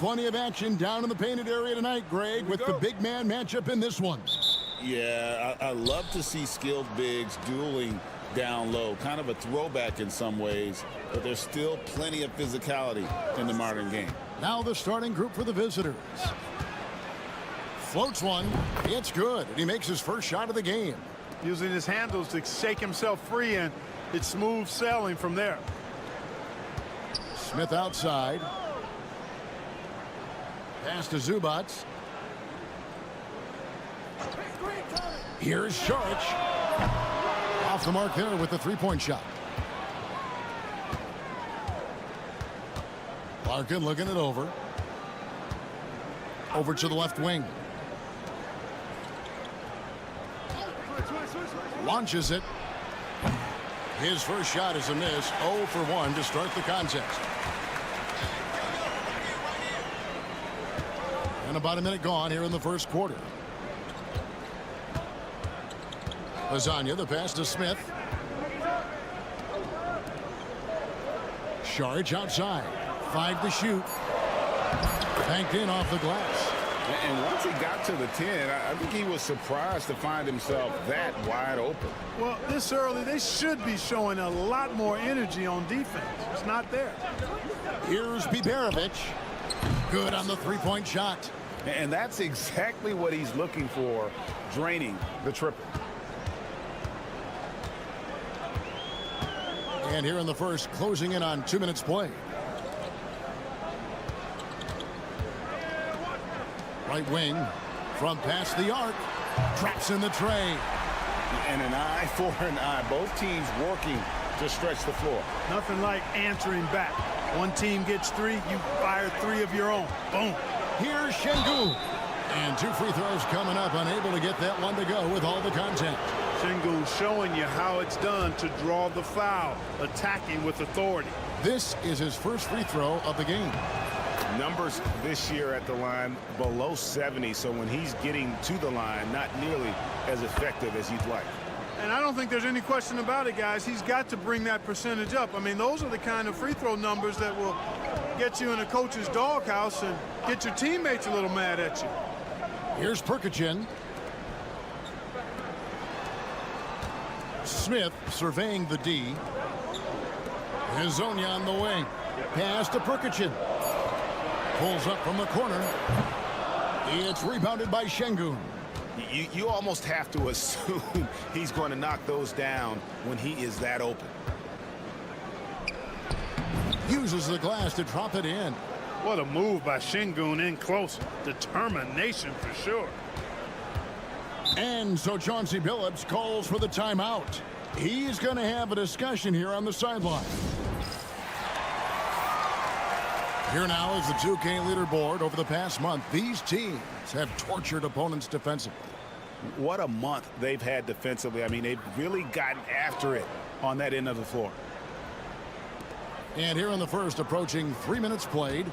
plenty of action down in the painted area tonight, Greg, with the big man matchup in this one. Yeah, I love to see skilled bigs dueling down low. Kind of a throwback in some ways, but there's still plenty of physicality in the modern game. Now the starting group for the visitors. Floats one. It's good. And he makes his first shot of the game. Using his handles to shake himself free, and it's smooth sailing from there. Smith outside. Pass to Zubats. Here's Sharch. Off the mark there with the three-point shot. Larkin looking it over. Over to the left wing. Launches it. His first shot is a miss. 0 for 1 to start the contest. And about a minute gone here in the first quarter. Lasagna, the pass to Smith. Sharge outside. 5 to shoot. Banked in off the glass. And once he got to the 10, I think he was surprised to find himself that wide open. Well, this early, they should be showing a lot more energy on defense. It's not there. Here's Biberovic. Good on the three-point shot. And that's exactly what he's looking for, draining the triple. And here in the first, closing in on 2 minutes play. Right wing, from past the arc, traps in the tray. And an eye for an eye. Both teams working to stretch the floor. Nothing like answering back. One team gets 3, you fire 3 of your own. Boom. Here's Şengün. And 2 free throws coming up, unable to get that one to go with all the contact. Şengün showing you how it's done to draw the foul, attacking with authority. This is his first free throw of the game. Numbers this year at the line below 70, so when he's getting to the line, not nearly as effective as you'd like. And I don't think there's any question about it, guys. He's got to bring that percentage up. I mean, those are the kind of free throw numbers that will get you in a coach's doghouse and get your teammates a little mad at you. Here's Perkicin. Smith surveying the D. Hezonja on the wing. Pass to Perkicin. Pulls up from the corner. It's rebounded by Şengün. You almost have to assume he's going to knock those down when he is that open. Uses the glass to drop it in. What a move by Şengün in close. Determination for sure. And so Chauncey Billups calls for the timeout. He's going to have a discussion here on the sideline. Here now is the 2K leaderboard. Over the past month, these teams have tortured opponents defensively. What a month they've had defensively. I mean, they've really gotten after it on that end of the floor. And here in the first, approaching 3 minutes played.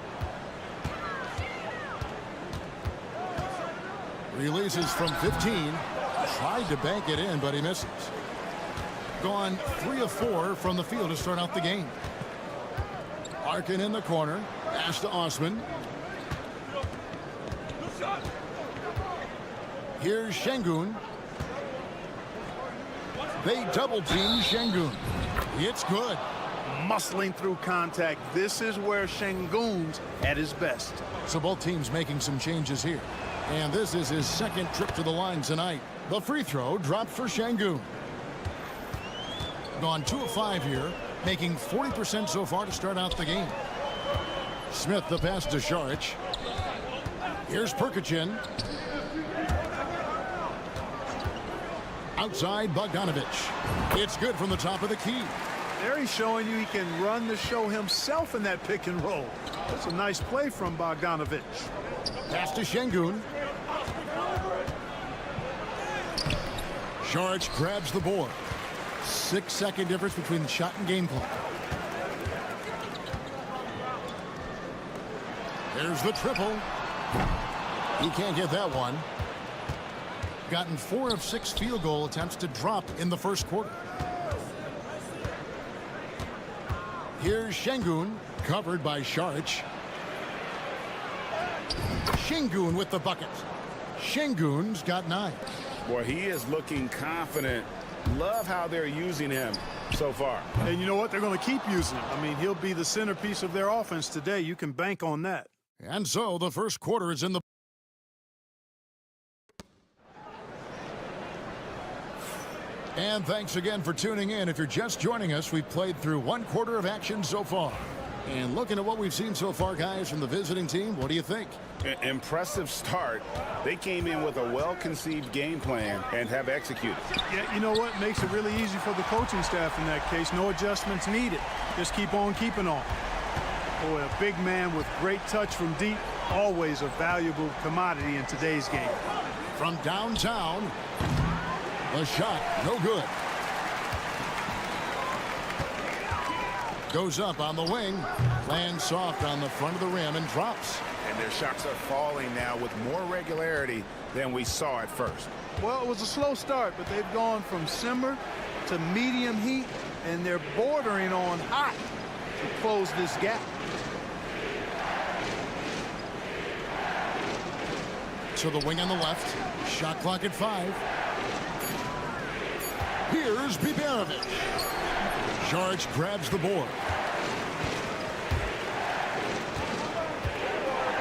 Releases from 15. Tried to bank it in, but he misses. Gone 3 of 4 from the field to start out the game. Larkin in the corner. Pass to Osman. Here's Şengün. They double team Şengün. It's good. Muscling through contact. This is where Şengün's at his best. So both teams making some changes here. And this is his second trip to the line tonight. The free throw dropped for Şengün. Gone 2 of 5 here, making 40% so far to start out the game. Smith the pass to Sharch. Here's Perkicin. Outside Bogdanovic. It's good from the top of the key. There he's showing you he can run the show himself in that pick and roll. That's a nice play from Bogdanovic. Pass to Şengün. Sharch grabs the board. 6-second difference between the shot and game clock. There's the triple. He can't get that one. Gotten 4 of 6 field goal attempts to drop in the first quarter. Here's Şengün, covered by Sharch. Şengün with the bucket. Şengün's got 9. Boy, he is looking confident. Love how they're using him so far. And you know what? They're going to keep using him. I mean, he'll be the centerpiece of their offense today. You can bank on that. And so the first quarter is in the... And thanks again for tuning in. If you're just joining us, we've played through one quarter of action so far. And looking at what we've seen so far, guys, from the visiting team, what do you think? Impressive start. They came in with a well-conceived game plan and have executed. Yeah, you know what? Makes it really easy for the coaching staff in that case. No adjustments needed. Just keep on keeping on. Boy, a big man with great touch from deep, always a valuable commodity in today's game. From downtown, the shot, no good. Goes up on the wing, lands soft on the front of the rim and drops. And their shots are falling now with more regularity than we saw at first. Well, it was a slow start, but they've gone from simmer to medium heat, and they're bordering on hot to close this gap. To the wing on the left, shot clock at 5. Here's Biberovic. George grabs the board.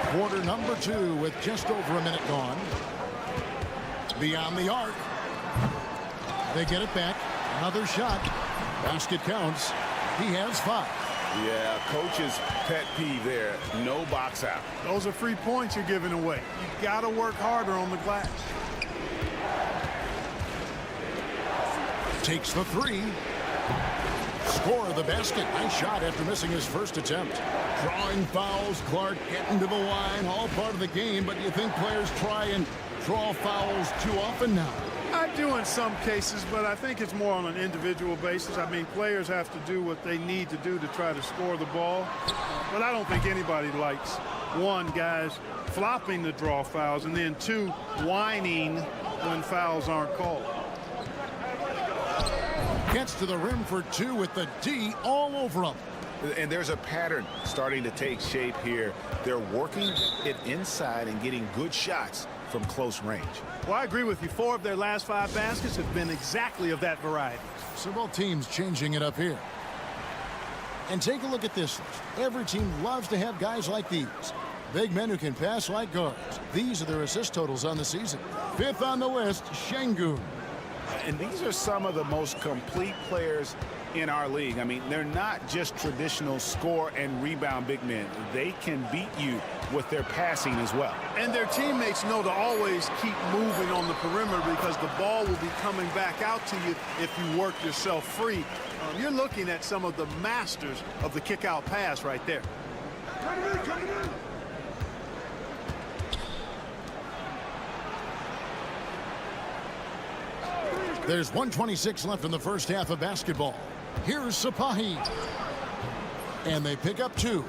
Quarter number 2 with just over a minute gone. Beyond the arc. They get it back. Another shot. Basket counts. He has 5. Yeah, coach's pet peeve there. No box out. Those are free points you're giving away. You got to work harder on the glass. Takes the 3. Score of the basket. Nice shot after missing his first attempt. Drawing fouls, Clark getting to the line, all part of the game, but you think players try and draw fouls too often now? I do in some cases, but I think it's more on an individual basis. I mean, players have to do what they need to do to try to score the ball. But I don't think anybody likes, 1, guys flopping the draw fouls, and then 2, whining when fouls aren't called. Gets to the rim for 2 with the D all over him. And there's a pattern starting to take shape here. They're working it inside and getting good shots from close range. Well, I agree with you. 4 of their last 5 baskets have been exactly of that variety. So both teams changing it up here. And take a look at this list. Every team loves to have guys like these. Big men who can pass like guards. These are their assist totals on the season. 5th on the list, Şengün. And these are some of the most complete players in our league. I mean, they're not just traditional score and rebound big men. They can beat you with their passing as well. And their teammates know to always keep moving on the perimeter because the ball will be coming back out to you if you work yourself free. You're looking at some of the masters of the kick-out pass right there. Coming in. There's 1:26 left in the first half of basketball. Here's Sapahi. And they pick up 2.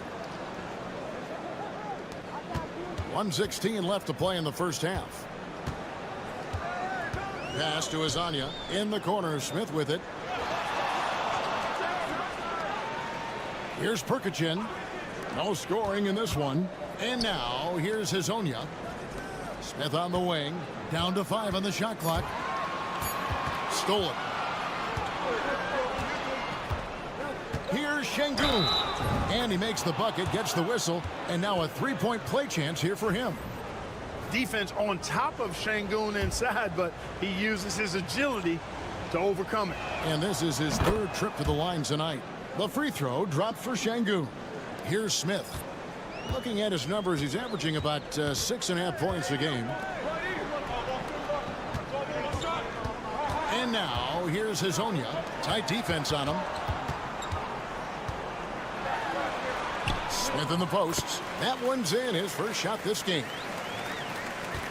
1:16 left to play in the first half. Pass to Azania. In the corner, Smith with it. Here's Perkachin. No scoring in this one. And now, here's Hazonia. Smith on the wing. Down to 5 on the shot clock. Stolen. Here's Şengün. And he makes the bucket, gets the whistle, and now a 3-point play chance here for him. Defense on top of Şengün inside, but he uses his agility to overcome it. And this is his 3rd trip to the line tonight. The free throw dropped for Şengün. Here's Smith. Looking at his numbers, he's averaging about 6.5 points a game. And now, here's Hazonia. Tight defense on him. Smith in the posts. That one's in, his first shot this game.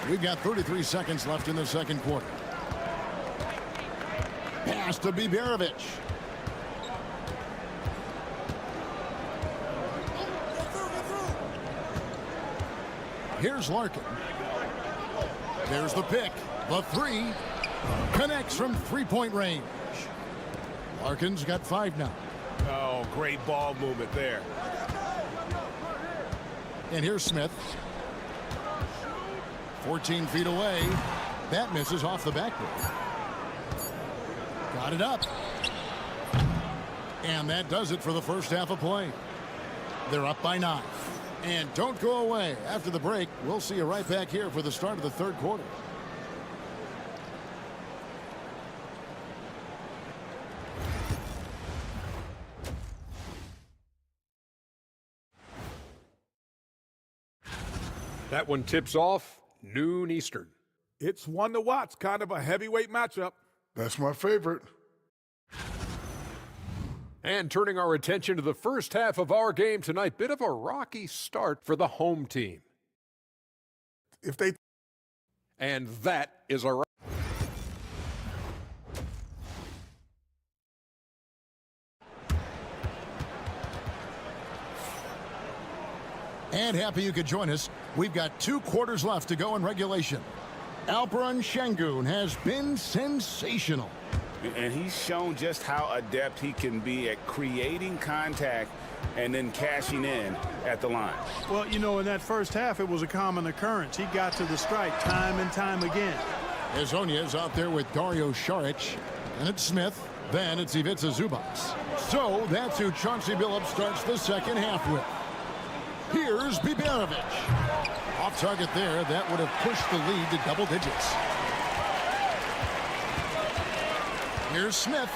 We've got 33 seconds left in the second quarter. Pass to Biberovic. Here's Larkin. There's the pick. The 3. Connects from 3-point range. Larkin's got 5 now. Oh, great ball movement there. And here's Smith. 14 feet away. That misses off the backboard. Got it up. And that does it for the first half of play. They're up by 9. And don't go away. After the break, we'll see you right back here for the start of the third quarter. That one tips off noon Eastern. It's one to watch, kind of a heavyweight matchup. That's my favorite. And turning our attention to the first half of our game tonight, bit of a rocky start for the home team. And that is our... And happy you could join us. We've got 2 quarters left to go in regulation. Alperen Şengün has been sensational. And he's shown just how adept he can be at creating contact and then cashing in at the line. Well, you know, in that first half, it was a common occurrence. He got to the strike time and time again. Hazonia is out there with Dario Saric. And it's Smith. Then it's Ivica Zubac. So that's who Chauncey Billups starts the second half with. Here's Biberovic. Off target there. That would have pushed the lead to double digits. Here's Smith.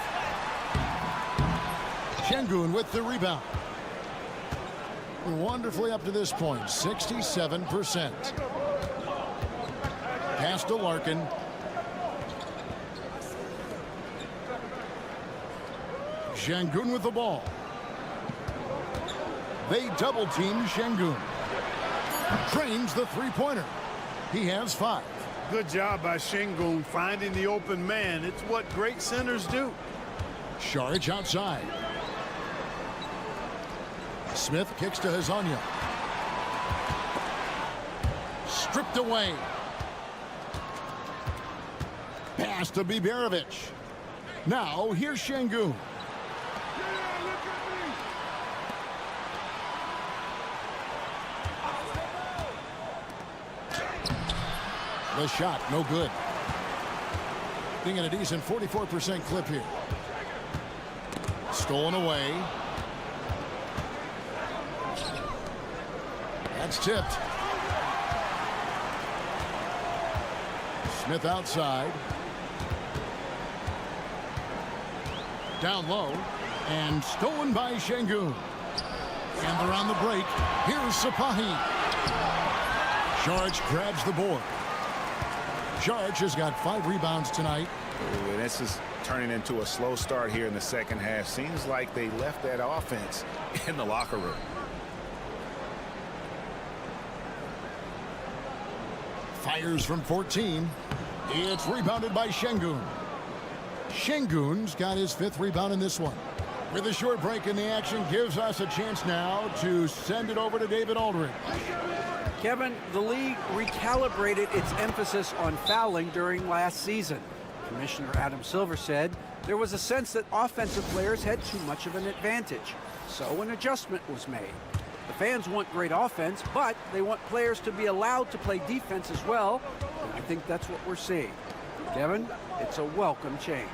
Şengün with the rebound. Wonderfully up to this point, 67%. Pass to Larkin. Şengün with the ball. They double team Şengün. Trains the three-pointer. He has 5. Good job by Şengün finding the open man. It's what great centers do. Saric outside. Smith kicks to Hazonia. Stripped away. Pass to Biberovic. Now here's Şengün. The shot, no good. Being at a decent 44% clip here. Stolen away. That's tipped. Smith outside. Down low. And stolen by Şengün. And they're on the break. Here's Sipahi. Saric grabs the board. Saric has got 5 rebounds tonight. Ooh, this is turning into a slow start here in the second half. Seems like they left that offense in the locker room. Fires from 14. It's rebounded by Şengün. Şengün's got his 5th rebound in this one. With a short break in the action, gives us a chance now to send it over to David Aldridge. Kevin, the league recalibrated its emphasis on fouling during last season. Commissioner Adam Silver said there was a sense that offensive players had too much of an advantage. So an adjustment was made. The fans want great offense, but they want players to be allowed to play defense as well. And I think that's what we're seeing. Kevin, it's a welcome change.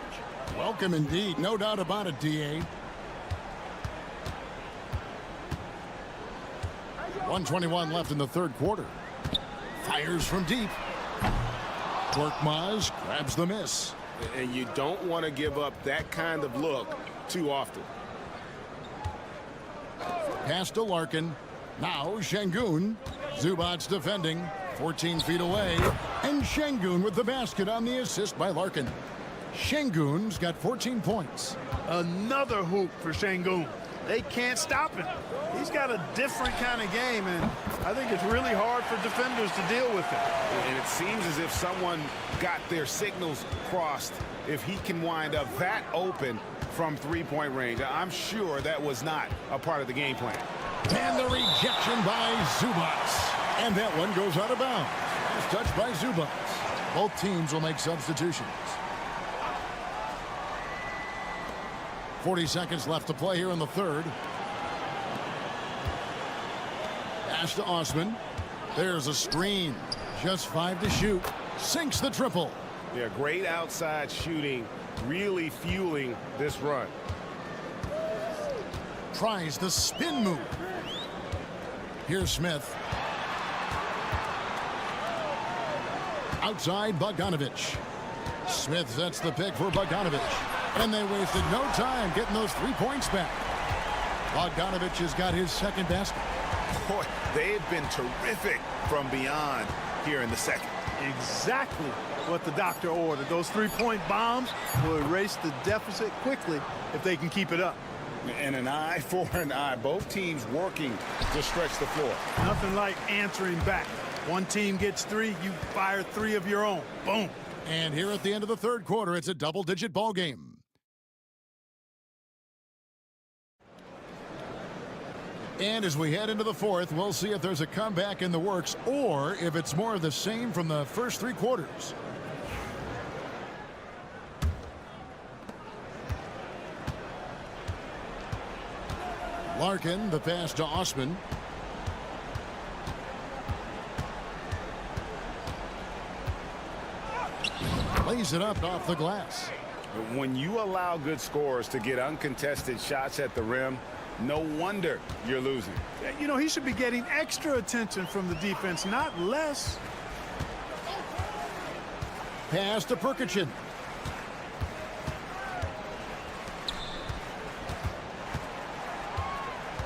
Welcome indeed. No doubt about it, D.A. 1:21 left in the third quarter. Fires from deep. Korkmaz grabs the miss. And you don't want to give up that kind of look too often. Pass to Larkin. Now Şengün. Zubac defending. 14 feet away. And Şengün with the basket on the assist by Larkin. Şengün's got 14 points. Another hoop for Şengün. They can't stop him. He's got a different kind of game, and I think it's really hard for defenders to deal with it. And it seems as if someone got their signals crossed if he can wind up that open from three-point range. I'm sure that was not a part of the game plan. And the rejection by Zubac. And that one goes out of bounds. It's touched by Zubac. Both teams will make substitutions. 40 seconds left to play here in the third. Pass to Osman. There's a screen. Just 5 to shoot. Sinks the triple. Yeah, great outside shooting, really fueling this run. Tries the spin move. Here's Smith. Outside Bogdanovich. Smith sets the pick for Bogdanovich. And they wasted no time getting those 3 points back. Bogdanovich has got his second basket. Boy, they've been terrific from beyond here in the second. Exactly what the doctor ordered. Those 3-point bombs will erase the deficit quickly if they can keep it up. And an eye for an eye. Both teams working to stretch the floor. Nothing like answering back. One team gets 3, you fire 3 of your own. Boom. And here at the end of the third quarter, it's a double-digit ball game. And as we head into the fourth, we'll see if there's a comeback in the works or if it's more of the same from the first 3 quarters. Larkin, the pass to Osman. Lays it up off the glass. When you allow good scorers to get uncontested shots at the rim, no wonder you're losing. You know, he should be getting extra attention from the defense, not less. Pass to Perkichin.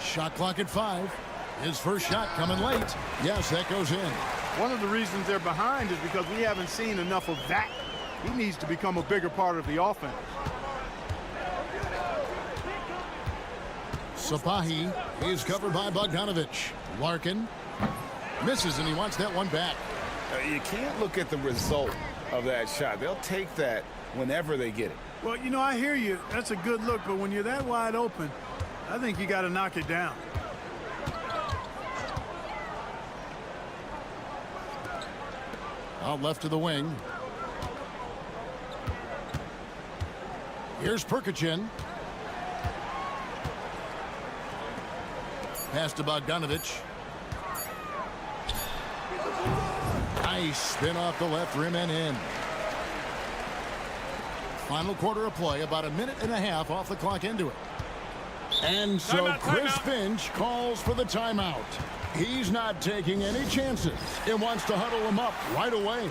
Shot clock at 5. His first shot coming late. Yes, that goes in. One of the reasons they're behind is because we haven't seen enough of that. He needs to become a bigger part of the offense. Sapahi is covered by Bogdanovich. Larkin misses, and he wants that one back. You can't look at the result of that shot. They'll take that whenever they get it. Well, you know, I hear you. That's a good look, but when you're that wide open, I think you got to knock it down. Out left to the wing. Here's Perkichin. Pass to Bogdanovich. Nice spin off the left rim and in. Final quarter of play, about 1.5 minutes off the clock into it. And so Chris Finch calls for the timeout. He's not taking any chances. He wants to huddle him up right away.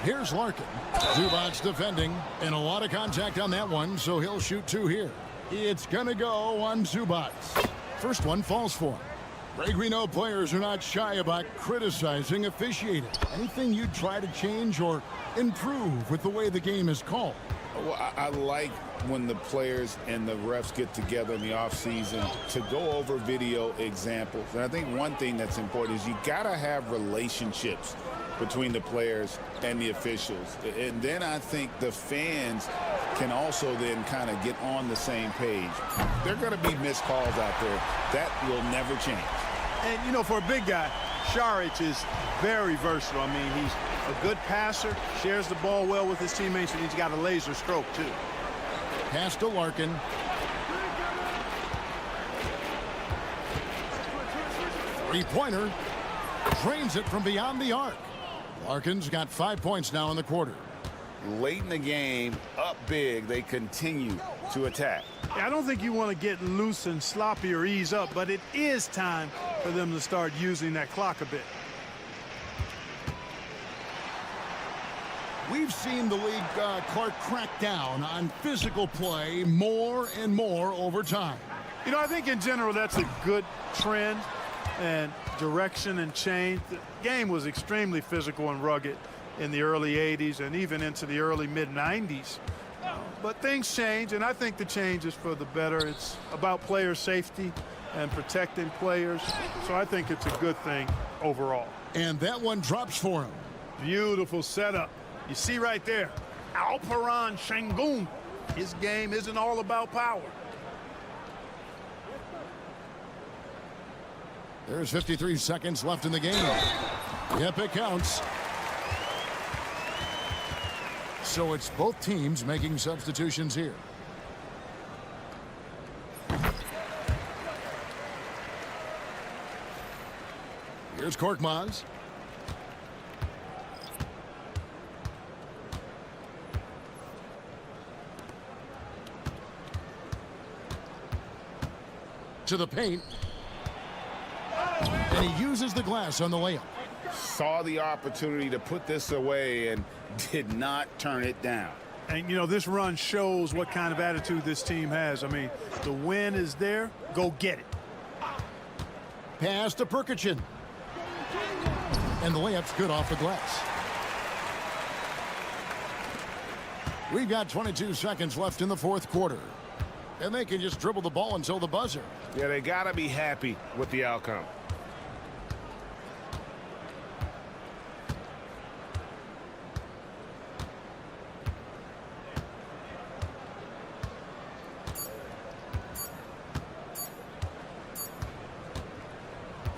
Here's Larkin. Zubac's defending, and a lot of contact on that one, so he'll shoot 2 here. It's going to go on Zubac. First one falls for him. Greg, we know players are not shy about criticizing officiating. Anything you'd try to change or improve with the way the game is called? Well, I like when the players and the refs get together in the offseason to go over video examples. And I think one thing that's important is you got to have relationships between the players and the officials. And then I think the fans can also then kind of get on the same page. There are going to be missed calls out there. That will never change. And, you know, for a big guy, Šarić is very versatile. I mean, he's a good passer, shares the ball well with his teammates, and he's got a laser stroke, too. Pass to Larkin. Three-pointer. Drains it from beyond the arc. Larkin's got 5 points now in the quarter. Late in the game, up big, they continue to attack. I don't think you want to get loose and sloppy or ease up, but it is time for them to start using that clock a bit. We've seen the league, Clark, crack down on physical play more and more over time. You know, I think in general that's a good trend and direction and change. The game was extremely physical and rugged in the early 80s and even into the early mid-90s. But things change, and I think the change is for the better. It's about player safety and protecting players, so I think it's a good thing overall. And that one drops for him. Beautiful setup. You see right there, Alperen Şengün. His game isn't all about power. There's 53 seconds left in the game. Yep, it counts. So it's both teams making substitutions here. Here's Korkmaz. To the paint. And he uses the glass on the layup. Saw the opportunity to put this away and did not turn it down. And, you know, this run shows what kind of attitude this team has. I mean, the win is there. Go get it. Pass to Perkichin. And the layup's good off the glass. We've got 22 seconds left in the fourth quarter. And they can just dribble the ball until the buzzer. Yeah, they got to be happy with the outcome.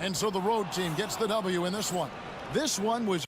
And so the road team gets the W in this one. This one was...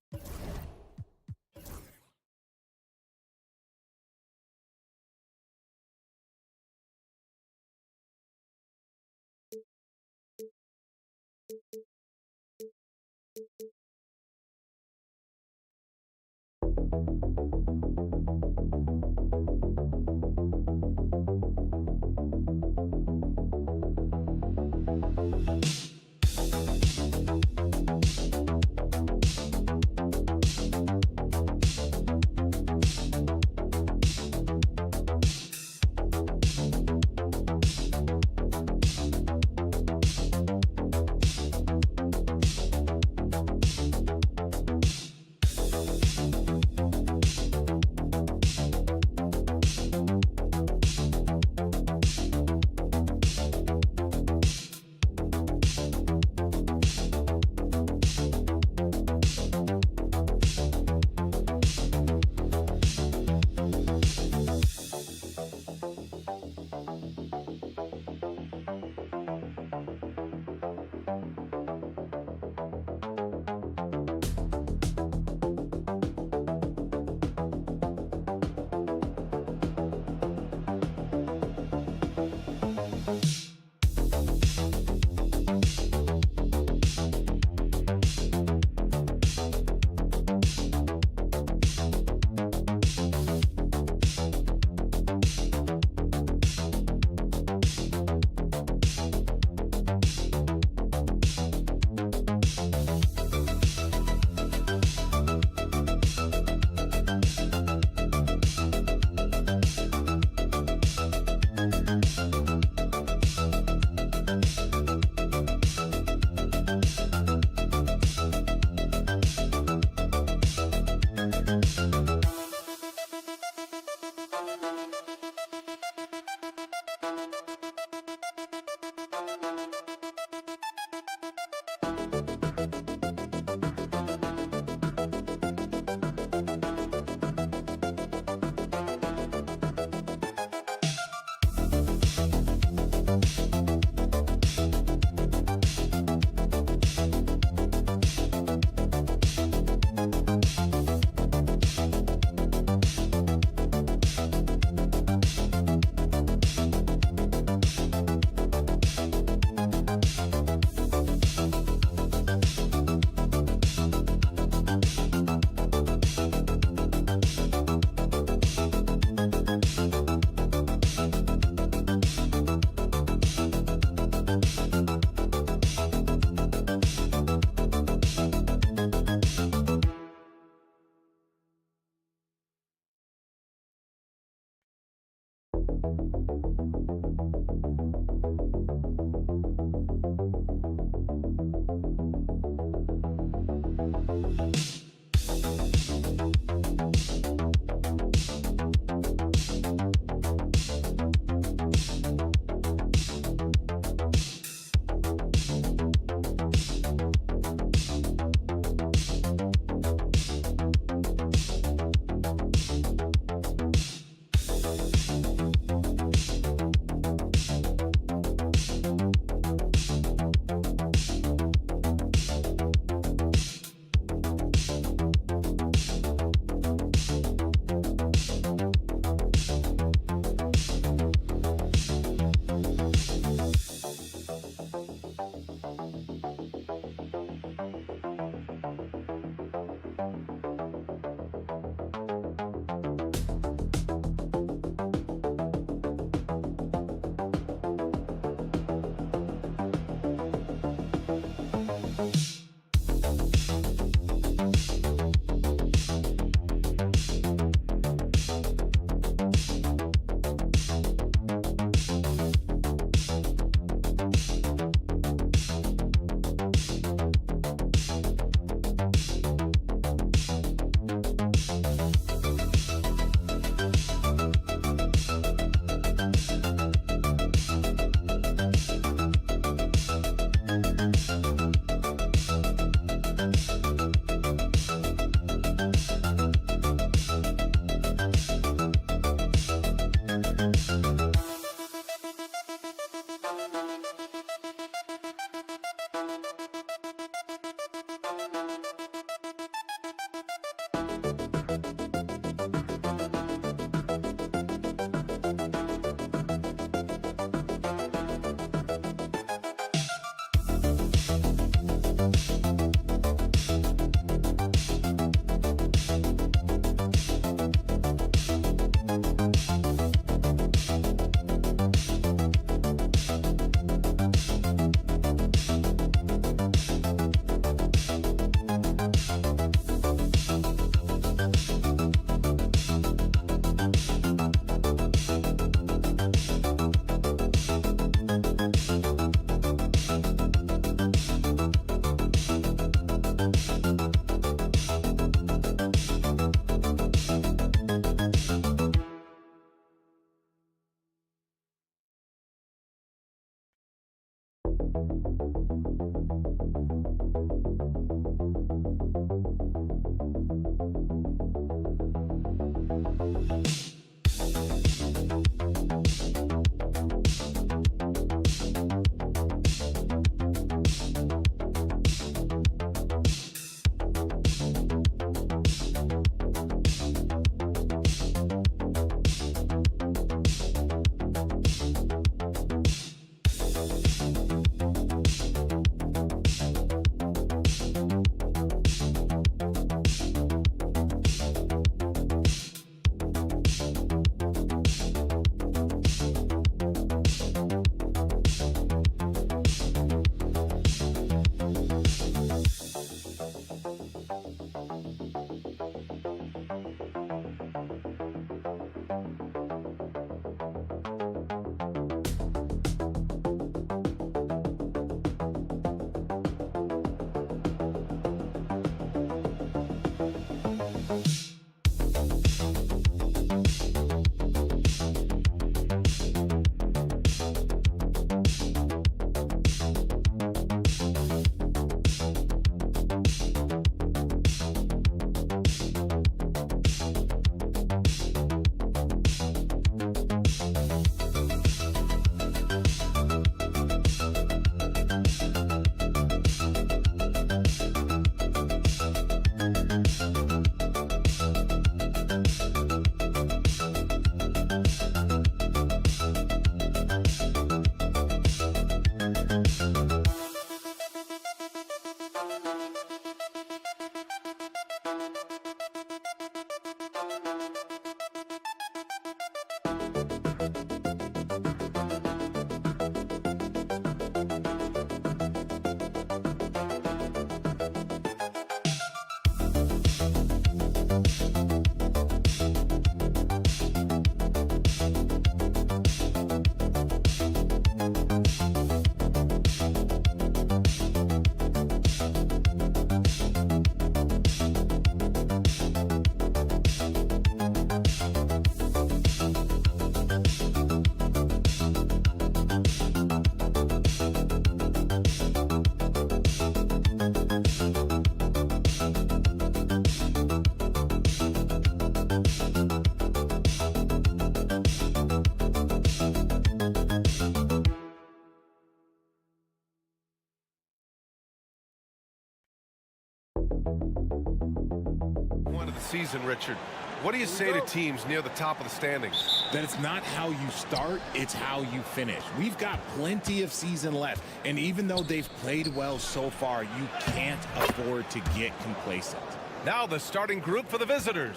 Season, Richard. What do you say to teams near the top of the standings? That it's not how you start, it's how you finish. We've got plenty of season left, and even though they've played well so far, you can't afford to get complacent. Now the starting group for the visitors.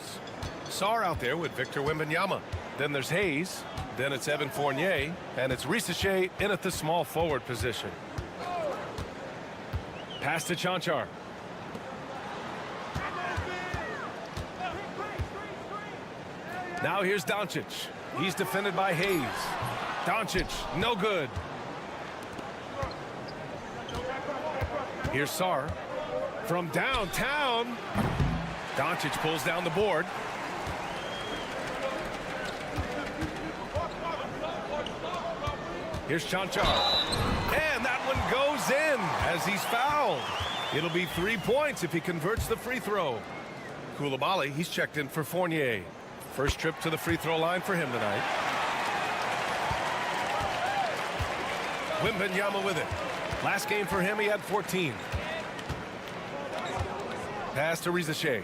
Sarr out there with Victor Wembanyama. Then there's Hayes. Then it's Evan Fournier. And it's Risache in at the small forward position. Pass to Chanchar. Now here's Doncic. He's defended by Hayes. Doncic, no good. Here's Sarr from downtown. Doncic pulls down the board. Here's Chanchar. And that one goes in as he's fouled. It'll be 3 points if he converts the free throw. Koulibaly, he's checked in for Fournier. First trip to the free throw line for him tonight. Wembanyama with it. Last game for him, he had 14. Pass to Rizachet.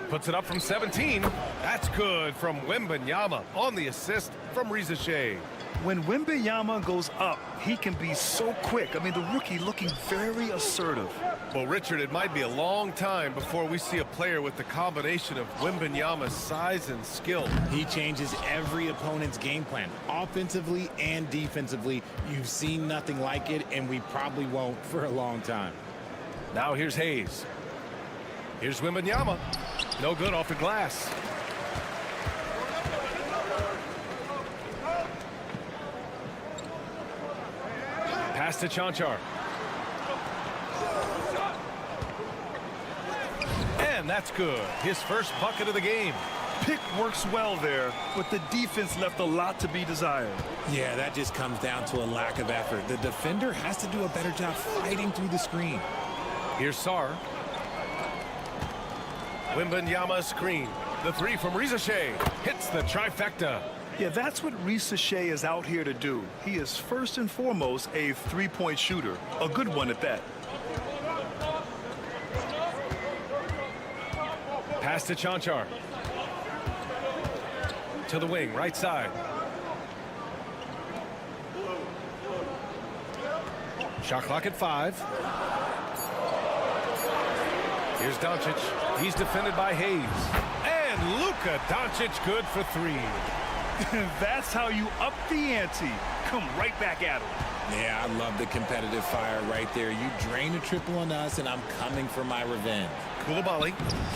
Puts it up from 17. That's good from Wembanyama on the assist from Rizachet. When Wembanyama goes up, he can be so quick. I mean, the rookie looking very assertive. Well, Richard, it might be a long time before we see a player with the combination of Wembanyama's size and skill. He changes every opponent's game plan, offensively and defensively. You've seen nothing like it, and we probably won't for a long time. Now here's Hayes. Here's Wembanyama. No good off the glass. Pass to Chanchar. And that's good. His first bucket of the game. Pick works well there, but the defense left a lot to be desired. Yeah, that just comes down to a lack of effort. The defender has to do a better job fighting through the screen. Here's Sarr. Wembanyama screen. The three from Rizachet hits the trifecta. Yeah, that's what Rizachet is out here to do. He is first and foremost a three-point shooter, a good one at that. Pass to Chanchar. To the wing, right side. Shot clock at 5. Here's Doncic. He's defended by Hayes. And Luka Doncic good for 3. That's how you up the ante. Come right back at him. Yeah, I love the competitive fire right there. You drain a triple on us, and I'm coming for my revenge. Coulibaly.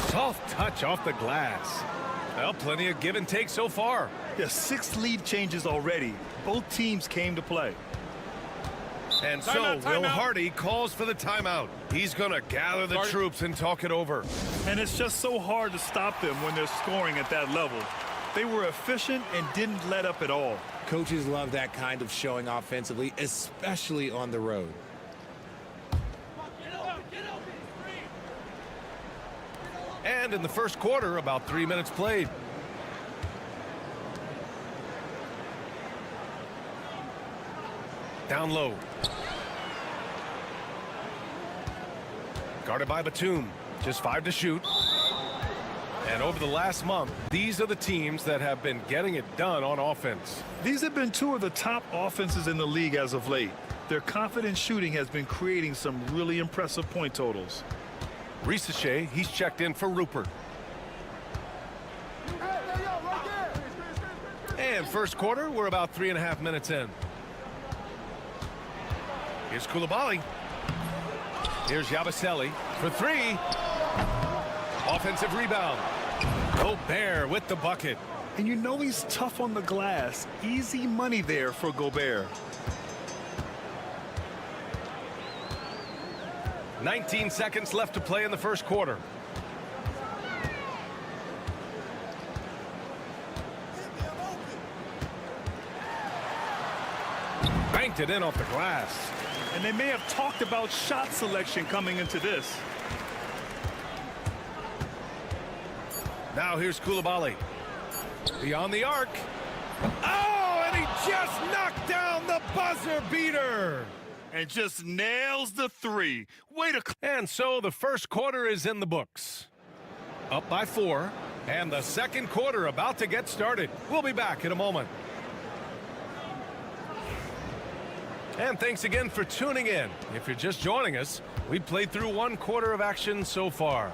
Soft touch off the glass. Well, plenty of give and take so far. Yeah, 6 lead changes already. Both teams came to play. And so Will Hardy calls for the timeout. He's going to gather the troops and talk it over. And it's just so hard to stop them when they're scoring at that level. They were efficient and didn't let up at all. Coaches love that kind of showing offensively, especially on the road. And in the first quarter, about 3 minutes played. Down low. Guarded by Batum. Just 5 to shoot. And over the last month, these are the teams that have been getting it done on offense. These have been 2 of the top offenses in the league as of late. Their confident shooting has been creating some really impressive point totals. Rizachet, he's checked in for Rupert. And first quarter, we're about 3.5 minutes in. Here's Coulibaly. Here's Yabusele for 3. Offensive rebound. Gobert with the bucket. And you know he's tough on the glass. Easy money there for Gobert. 19 seconds left to play in the first quarter. Banked it in off the glass. And they may have talked about shot selection coming into this. Now here's Coulibaly. Beyond the arc. Oh, and he just knocked down the buzzer beater. And just nails the 3. Way to... And so the first quarter is in the books. Up by 4. And the second quarter about to get started. We'll be back in a moment. And thanks again for tuning in. If you're just joining us, we played through 1 quarter of action so far.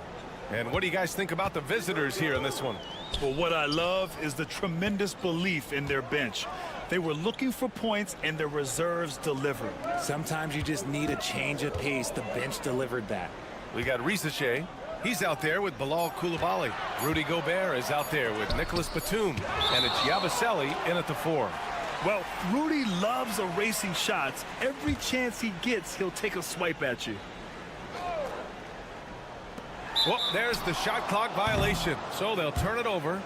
And what do you guys think about the visitors here in this one? Well, what I love is the tremendous belief in their bench. They were looking for points, and their reserves delivered. Sometimes you just need a change of pace. The bench delivered that. We got Rizachet. He's out there with Bilal Coulibaly. Rudy Gobert is out there with Nicholas Batum. And it's Yabusele in at the 4. Well, Rudy loves erasing shots. Every chance he gets, he'll take a swipe at you. Well, there's the shot clock violation. So they'll turn it over.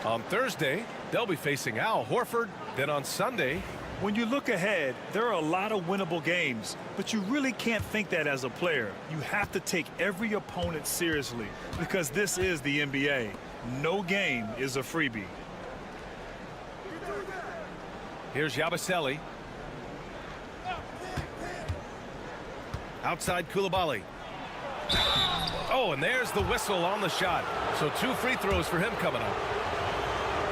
On Thursday, they'll be facing Al Horford. Then on Sunday. When you look ahead, there are a lot of winnable games, but you really can't think that as a player. You have to take every opponent seriously because this is the NBA. No game is a freebie. Here's Yabusele. Outside Koulibaly. Oh, and there's the whistle on the shot. So 2 free throws for him coming up.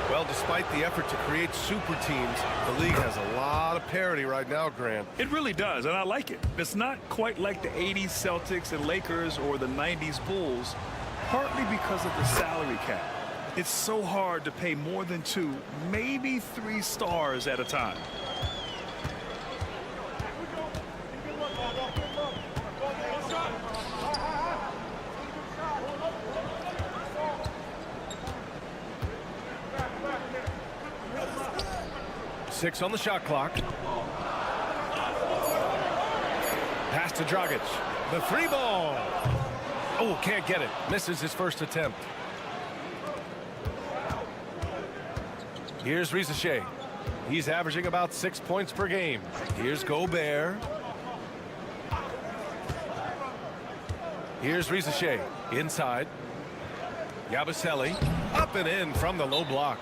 Well, despite the effort to create super teams, the league has a lot of parity right now, Grant. It really does, and I like it. It's not quite like the 80s Celtics and Lakers or the 90s Bulls, partly because of the salary cap. It's so hard to pay more than 2, maybe 3 stars at a time. Six on the shot clock. Pass to Dragic. The 3 ball. Oh, can't get it. Misses his first attempt. Here's Risache. He's averaging about 6 points per game. Here's Gobert. Here's Risache. Inside. Yabusele. Up and in from the low block.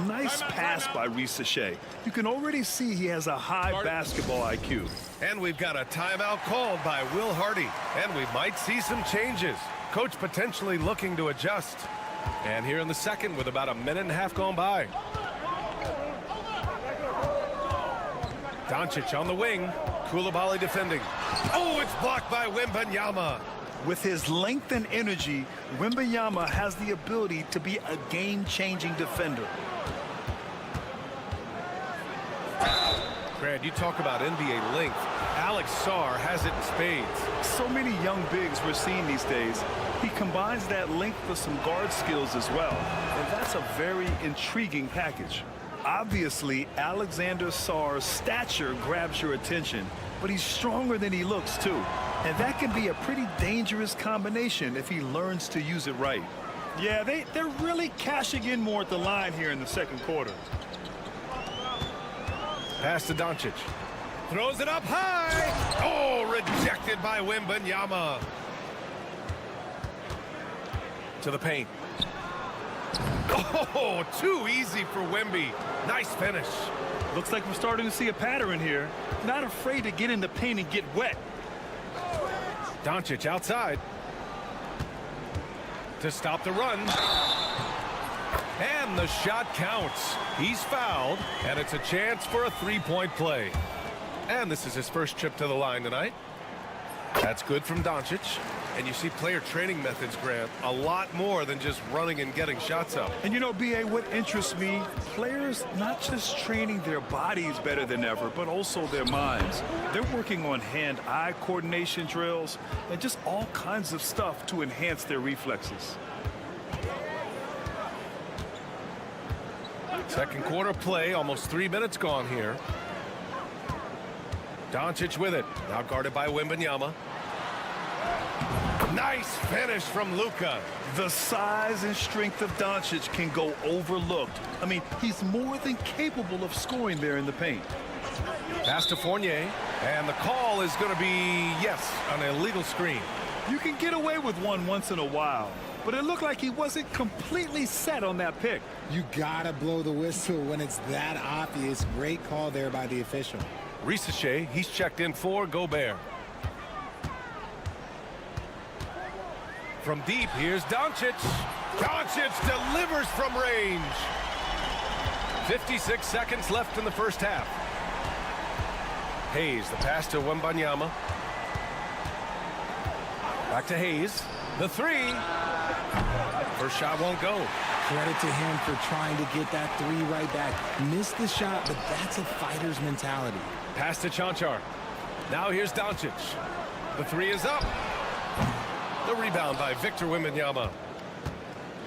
Nice pass by Risache. You can already see he has a high basketball IQ. And we've got a timeout called by Will Hardy. And we might see some changes. Coach potentially looking to adjust. And here in the second with about a minute and a half gone by. Doncic on the wing. Koulibaly defending. Oh, it's blocked by Wembanyama. With his length and energy, Wembanyama has the ability to be a game-changing defender. Grant, you talk about NBA length. Alex Sarr has it in spades. So many young bigs we're seeing these days. He combines that length with some guard skills as well. And that's a very intriguing package. Obviously, Alexander Sarr's stature grabs your attention, but he's stronger than he looks too. And that can be a pretty dangerous combination if he learns to use it right. Yeah, they're really cashing in more at the line here in the second quarter. Pass to Doncic. Throws it up high. Oh, rejected by Wembanyama. To the paint. Oh, too easy for Wemby. Nice finish. Looks like we're starting to see a pattern here. Not afraid to get in the paint and get wet. Doncic outside. To stop the run. And the shot counts. He's fouled, and it's a chance for a three-point play. And this is his first trip to the line tonight. That's good from Doncic. And you see player training methods, Grant, a lot more than just running and getting shots up. And you know, B.A., what interests me, players not just training their bodies better than ever, but also their minds. They're working on hand-eye coordination drills and just all kinds of stuff to enhance their reflexes. Second quarter play, almost 3 minutes gone here. Doncic with it, now guarded by Wembanyama. Nice finish from Luka. The size and strength of Doncic can go overlooked. I mean, he's more than capable of scoring there in the paint. Pass to Fournier, and the call is going to be, yes, an illegal screen. You can get away with one once in a while, but it looked like he wasn't completely set on that pick. You gotta blow the whistle when it's that obvious. Great call there by the official. Risache, he's checked in for Gobert. From deep, here's Doncic. Doncic delivers from range. 56 seconds left in the first half. Hayes, the pass to Wembanyama. Back to Hayes. The three. First shot won't go. Credit to him for trying to get that three right back. Missed the shot, but that's a fighter's mentality. Pass to Chanchar. Now here's Doncic. The three is up. The rebound by Victor Wembanyama.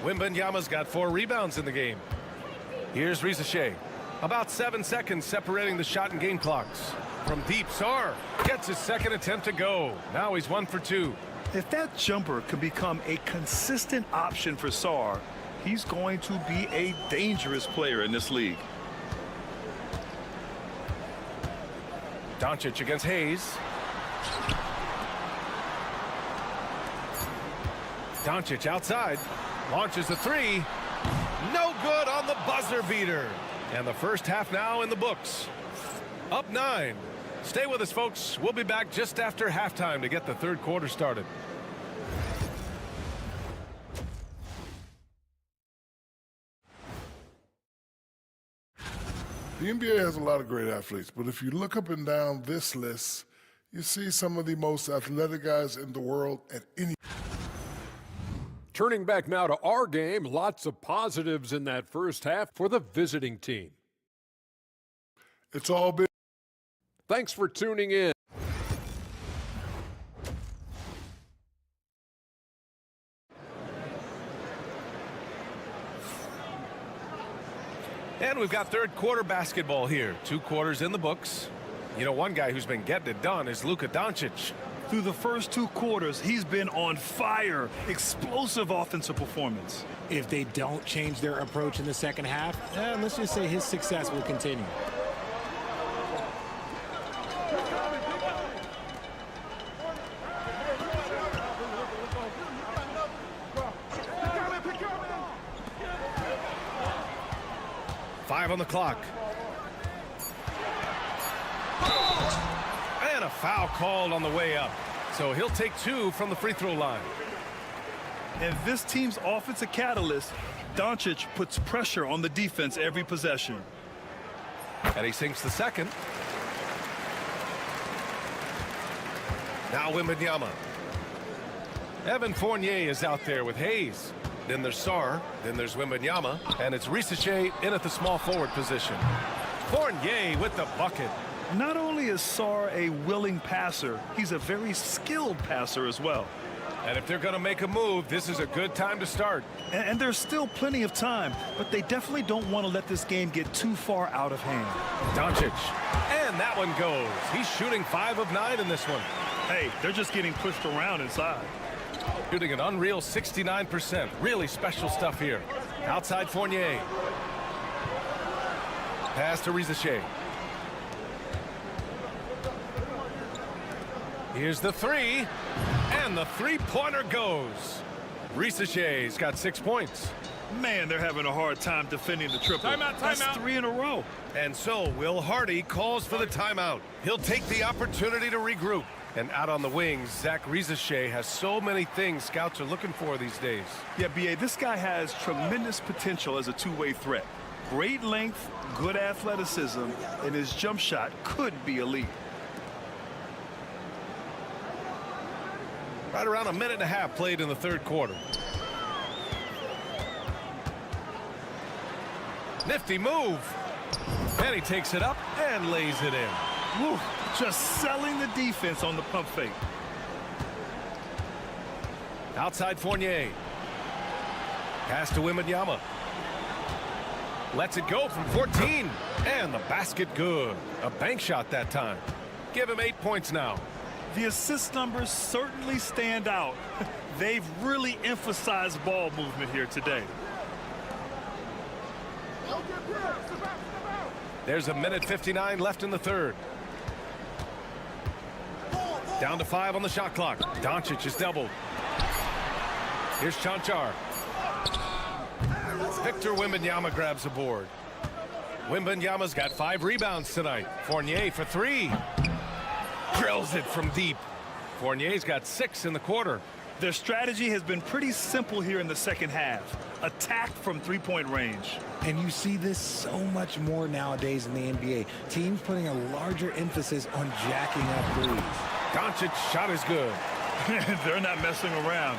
Wembanyama's got 4 rebounds in the game. Here's Risache. About 7 seconds separating the shot and game clocks. From deep, Sarr gets his second attempt to go. Now he's 1 for 2. If that jumper can become a consistent option for Sarr, he's going to be a dangerous player in this league. Doncic against Hayes. Doncic outside, launches the three. No good on the buzzer beater. And the first half now in the books. Up 9. Stay with us, folks. We'll be back just after halftime to get the third quarter started. The NBA has a lot of great athletes, but if you look up and down this list, you see some of the most athletic guys in the world at any. Turning back now to our game, lots of positives in that first half for the visiting team. It's all been. Thanks for tuning in. And we've got third quarter basketball here. 2 quarters in the books. You know, one guy who's been getting it done is Luka Doncic. Through the first 2 quarters, he's been on fire. Explosive offensive performance. If they don't change their approach in the second half, let's just say his success will continue. On the clock. And a foul called on the way up. So he'll take 2 from the free throw line. And this team's offensive catalyst, Doncic, puts pressure on the defense every possession. And he sinks the second. Now Wembanyama. Evan Fournier is out there with Hayes. Then there's Sarr, then there's Wembanyama, and it's Risacher in at the small forward position. Fournier with the bucket. Not only is Sarr a willing passer, he's a very skilled passer as well. And if they're going to make a move, this is a good time to start. And there's still plenty of time, but they definitely don't want to let this game get too far out of hand. Doncic, and that one goes. He's shooting 5 of 9 in this one. Hey, they're just getting pushed around inside. Shooting an unreal 69%. Really special stuff here. Outside Fournier. Pass to Risacher. Here's the 3. And the 3-pointer goes. Risacher's got 6 points. Man, they're having a hard time defending the triple. Timeout, That's timeout. 3 in a row. And so Will Hardy calls for the timeout. He'll take the opportunity to regroup. And out on the wings, Zach Risacher has so many things scouts are looking for these days. Yeah, B.A., this guy has tremendous potential as a two-way threat. Great length, good athleticism, and his jump shot could be elite. Right around a minute and a half played in the third quarter. Nifty move. And he takes it up and lays it in. Woo, just selling the defense on the pump fake. Outside Fournier. Pass to Wembanyama. Lets it go from 14. And the basket good. A bank shot that time. Give him 8 points now. The assist numbers certainly stand out. They've really emphasized ball movement here today. There's a minute 59 left in the third. Down to 5 on the shot clock. Doncic is doubled. Here's Chanchar. Victor Wembanyama grabs the board. Wembanyama's got 5 rebounds tonight. Fournier for 3. Drills it from deep. Fournier's got 6 in the quarter. Their strategy has been pretty simple here in the second half. Attack from three-point range. And you see this so much more nowadays in the NBA. Teams putting a larger emphasis on jacking up threes. Doncic's shot is good. They're not messing around.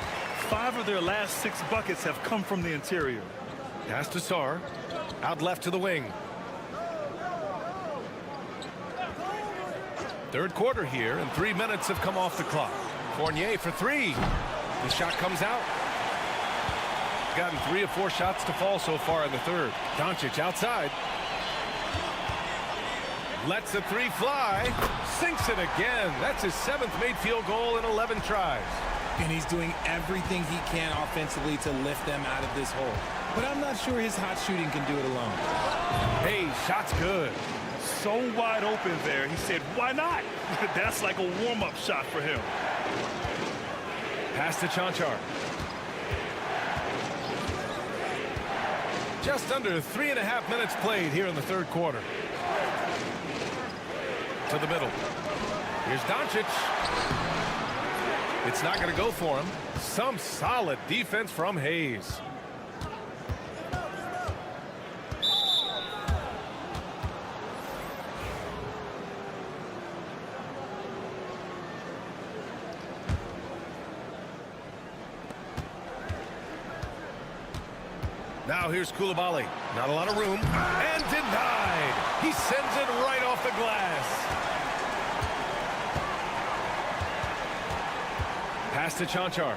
5 of their last 6 buckets have come from the interior. Pass to Sarr. Out left to the wing. Third quarter here, and 3 minutes have come off the clock. Fournier for 3. The shot comes out. Gotten 3 of 4 shots to fall so far in the third. Doncic outside. Lets the 3 fly. Sinks it again. That's his 7th made field goal in 11 tries. And he's doing everything he can offensively to lift them out of this hole. But I'm not sure his hot shooting can do it alone. Hey, shot's good. So wide open there, he said, why not? That's like a warm-up shot for him. Pass to Chanchar. Just under 3.5 minutes played here in the third quarter. To the middle. Here's Doncic. It's not going to go for him. Some solid defense from Hayes. Now here's Koulibaly. Not a lot of room. And denied. He sends it right off the glass. Pass to Chanchar.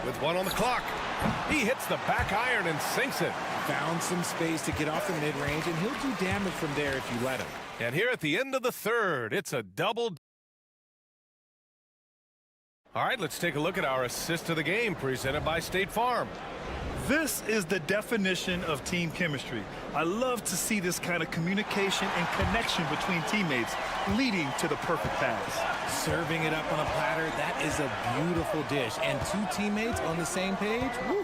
With one on the clock. He hits the back iron and sinks it. Found some space to get off the mid-range, and he'll do damage from there if you let him. And here at the end of the third, it's a double. All right, let's take a look at our assist of the game presented by State Farm. This is the definition of team chemistry. I love to see this kind of communication and connection between teammates leading to the perfect pass. Serving it up on a platter, that is a beautiful dish. And two teammates on the same page, woo.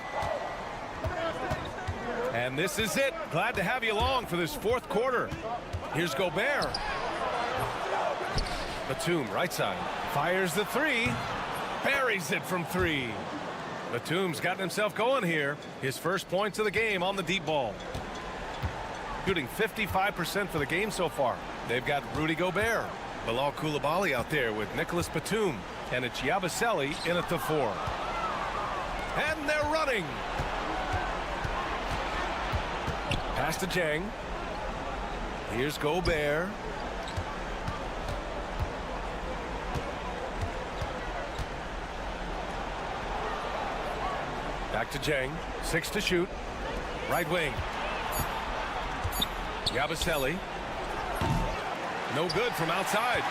And this is it. Glad to have you along for this fourth quarter. Here's Gobert. Batum, right side. Fires the three. Buries it from three. Batum's gotten himself going here. His first points of the game on the deep ball. Shooting 55% for the game so far. They've got Rudy Gobert. Bilal Koulibaly out there with Nicholas Batum. And it's Yabusele in at the 4. And they're running. Pass to Jang. Here's Gobert. Back to Jang. 6 to shoot. Right wing. Yabusele. No good from outside.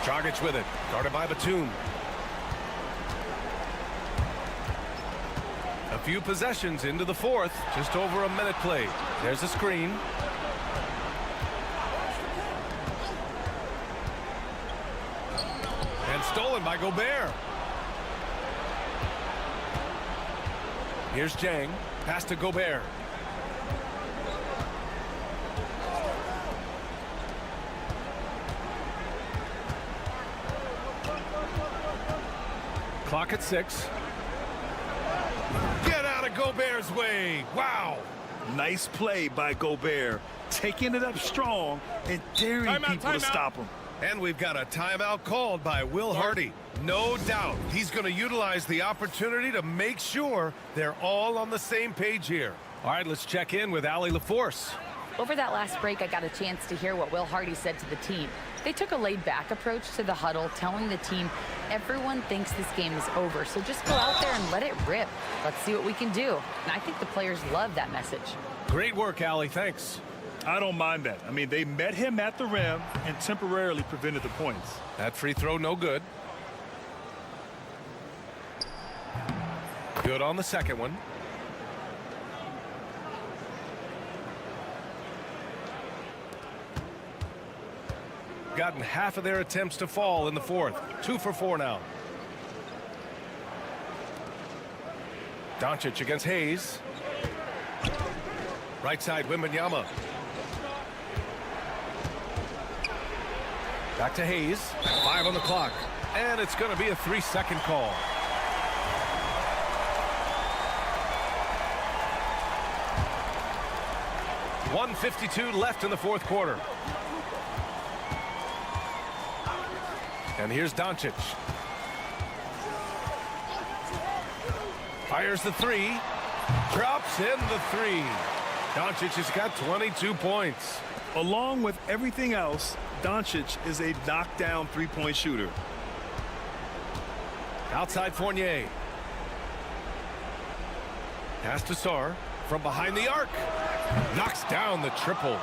Dragic with it. Guarded by Batum. A few possessions into the fourth. Just over a minute played. There's a screen. And stolen by Gobert. Here's Jang. Pass to Gobert. Clock at 6. Get out of Gobert's way. Wow. Nice play by Gobert. Taking it up strong and daring people to stop him. And we've got a timeout called by Will Hardy. No doubt he's going to utilize the opportunity to make sure they're all on the same page here. All right, let's check in with Allie LaForce. Over that last break, I got a chance to hear what Will Hardy said to the team. They took a laid-back approach to the huddle, telling the team everyone thinks this game is over, so just go out there and let it rip. Let's see what we can do. And I think the players love that message. Great work, Allie. Thanks. I don't mind that. I mean, they met him at the rim and temporarily prevented the points. That free throw, no good. Good on the second one. Gotten half of their attempts to fall in the fourth. 2 for 4 now. Doncic against Hayes. Right side, Wembanyama. Back to Hayes. 5 on the clock. And it's going to be a 3-second call. .152 left in the fourth quarter. And here's Doncic. Fires the 3. Drops in the 3. Doncic has got 22 points. Along with everything else, Doncic is a knockdown three-point shooter. Outside Fournier. Pass to Sarr from behind the arc. Knocks down the triple.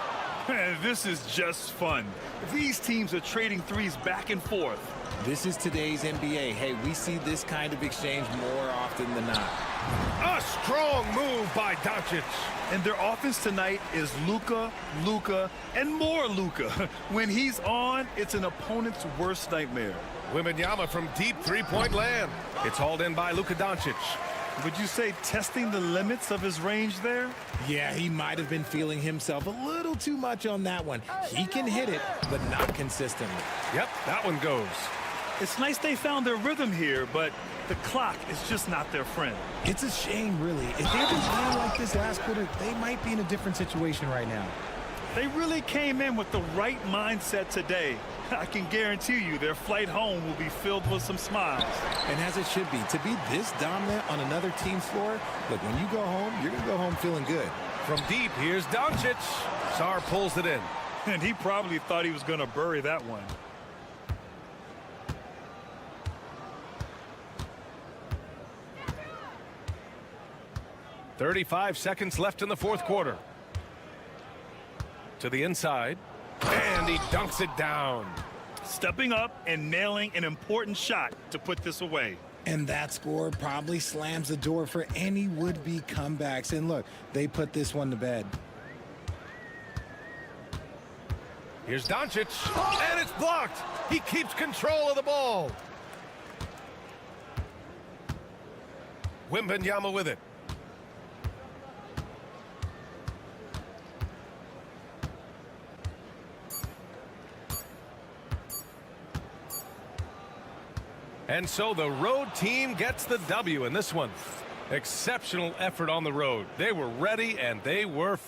This is just fun. These teams are trading threes back and forth. This is today's NBA. Hey, we see this kind of exchange more often than not. A strong move by Doncic. And their offense tonight is Luka, and more Luka. When he's on, it's an opponent's worst nightmare. Wembanyama from deep three-point land. It's hauled in by Luka Doncic. Would you say testing the limits of his range there? Yeah, he might have been feeling himself a little too much on that one. He can hit it, but not consistently. Yep, that one goes. It's nice they found their rhythm here, but the clock is just not their friend. It's a shame, really. If they'd been playing like this last quarter, they might be in a different situation right now. They really came in with the right mindset today. I can guarantee you their flight home will be filled with some smiles. And as it should be, to be this dominant on another team's floor, look, when you go home, you're going to go home feeling good. From deep, here's Doncic. Sar pulls it in. And he probably thought he was going to bury that one. .35 seconds left in the fourth quarter. To the inside, and he dunks it down. Stepping up and nailing an important shot to put this away. And that score probably slams the door for any would-be comebacks. And look, they put this one to bed. Here's Doncic, and it's blocked. He keeps control of the ball. Wembanyama with it. And so the road team gets the W in this one. Exceptional effort on the road. They were ready and they were...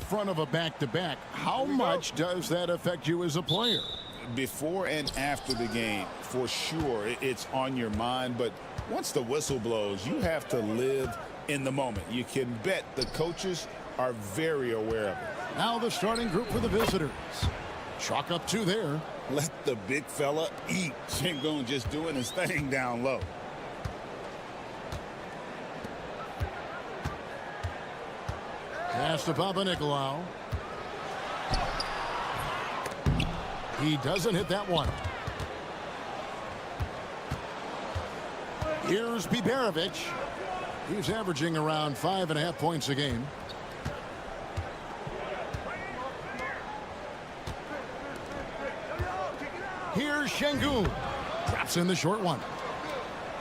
Front of a back-to-back, how much does that affect you as a player? Before and after the game, for sure, it's on your mind. But once the whistle blows, you have to live in the moment. You can bet the coaches are very aware of it. Now the starting group for the visitors. Chalk up 2 there. Let the big fella eat. Şengün just doing his thing down low. Pass to Papanikolaou. He doesn't hit that one. Here's Biberovic. He's averaging around 5.5 points a game. Here's Şengün. Drops in the short one.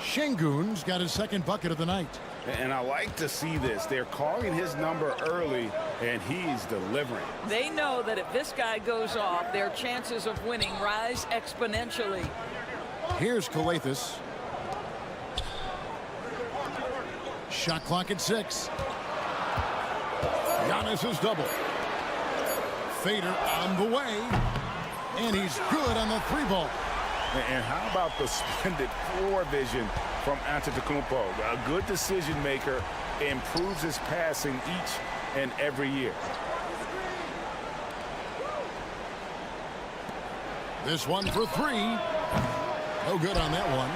Şengün's got his second bucket of the night. And I like to see this. They're calling his number early, and he's delivering. They know that if this guy goes off, their chances of winning rise exponentially. Here's Kalathis. Shot clock at 6. Giannis is double. Fader on the way. And he's good on the 3-ball. And how about the splendid floor vision from Antetokounmpo? A good decision maker, improves his passing each and every year. This one for 3. No good on that one.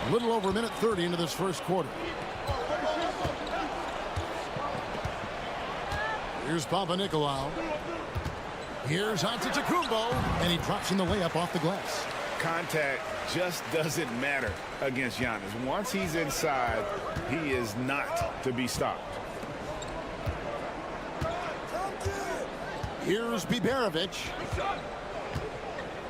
A little over a minute 30 into this first quarter. Here's Papanikolaou. Here's Antetokounmpo, and he drops in the layup off the glass. Contact just doesn't matter against Giannis. Once he's inside, he is not to be stopped. Here's Biberovic.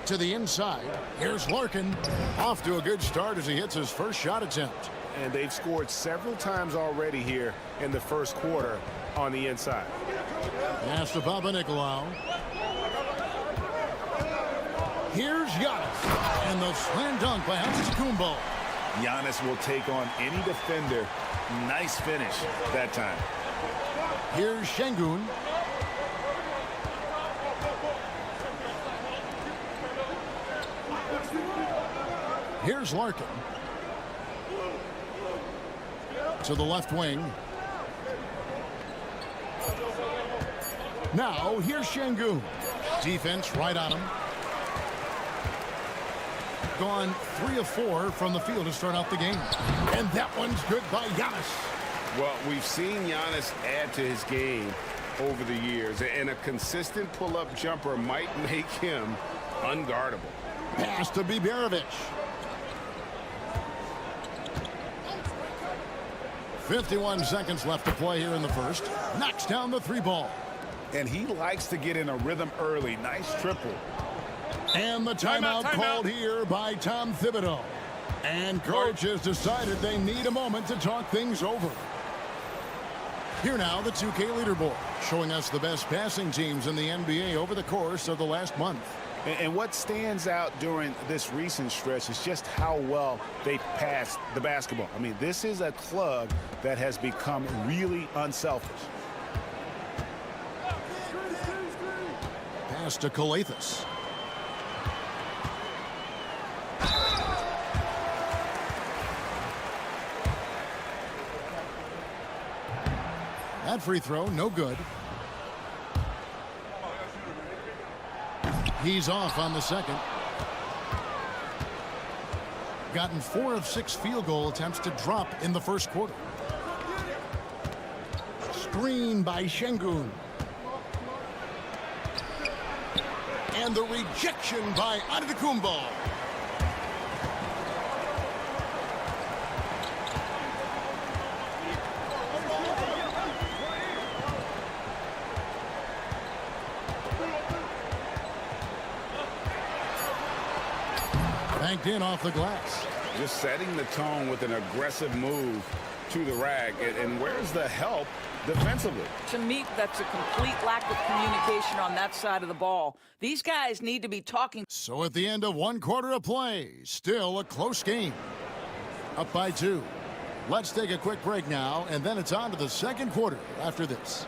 To the inside. Here's Larkin. Off to a good start as he hits his first shot attempt. And they've scored several times already here in the first quarter on the inside. Pass to Papanikolaou. Here's Giannis. And the slam dunk by Antetokounmpo. Giannis will take on any defender. Nice finish that time. Here's Şengün. Here's Larkin. To the left wing. Now, here's Şengün. Defense right on him. Gone 3 of 4 from the field to start out the game. And that one's good by Giannis. Well, we've seen Giannis add to his game over the years, and a consistent pull-up jumper might make him unguardable. Pass to Biberovic. 51 seconds left to play here in the first. Knocks down the 3 ball. And he likes to get in a rhythm early. Nice triple. And the timeout called here by Tom Thibodeau. And coach has decided they need a moment to talk things over. Here now, the 2K leaderboard, showing us the best passing teams in the NBA over the course of the last month. And what stands out during this recent stretch is just how well they passed the basketball. I mean, this is a club that has become really unselfish. Pass to Calathes. That free throw, no good. He's off on the second. Gotten 4 of 6 field goal attempts to drop in the first quarter. Screen by Şengün. And the rejection by Antetokounmpo. Banked in off the glass. Just setting the tone with an aggressive move to the rack. And where's the help defensively? To me, that's a complete lack of communication on that side of the ball. These guys need to be talking. So at the end of 1 quarter of play, still a close game. Up by 2. Let's take a quick break now, and then it's on to the second quarter after this.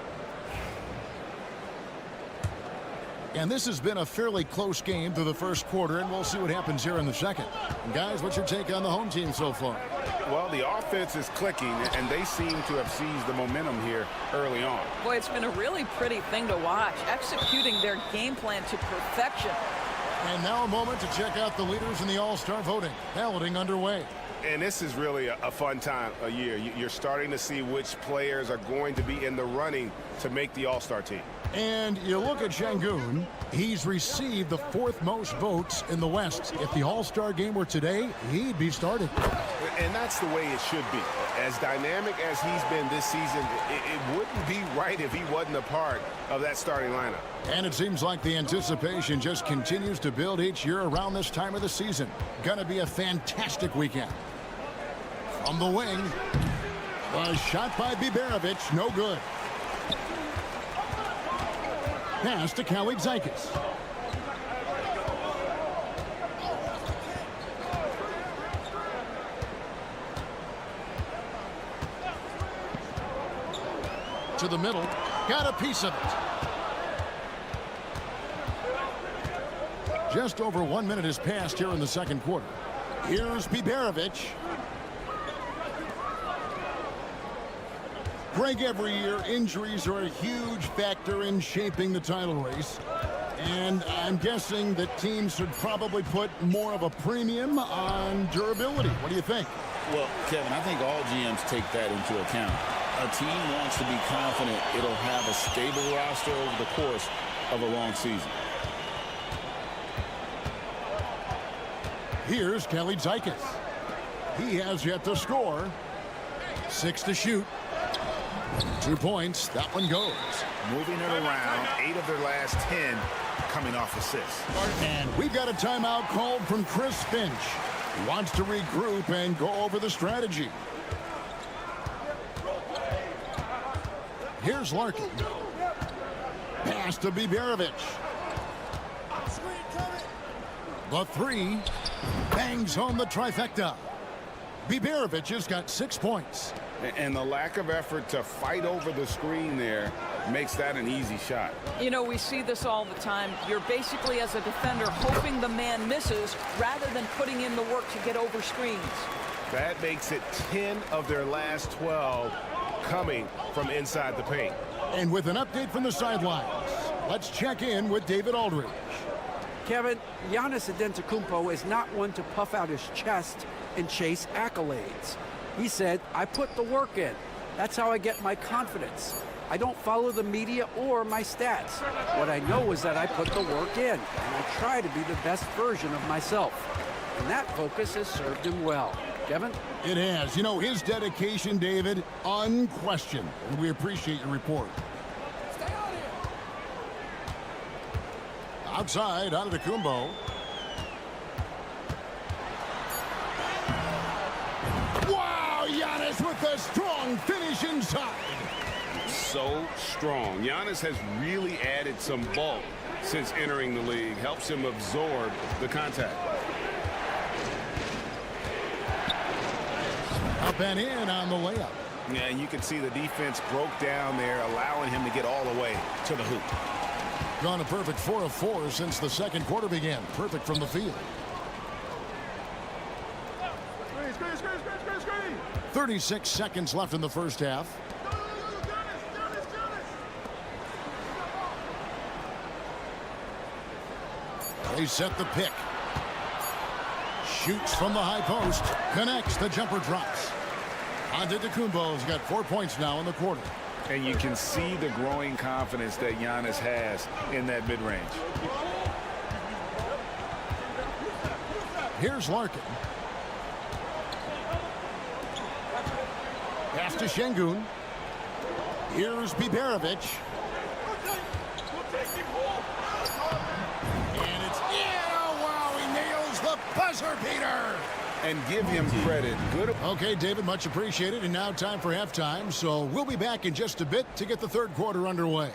And this has been a fairly close game through the first quarter, and we'll see what happens here in the second. And guys, what's your take on the home team so far? Well, the offense is clicking, and they seem to have seized the momentum here early on. Boy, it's been a really pretty thing to watch, executing their game plan to perfection. And now a moment to check out the leaders in the All-Star voting. Balloting underway. And this is really a fun time of year. You're starting to see which players are going to be in the running to make the All-Star team. And you look at Şengün, he's received the 4th most votes in the West. If the All-Star game were today, he'd be starting. And that's the way it should be. As dynamic as he's been this season, it wouldn't be right if he wasn't a part of that starting lineup. And it seems like the anticipation just continues to build each year around this time of the season. Gonna be a fantastic weekend. From the wing, a shot by Biberovic, no good. Pass to Calathes. To the middle, got a piece of it. Just over 1 minute has passed here in the second quarter. Here's Biberovic. Greg, every year, injuries are a huge factor in shaping the title race. And I'm guessing that teams should probably put more of a premium on durability. What do you think? Well, Kevin, I think all GMs take that into account. A team wants to be confident it'll have a stable roster over the course of a long season. Here's Calathes. He has yet to score. 6 to shoot. 2 points. That one goes. Moving it around. 8 of their last 10 coming off assists. And we've got a timeout called from Chris Finch. He wants to regroup and go over the strategy. Here's Larkin. Pass to Biberovic. The 3 bangs home the trifecta. Biberovic has got 6 points. And the lack of effort to fight over the screen there makes that an easy shot. You know, we see this all the time. You're basically, as a defender, hoping the man misses rather than putting in the work to get over screens. That makes it 10 of their last 12 coming from inside the paint. And with an update from the sidelines, let's check in with David Aldridge. Kevin, Giannis Antetokounmpo is not one to puff out his chest and chase accolades. He said, I put the work in. That's how I get my confidence. I don't follow the media or my stats. What I know is that I put the work in, and I try to be the best version of myself. And that focus has served him well. Kevin? It has. You know, his dedication, David, unquestioned. And we appreciate your report. Outside, Antetokounmpo. Wow, Giannis with a strong finish inside. So strong. Giannis has really added some bulk since entering the league. Helps him absorb the contact. Up and in on the layup. Yeah, and you can see the defense broke down there, allowing him to get all the way to the hoop. Gone a perfect 4 of 4 since the second quarter began. Perfect from the field. 36 seconds left in the first half. They set the pick. Shoots from the high post. Connects. The jumper drops. Antetokounmpo's got 4 points now in the quarter. And you can see the growing confidence that Giannis has in that mid-range. Here's Larkin. Pass to Şengün. Here's Biberovic. And it's in. Oh, wow, he nails the buzzer beater. And give him credit. Good. Okay, David, much appreciated. And now time for halftime. So we'll be back in just a bit to get the third quarter underway.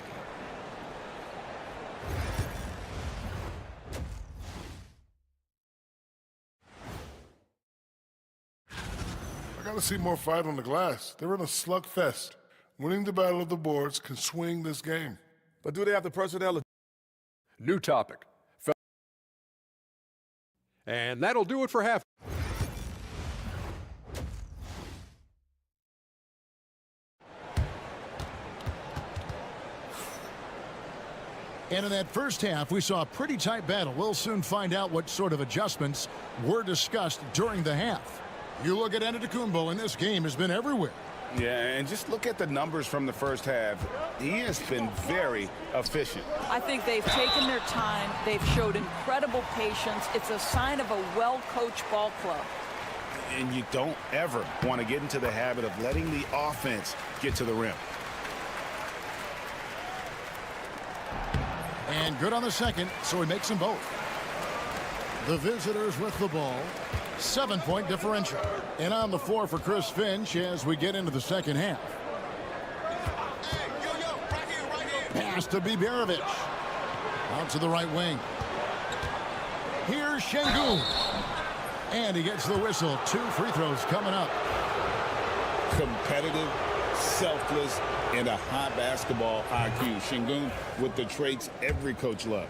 I got to see more fight on the glass. They're in a slugfest. Winning the battle of the boards can swing this game. But do they have the personnel? New topic. And that'll do it for half. And in that first half, we saw a pretty tight battle. We'll soon find out what sort of adjustments were discussed during the half. You look at Antetokounmpo, and this game has been everywhere. Yeah, and just look at the numbers from the first half. He has been very efficient. I think they've taken their time. They've showed incredible patience. It's a sign of a well-coached ball club. And you don't ever want to get into the habit of letting the offense get to the rim. And good on the second, so he makes them both. The visitors with the ball. 7-point differential. And on the floor for Chris Finch as we get into the second half. Pass to Biberovic. Out to the right wing. Here's Şengün. And he gets the whistle. 2 free throws coming up. Competitive, selfless, and a high basketball IQ. Şengün with the traits every coach loves.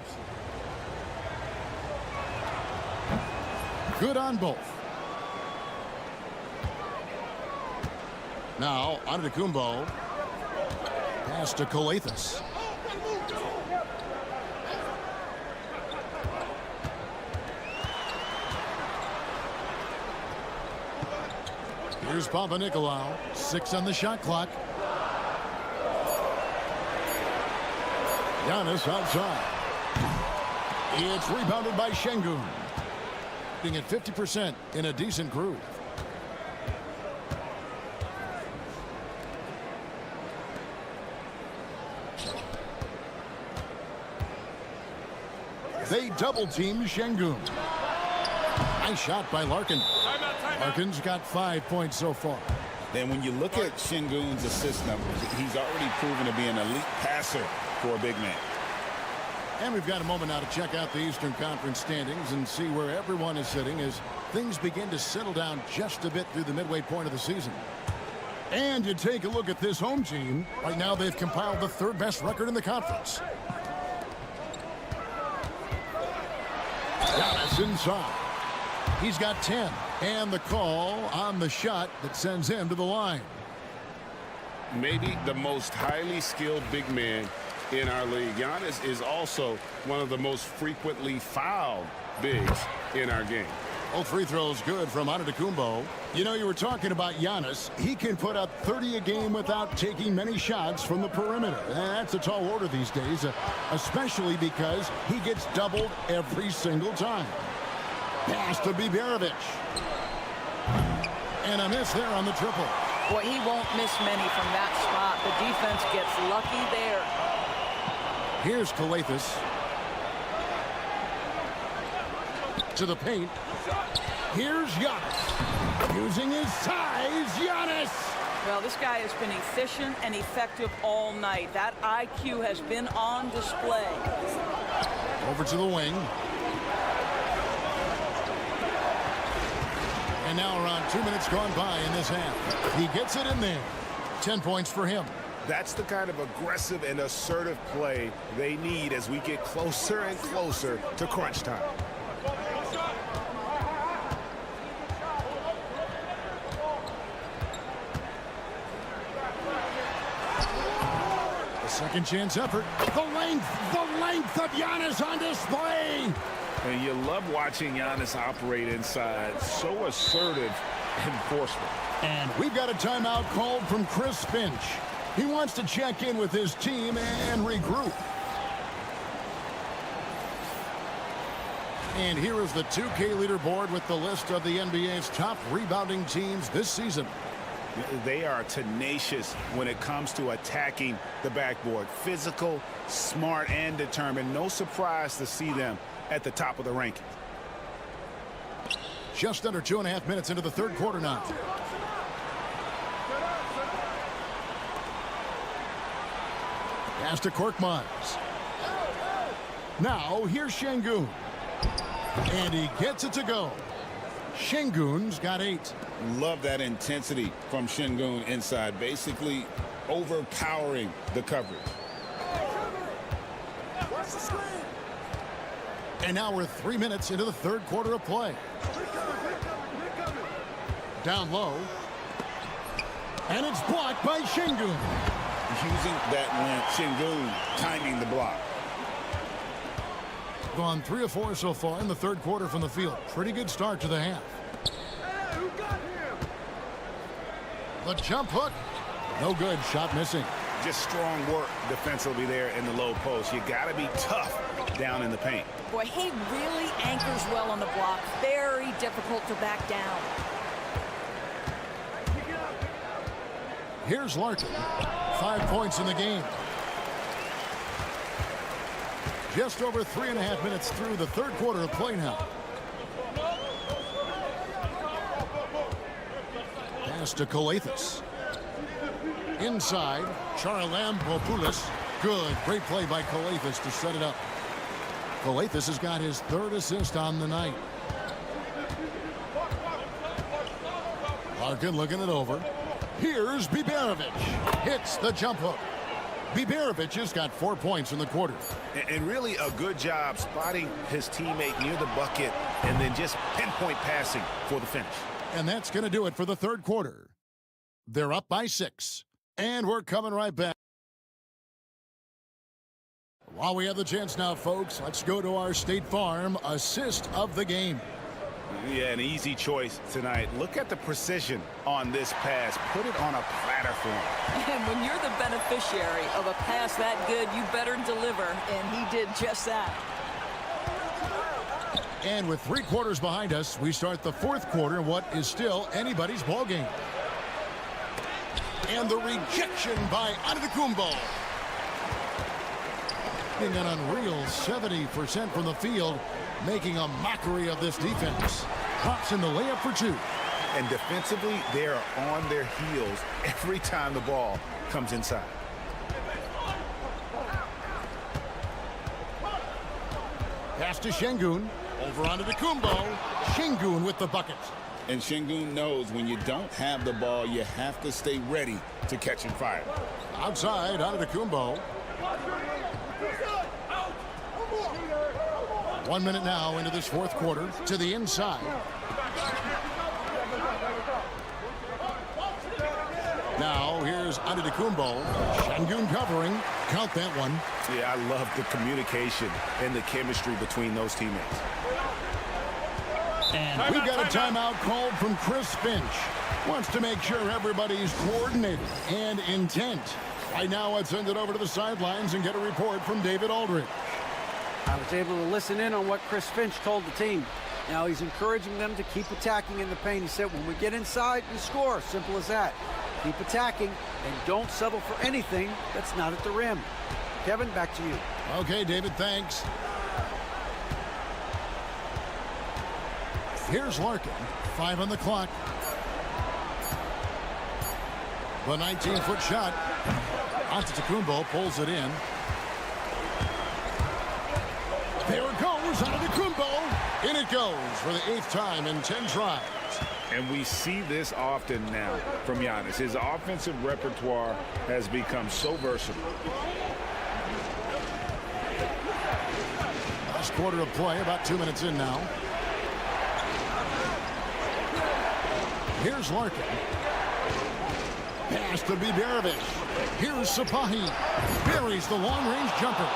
Good on both. Now, Antetokounmpo. Pass to Calathes. Here's Papanikolaou. 6 on the shot clock. Giannis outside. It's rebounded by Şengün. At 50% in a decent groove. They double-team Şengün. Nice shot by Larkin. Larkin's got 5 points so far. Then when you look at Şengün's assist numbers, he's already proven to be an elite passer for a big man. And we've got a moment now to check out the Eastern Conference standings and see where everyone is sitting as things begin to settle down just a bit through the midway point of the season. And you take a look at this home team. Right now they've compiled the third best record in the conference. Giannis inside. He's got 10. And the call on the shot that sends him to the line. Maybe the most highly skilled big man in our league. Giannis is also one of the most frequently fouled bigs in our game. Both free throws good from Antetokounmpo. You know, you were talking about Giannis. He can put up 30 a game without taking many shots from the perimeter. And that's a tall order these days, especially because he gets doubled every single time. Pass to Biberovic. And a miss there on the triple. Boy, he won't miss many from that spot. The defense gets lucky there. Here's Calathes. To the paint. Here's Giannis. Using his size, Giannis. Well, this guy has been efficient and effective all night. That IQ has been on display. Over to the wing. And now around 2 minutes gone by in this half. He gets it in there. 10 points for him. That's the kind of aggressive and assertive play they need as we get closer and closer to crunch time. A second chance effort. The length of Giannis on display. And you love watching Giannis operate inside. So assertive and forceful. And we've got a timeout called from Chris Finch. He wants to check in with his team and regroup. And here is the 2K leaderboard with the list of the NBA's top rebounding teams this season. They are tenacious when it comes to attacking the backboard. Physical, smart, and determined. No surprise to see them at the top of the ranking. Just under 2.5 minutes into the third quarter now. Pass to Korkmaz. Now here's Şengün. And he gets it to go. Şengün's got 8. Love that intensity from Şengün inside. Basically overpowering the coverage. And now we're 3 minutes into the third quarter of play. Down low. And it's blocked by Şengün. Using that length, Şengün timing the block. Gone 3 of 4 so far in the third quarter from the field. Pretty good start to the half. The jump hook. No good. Shot missing. Just strong work defensively there in the low post. You got to be tough down in the paint. Boy, he really anchors well on the block. Very difficult to back down. Here's Larkin. 5 points in the game. Just over 3.5 minutes through the third quarter of play now. Pass to Calathes. Inside, Charalampopoulos. Good. Great play by Calathes to set it up. Calathes has got his 3rd assist on the night. Larkin looking it over. Here's Biberovic. Hits the jump hook. Biberovic has got 4 points in the quarter. And really a good job spotting his teammate near the bucket and then just pinpoint passing for the finish. And that's going to do it for the third quarter. They're up by 6. And we're coming right back. While we have the chance now, folks, let's go to our State Farm assist of the game. Yeah, an easy choice tonight. Look at the precision on this pass. Put it on a platter for him. And when you're the beneficiary of a pass that good, you better deliver. And he did just that. And with 3 quarters behind us, we start the fourth quarter in what is still anybody's ball game. And the rejection by Antetokounmpo. Hitting an unreal 70% from the field, making a mockery of this defense. Pops in the layup for 2. And defensively, they are on their heels every time the ball comes inside. Pass to Şengün. Over onto Kumbo. Şengün with the bucket. And Şengün knows when you don't have the ball, you have to stay ready to catch and fire. Outside, onto Kumbo. 1 minute now into this fourth quarter. To the inside. Now, here's Antetokounmpo. Şengün covering. Count that one. Yeah, I love the communication and the chemistry between those teammates. And we've got a timeout called from Chris Finch. Wants to make sure everybody's coordinated and intent. Right now, let's send it over to the sidelines and get a report from David Aldridge. I was able to listen in on what Chris Finch told the team. Now he's encouraging them to keep attacking in the paint. He said, when we get inside, we score. Simple as that. Keep attacking and don't settle for anything that's not at the rim. Kevin, back to you. Okay, David, thanks. Here's Larkin. 5 on the clock. The 19-foot shot. Antetokounmpo pulls it in. There it goes. Antetokounmpo. In it goes for the 8th time in 10 tries. And we see this often now from Giannis. His offensive repertoire has become so versatile. Last quarter of play, about 2 minutes in now. Here's Larkin. Pass to Biberovic. Here's Sapahi. Buries the long-range jumper.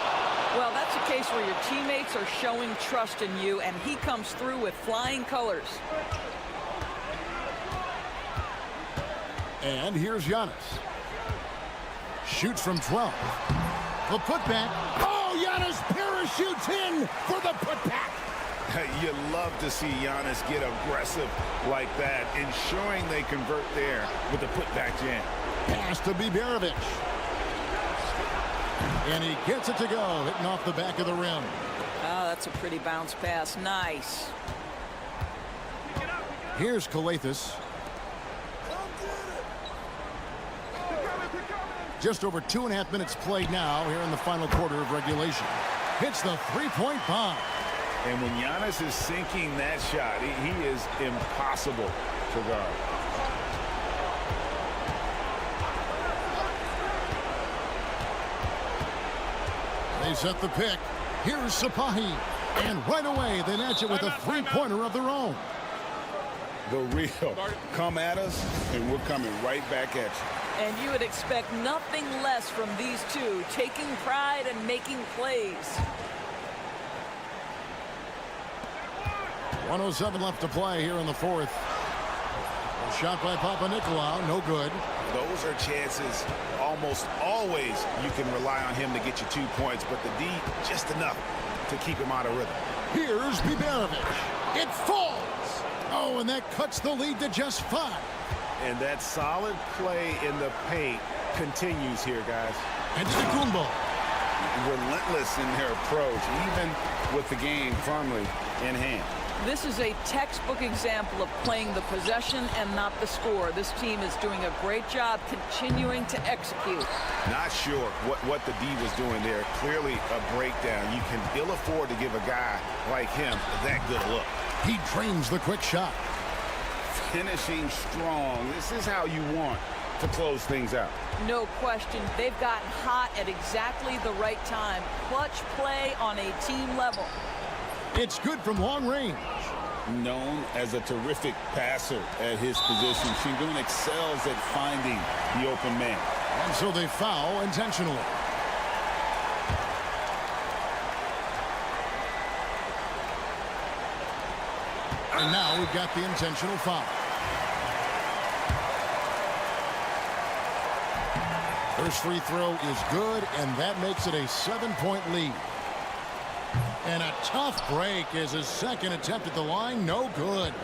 Well, that's a case where your teammates are showing trust in you, and he comes through with flying colors. And here's Giannis. Shoots from 12. The putback. Oh, Giannis parachutes in for the putback. You love to see Giannis get aggressive like that, ensuring they convert there with the putback jam. Pass to Biberovic. And he gets it to go, hitting off the back of the rim. Oh, that's a pretty bounce pass. Nice. Here's Kalathis. Just over 2.5 minutes played now here in the final quarter of regulation. Hits the three-point bomb. And when Giannis is sinking that shot, he is impossible to guard. They set the pick. Here's Sapahi. And right away, they match it with a three-pointer of their own. The real. Come at us, and we're coming right back at you. And you would expect nothing less from these two, taking pride and making plays. 1:07 left to play here in the fourth. A shot by Papanikolaou, no good. Those are chances almost always you can rely on him to get you 2 points, but the D, just enough to keep him out of rhythm. Here's Biberovic. It falls. Oh, and that cuts the lead to just 5. And that solid play in the paint continues here, guys. Antetokounmpo. Relentless in their approach, even with the game firmly in hand. This is a textbook example of playing the possession and not the score. This team is doing a great job continuing to execute. Not sure what the D was doing there. Clearly a breakdown. You can ill afford to give a guy like him that good a look. He trains the quick shot. Finishing strong. This is how you want to close things out. No question. They've gotten hot at exactly the right time. Clutch play on a team level. It's good from long range. Known as a terrific passer at his position, Şengün excels at finding the open man. And so they foul intentionally. And now we've got the intentional foul. First free throw is good, and that makes it a 7-point lead. And a tough break is his second attempt at the line. No good.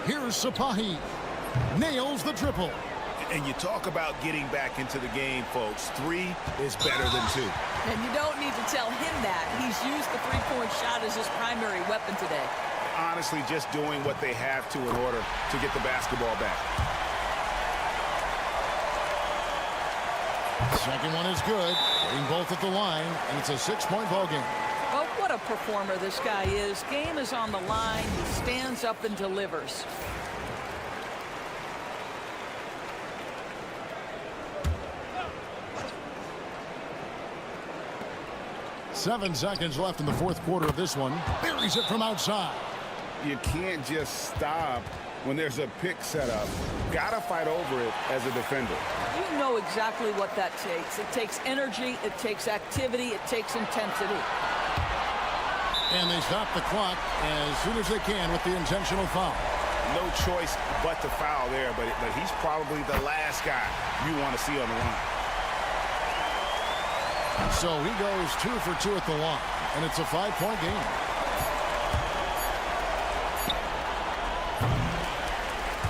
Here's Sapahi. Nails the triple. And you talk about getting back into the game, folks. 3 is better than 2. And you don't need to tell him that. He's used the three-point shot as his primary weapon today. Honestly, just doing what they have to in order to get the basketball back. Second one is good. Getting both at the line, and it's a 6-point ball game. Well, what What a performer this guy is. Game is on the line. He stands up and delivers. Seven seconds left in the fourth quarter of this one. Buries it from outside. You can't just stop when there's a pick set up. Gotta fight over it as a defender. You know exactly what that takes. It takes energy, it takes activity, it takes intensity. And they stop the clock as soon as they can with the intentional foul. No choice but to foul there, but he's probably the last guy you want to see on the line. So he goes 2 for 2 at the line, and it's a 5-point game.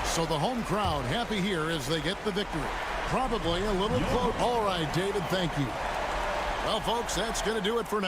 So the home crowd happy here as they get the victory. Probably a little close. All right, David, thank you. Well, folks, that's going to do it for now.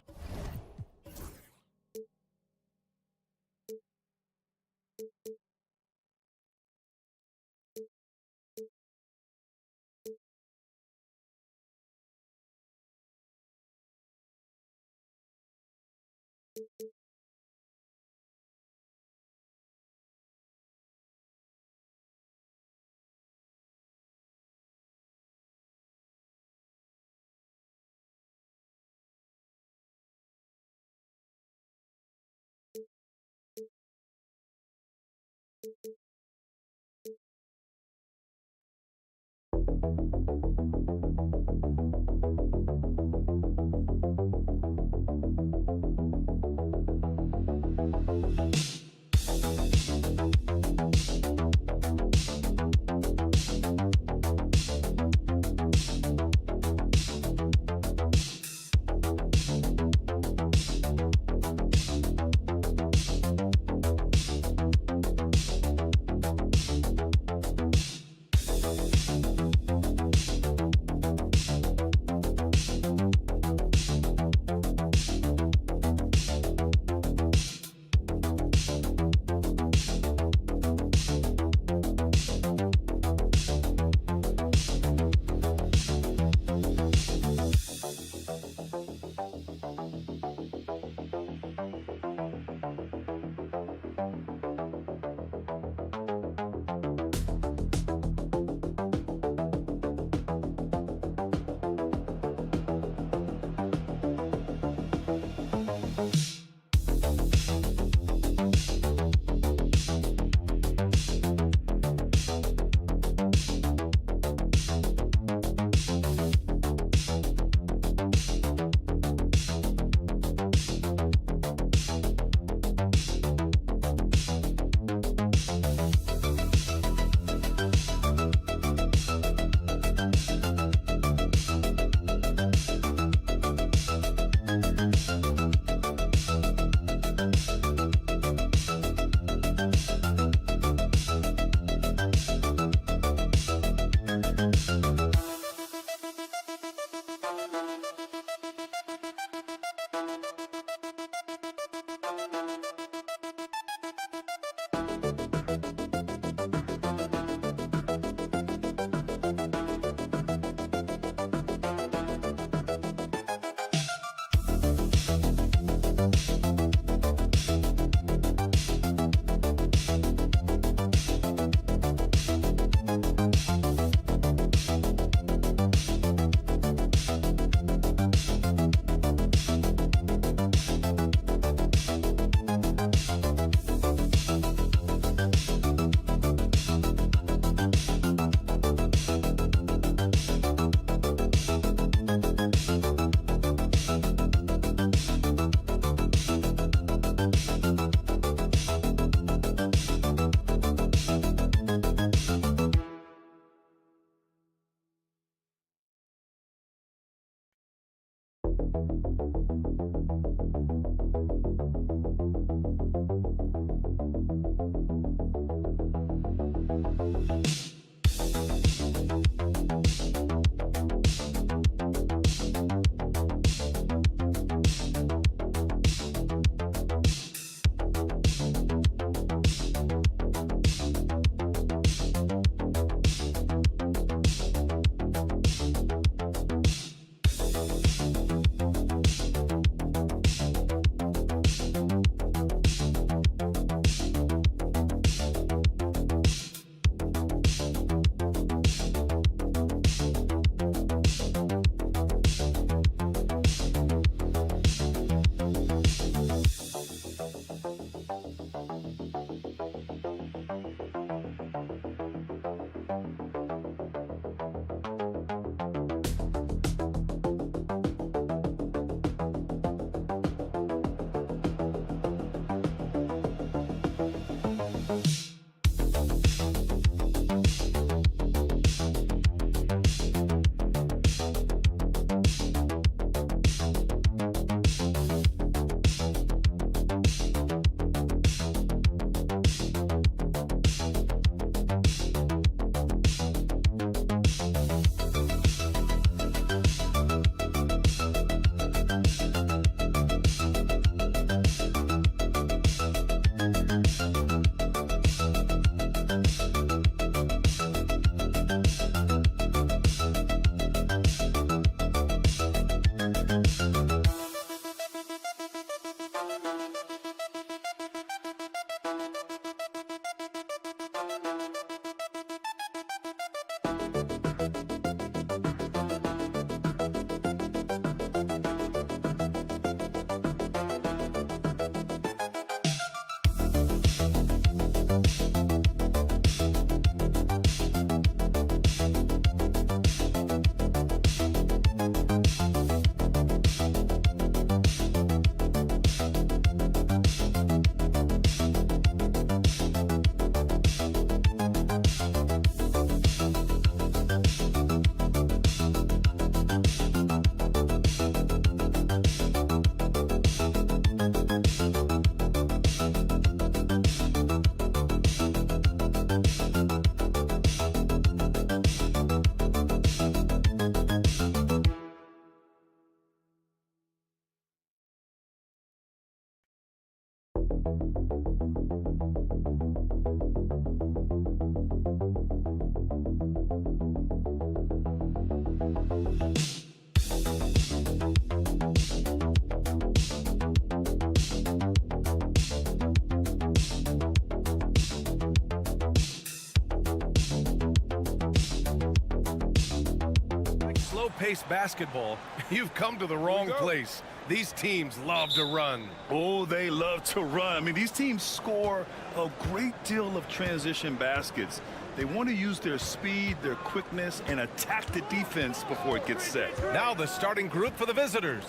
Slow-paced basketball, you've come to the wrong place. These teams love to run. Oh, they love to run. I mean, these teams score a great deal of transition baskets. They want to use their speed, their quickness, and attack the defense before it gets set. Now the starting group for the visitors.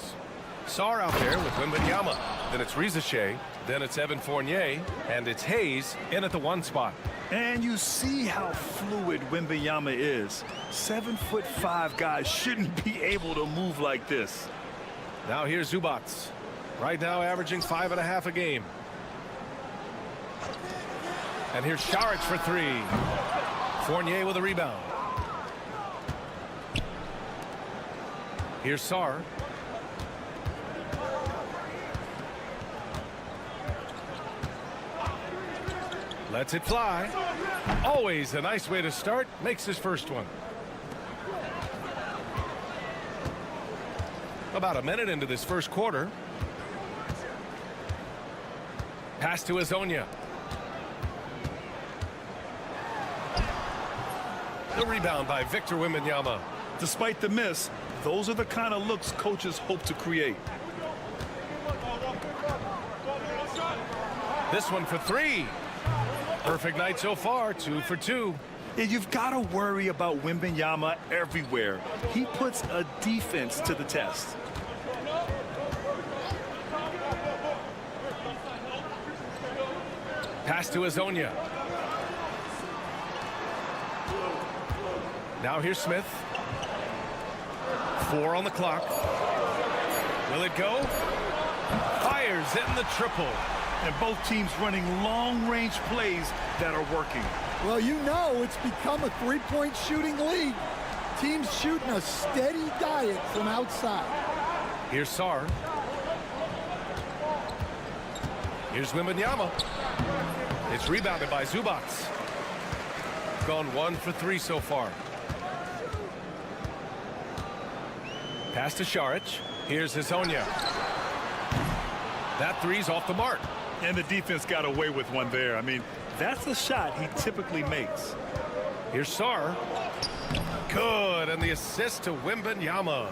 Sarr out there with Wembanyama. Then it's Rizachet. Then it's Evan Fournier. And it's Hayes in at the 1 spot. And you see how fluid Wembanyama is. 7'5" guys shouldn't be able to move like this. Now here's Zubac. Right now averaging 5.5 a game. And here's Šarić for 3. Fournier with a rebound. Here's Sarr. Lets it fly. Always a nice way to start. Makes his first one. About a minute into this first quarter. Pass to Hezonja. The rebound by Victor Wembanyama. Despite the miss, those are the kind of looks coaches hope to create. This one for 3. Perfect night so far, 2 for 2. Yeah, you've got to worry about Wembanyama everywhere. He puts a defense to the test. Pass to Hezonja. Now here's Smith. 4 on the clock. Will it go? Fires in the triple. And both teams running long-range plays that are working. Well, you know it's become a three-point shooting league. Teams shooting a steady diet from outside. Here's Sarr. Here's Wembanyama. It's rebounded by Zubac. Gone 1 for 3 so far. Pass to Šarić. Here's Hezonja. That 3's off the mark. And the defense got away with one there. I mean, that's the shot he typically makes. Here's Sarr. Good, and the assist to Wembanyama.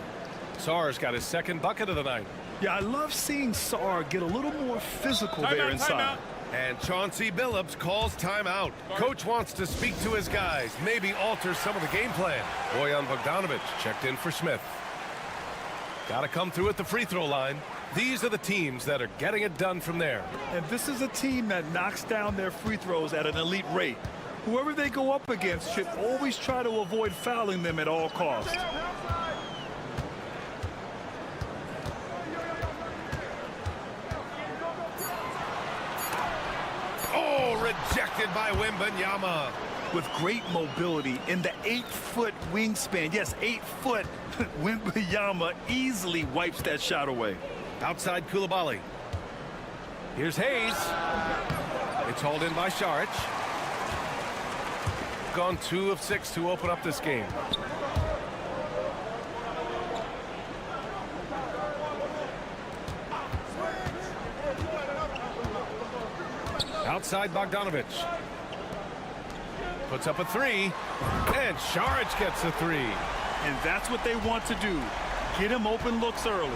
Sarr's got his second bucket of the night. Yeah, I love seeing Sarr get a little more physical there inside. And Chauncey Billups calls timeout. Coach wants to speak to his guys, maybe alter some of the game plan. Bojan Bogdanovic checked in for Smith. Got to come through at the free throw line. These are the teams that are getting it done from there. And this is a team that knocks down their free throws at an elite rate. Whoever they go up against should always try to avoid fouling them at all costs. Oh, rejected by Wembanyama. With great mobility in the 8-foot wingspan. Yes, 8 foot. Wembanyama easily wipes that shot away. Outside Coulibaly. Here's Hayes. It's hauled in by Šarić. Gone 2 of 6 to open up this game. Outside Bogdanovic. Puts up a 3. And Šarić gets a 3. And that's what they want to do. Get him open looks early.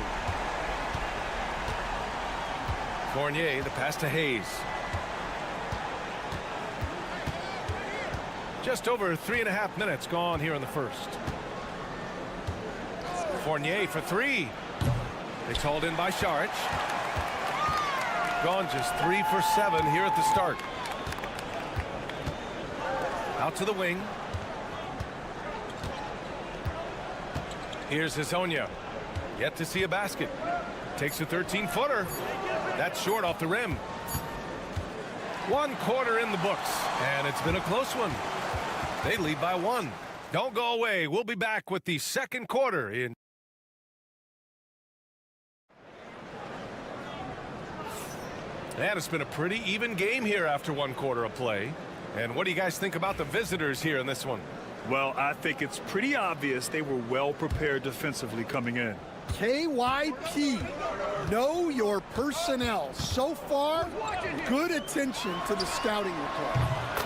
Fournier, the pass to Hayes. Just over 3.5 minutes gone here in the first. Fournier for 3. It's hauled in by Šarić. Gone just 3 for 7 here at the start. Out to the wing. Here's Hezonja. Yet to see a basket. Takes a 13-footer. That's short off the rim. 1 quarter in the books, and it's been a close one. They lead by 1. Don't go away. We'll be back with the second quarter in. And it's been a pretty even game here after 1 quarter of play. And what do you guys think about the visitors here in this one? Well, I think it's pretty obvious they were well prepared defensively coming in. KYP, know your personnel. So far, good attention to the scouting report.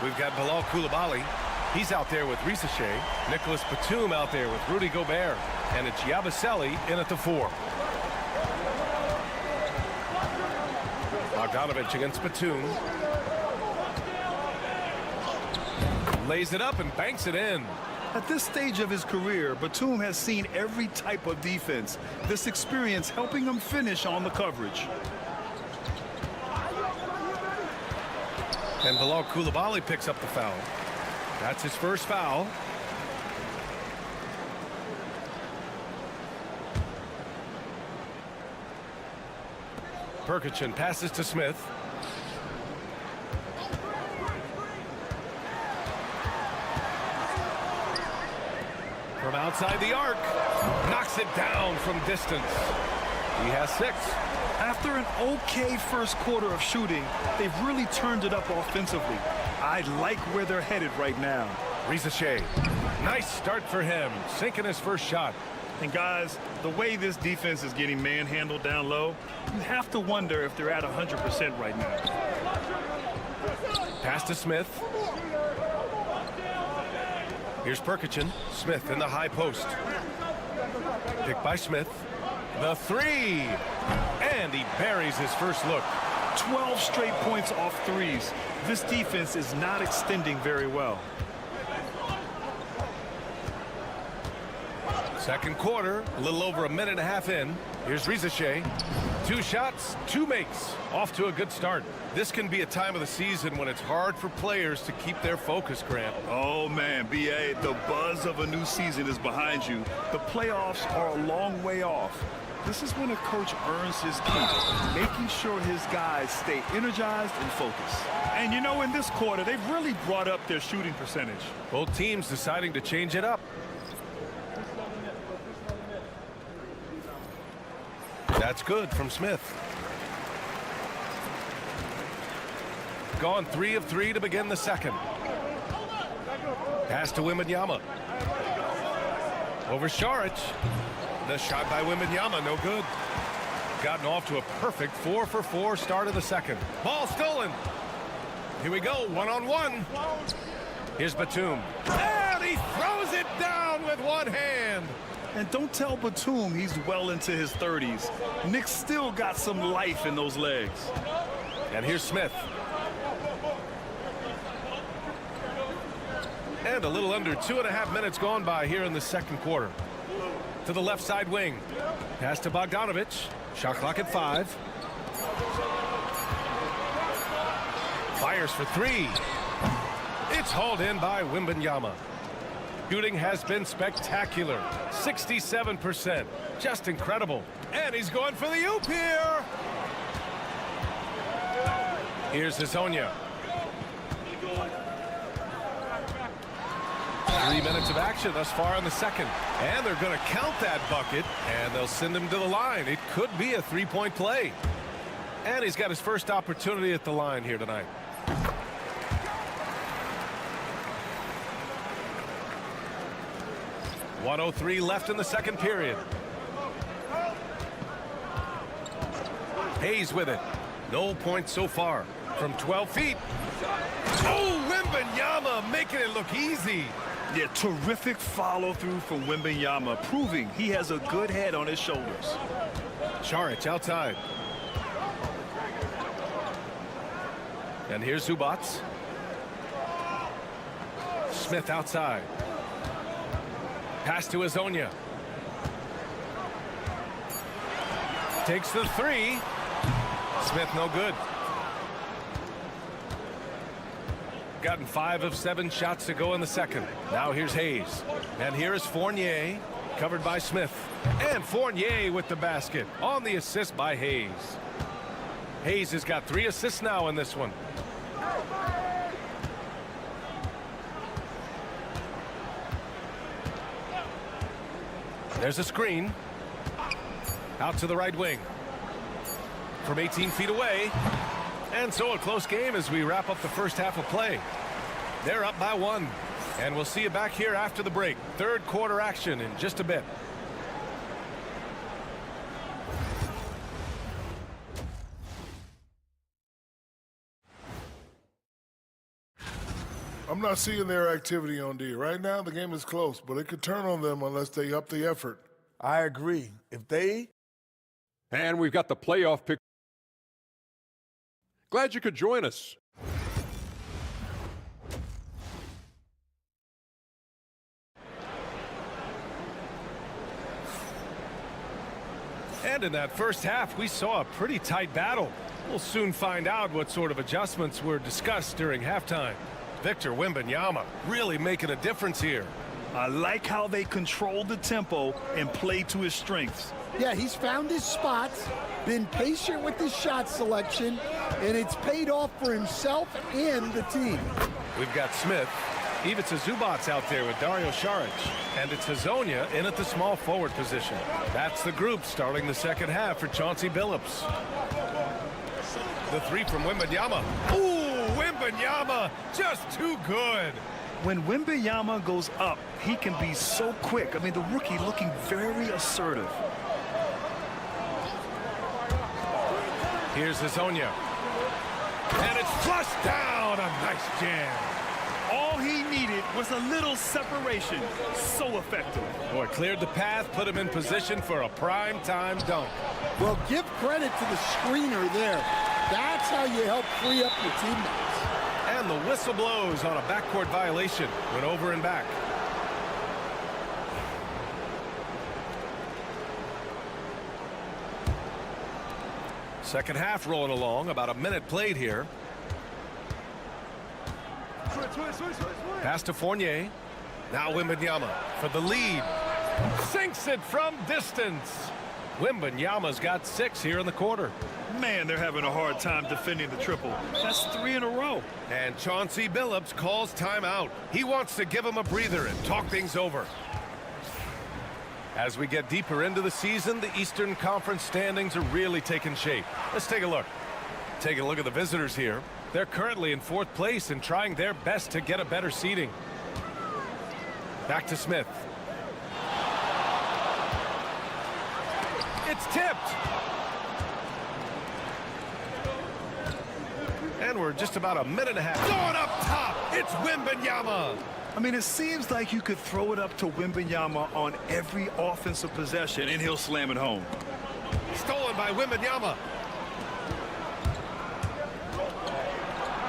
We've got Bilal Koulibaly. He's out there with Rizichet. Nicholas Batum out there with Rudy Gobert. And it's Yabusele in at the 4. Bogdanovic against Batum. Lays it up and banks it in. At this stage of his career, Batum has seen every type of defense. This experience helping him finish on the coverage. And Bilal Koulibaly picks up the foul. That's his first foul. Perkichin passes to Smith. From outside the arc, knocks it down from distance. He has 6. After an okay first quarter of shooting, they've really turned it up offensively. I like where they're headed right now. Rizichet, nice start for him, sinking his first shot. And guys, the way this defense is getting manhandled down low, you have to wonder if they're at 100% right now. Pass to Smith. Here's Perkichin. Smith in the high post. Picked by Smith. The 3. And he buries his first look. 12 straight points off threes. This defense is not extending very well. Second quarter, a little over a minute and a half in. Here's Rizichet. 2 shots, 2 makes. Off to a good start. This can be a time of the season when it's hard for players to keep their focus, Grant. Oh, man, B.A., the buzz of a new season is behind you. The playoffs are a long way off. This is when a coach earns his keep, making sure his guys stay energized and focused. And, you know, in this quarter, they've really brought up their shooting percentage. Both teams deciding to change it up. That's good from Smith. Gone 3 of 3 to begin the second. Pass to Wembanyama. Over Saric. The shot by Wembanyama, no good. Gotten off to a perfect 4 for 4 start of the second. Ball stolen. Here we go, 1-on-1. Here's Batum. And he throws it down with one hand. And don't tell Batum he's well into his 30s. Nick's still got some life in those legs. And here's Smith. And a little under 2.5 minutes gone by here in the second quarter. To the left side wing. Pass to Bogdanovic. Shot clock at 5. Fires for 3. It's hauled in by Wembanyama. Shooting has been spectacular. 67%. Just incredible. And he's going for the oop here. Here's Hazonia. 3 minutes of action thus far in the second. And they're going to count that bucket, and they'll send him to the line. It could be a 3-point play. And he's got his first opportunity at the line here tonight. .103 left in the second period. Hayes with it. No points so far from 12 feet. Oh, Wembanyama making it look easy. Yeah, terrific follow through from Wembanyama, proving he has a good head on his shoulders. Saric outside. And here's Zubats. Smith outside. Pass to Hazonia. Takes the 3. Smith no good. Gotten 5 of 7 shots to go in the second. Now here's Hayes. And here is Fournier, covered by Smith. And Fournier with the basket on the assist by Hayes. Hayes has got 3 assists now in this one. There's a screen. Out to the right wing. From 18 feet away. And so a close game as we wrap up the first half of play. They're up by 1. And we'll see you back here after the break. Third quarter action in just a bit. I'm not seeing their activity on D. Right now, the game is close, but it could turn on them unless they up the effort. I agree. If they... And we've got the playoff pick. Glad you could join us. And in that first half, we saw a pretty tight battle. We'll soon find out what sort of adjustments were discussed during halftime. Victor Wembanyama really making a difference here. I like how they controlled the tempo and played to his strengths. Yeah, he's found his spots, been patient with his shot selection, and it's paid off for himself and the team. We've got Smith. Ivica Zubac's out there with Dario Saric. And it's Hazonia in at the small forward position. That's the group starting the second half for Chauncey Billups. The three from Wembanyama. Ooh, Wembanyama, just too good. When Wembanyama goes up, he can be so quick. I mean, the rookie looking very assertive. Here's Hazonia. And it's flushed down. A nice jam. All he needed was a little separation. So effective. Boy, cleared the path, put him in position for a prime-time dunk. Well, give credit to the screener there. That's how you help free up your teammates. And the whistle blows on a backcourt violation. Went over and back. Second half rolling along. About a minute played here. Pass to Fournier. Now Wembanyama for the lead. Sinks it from distance. Wembanyama's got 6 here in the quarter. Man, they're having a hard time defending the triple. That's 3 in a row. And Chauncey Billups calls timeout. He wants to give him a breather and talk things over. As we get deeper into the season, the Eastern Conference standings are really taking shape. Let's take a look. Taking a look at the visitors here. They're currently in 4th place and trying their best to get a better seeding. Back to Smith. It's tipped. And we're just about a minute and a half. Going up top. It's Wembanyama. I mean, it seems like you could throw it up to Wembanyama on every offensive possession, and he'll slam it home. Stolen by Wembanyama.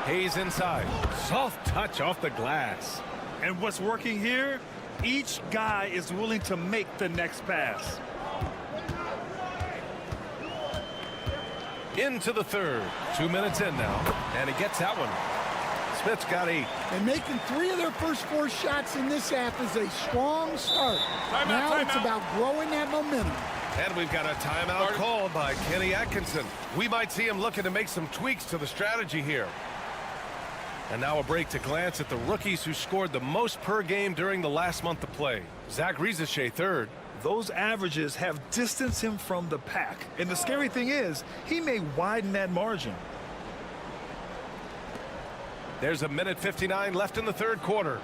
Hayes inside. Soft touch off the glass. And what's working here? Each guy is willing to make the next pass. Into the third. 2 minutes in now. And he gets that one. Smith's got 8. And making 3 of their first 4 shots in this half is a strong start. Now it's about growing that momentum. And we've got a timeout called by Kenny Atkinson. We might see him looking to make some tweaks to the strategy here. And now a break to glance at the rookies who scored the most per game during the last month of play. Zach Rizachet, 3rd. Those averages have distanced him from the pack. And the scary thing is, he may widen that margin. There's a minute 59 left in the third quarter.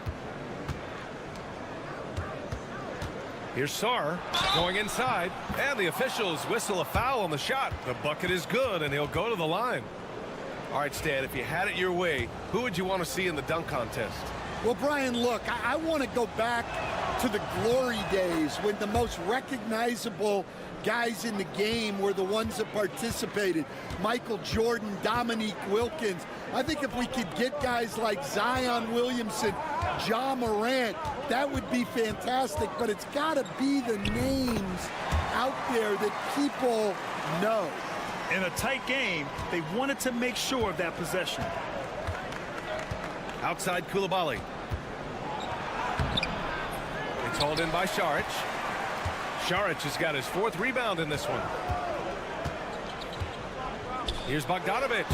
Here's Sarr going inside, and the officials whistle a foul on the shot. The bucket is good, and he'll go to the line. All right, Stan, if you had it your way, who would you want to see in the dunk contest? Well, Brian, look, I want to go back to the glory days when the most recognizable guys in the game were the ones that participated. Michael Jordan, Dominique Wilkins. I think if we could get guys like Zion Williamson, Ja Morant, that would be fantastic, but it's got to be the names out there that people know. In a tight game, they wanted to make sure of that possession. Outside Coulibaly. It's hauled in by Saric. Saric has got his 4th rebound in this one. Here's Bogdanovic.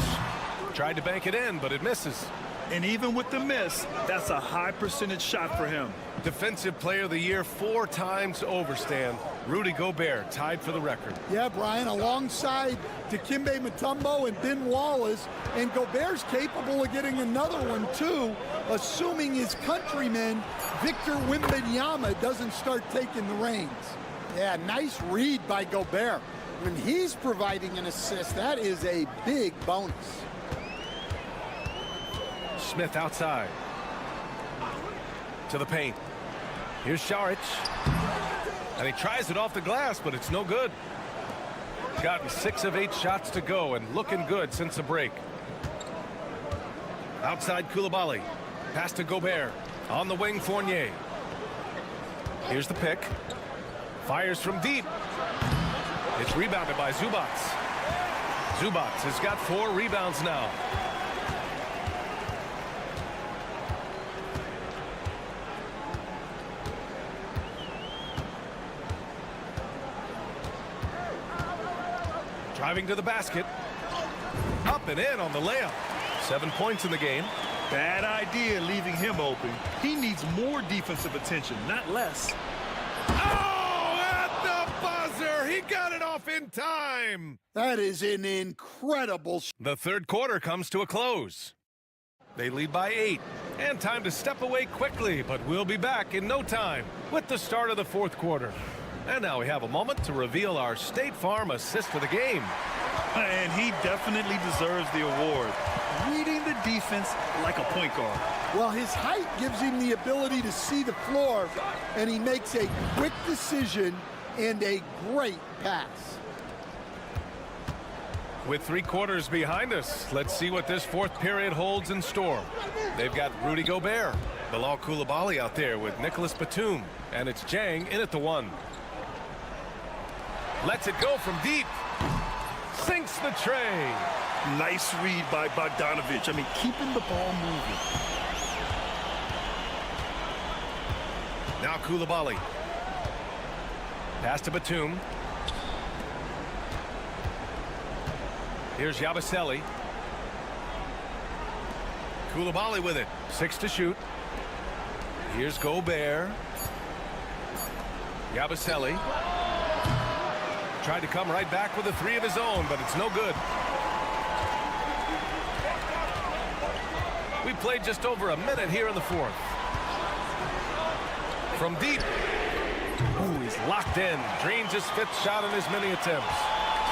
Tried to bank it in, but it misses. And even with the miss, that's a high percentage shot for him. Defensive Player of the Year 4 times over, Stan. Rudy Gobert tied for the record. Yeah, Brian, alongside Dikembe Mutombo and Ben Wallace, and Gobert's capable of getting another one too, assuming his countryman Victor Wembanyama doesn't start taking the reins. Yeah, nice read by Gobert. When he's providing an assist, that is a big bonus. Smith outside. To the paint. Here's Šarić. And he tries it off the glass, but it's no good. Gotten 6 of 8 shots to go and looking good since the break. Outside Coulibaly. Pass to Gobert. On the wing, Fournier. Here's the pick. Fires from deep. It's rebounded by Zubac. Zubac has got 4 rebounds now. Driving to the basket. Up and in on the layup. 7 points in the game. Bad idea leaving him open. He needs more defensive attention, not less. Oh, at the buzzer! He got it off in time! That is an incredible... The third quarter comes to a close. They lead by 8. And time to step away quickly, but we'll be back in no time with the start of the fourth quarter. And now we have a moment to reveal our State Farm assist of the game. And he definitely deserves the award. Reading the defense like a point guard. Well, his height gives him the ability to see the floor, and he makes a quick decision and a great pass. With 3 quarters behind us, let's see what this fourth period holds in store. They've got Rudy Gobert, Bilal Coulibaly out there with Nicholas Batum, and it's Jang in at the 1. Lets it go from deep. Sinks the tray. Nice read by Bogdanovic. I mean, keeping the ball moving. Now Coulibaly. Pass to Batum. Here's Yabusele. Coulibaly with it. 6 to shoot. Here's Gobert. Yabusele. Tried to come right back with a 3 of his own, but it's no good. We played just over a minute here in the fourth. From deep. Ooh, he's locked in. Drains his 5th shot in his many attempts.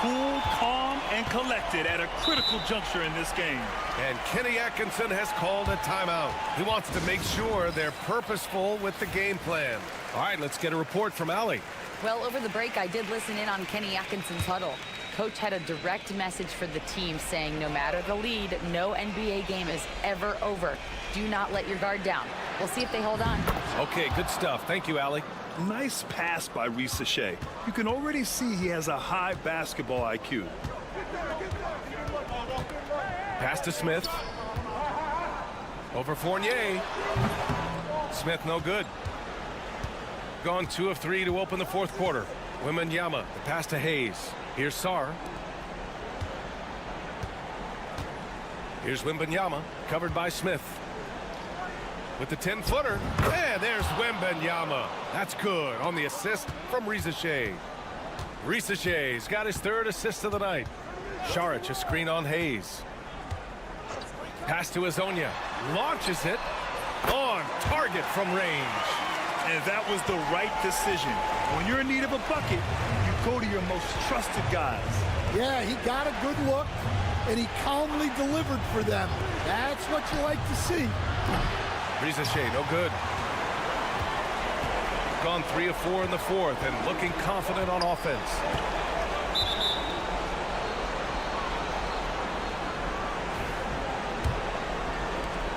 Cool, calm, and collected at a critical juncture in this game. And Kenny Atkinson has called a timeout. He wants to make sure they're purposeful with the game plan. All right, let's get a report from Allie. Well, over the break, I did listen in on Kenny Atkinson's huddle. Coach had a direct message for the team saying no matter the lead, no NBA game is ever over. Do not let your guard down. We'll see if they hold on. Okay, good stuff. Thank you, Allie. Nice pass by Risa Shea. You can already see he has a high basketball IQ. Pass to Smith. Over Fournier. Smith no good. Gone 2 of 3 to open the fourth quarter. Wembanyama, the pass to Hayes. Here's Sarr. Here's Wembanyama, covered by Smith. With the 10-footer. And there's Wembanyama. That's good on the assist from Risa Shea. Risa Shea's got his 3rd assist of the night. Šarić, a screen on Hayes. Pass to Azonia. Launches it. On target from range. And that was the right decision. When you're in need of a bucket, you go to your most trusted guys. Yeah, he got a good look, and he calmly delivered for them. That's what you like to see. Risa Shea, no good. Gone 3 of 4 in the fourth and looking confident on offense.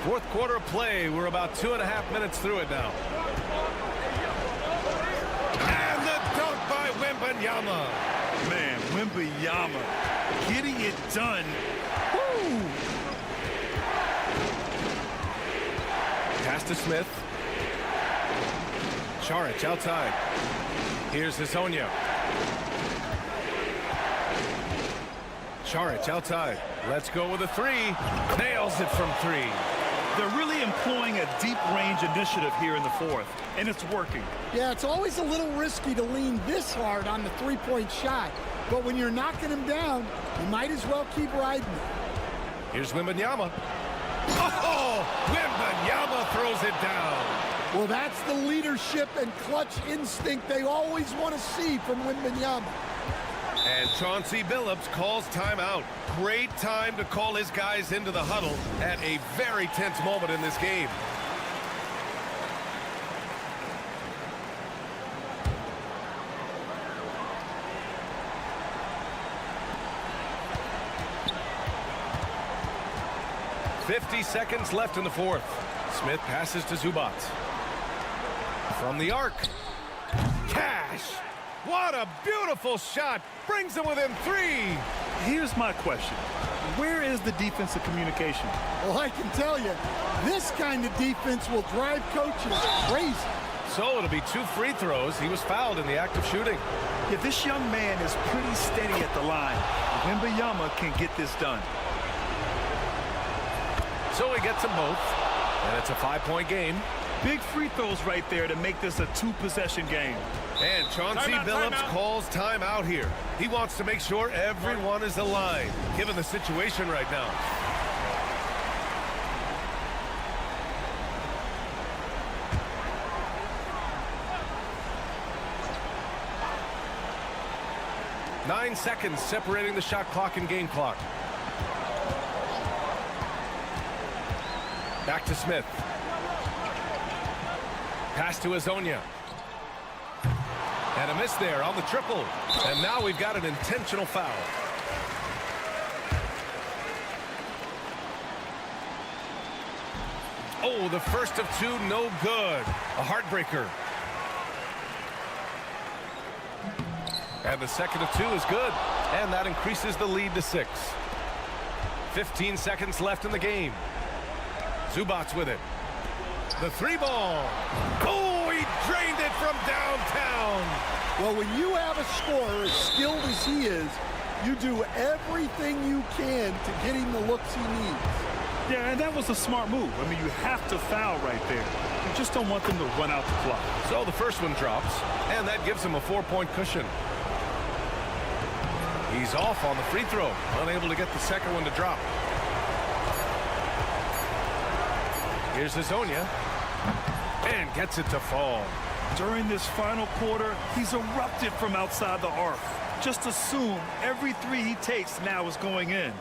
Fourth quarter play. We're about 2.5 minutes through it now. And the dunk by Wembanyama. Man, Wembanyama getting it done. Woo! Pass to Smith. Šarić outside. Here's Azonia. Šarić outside. Let's go with a 3. Nails it from 3. They're really employing a deep range initiative here in the fourth, and it's working. Yeah, it's always a little risky to lean this hard on the three-point shot, but when you're knocking him down, you might as well keep riding it. Here's Wembanyama. Oh, Wembanyama throws it down. Well, that's the leadership and clutch instinct they always want to see from Wembanyama. And Chauncey Billups calls timeout. Great time to call his guys into the huddle at a very tense moment in this game. .50 seconds left in the fourth. Smith passes to Zubac. From the arc. Cash! What a beautiful shot! Brings them within 3. Here's my question. Where is the defensive communication? Well, I can tell you, this kind of defense will drive coaches crazy. So it'll be 2 free throws. He was fouled in the act of shooting. Yeah, this young man is pretty steady at the line. Wembanyama can get this done. So he gets them both, and it's a 5-point game. Big free throws right there to make this a 2-possession game. And Chauncey Billups calls timeout here. He wants to make sure everyone is aligned, given the situation right now. Nine seconds separating the shot clock and game clock. Back to Smith. Pass to Azonia. And a miss there on the triple. And now we've got an intentional foul. Oh, the first of 2, no good. A heartbreaker. And the second of 2 is good. And that increases the lead to 6. 15 seconds left in the game. Zubac with it. The 3-ball. Oh, he drained it from downtown. Well, when you have a scorer as skilled as he is, you do everything you can to get him the looks he needs. Yeah, and that was a smart move. I mean, you have to foul right there. You just don't want them to run out the clock. So the first one drops, and that gives him a 4-point cushion. He's off on the free throw, unable to get the second one to drop. Here's Azonia, and gets it to fall. During this final quarter, he's erupted from outside the arc. Just assume every 3 he takes now is going in.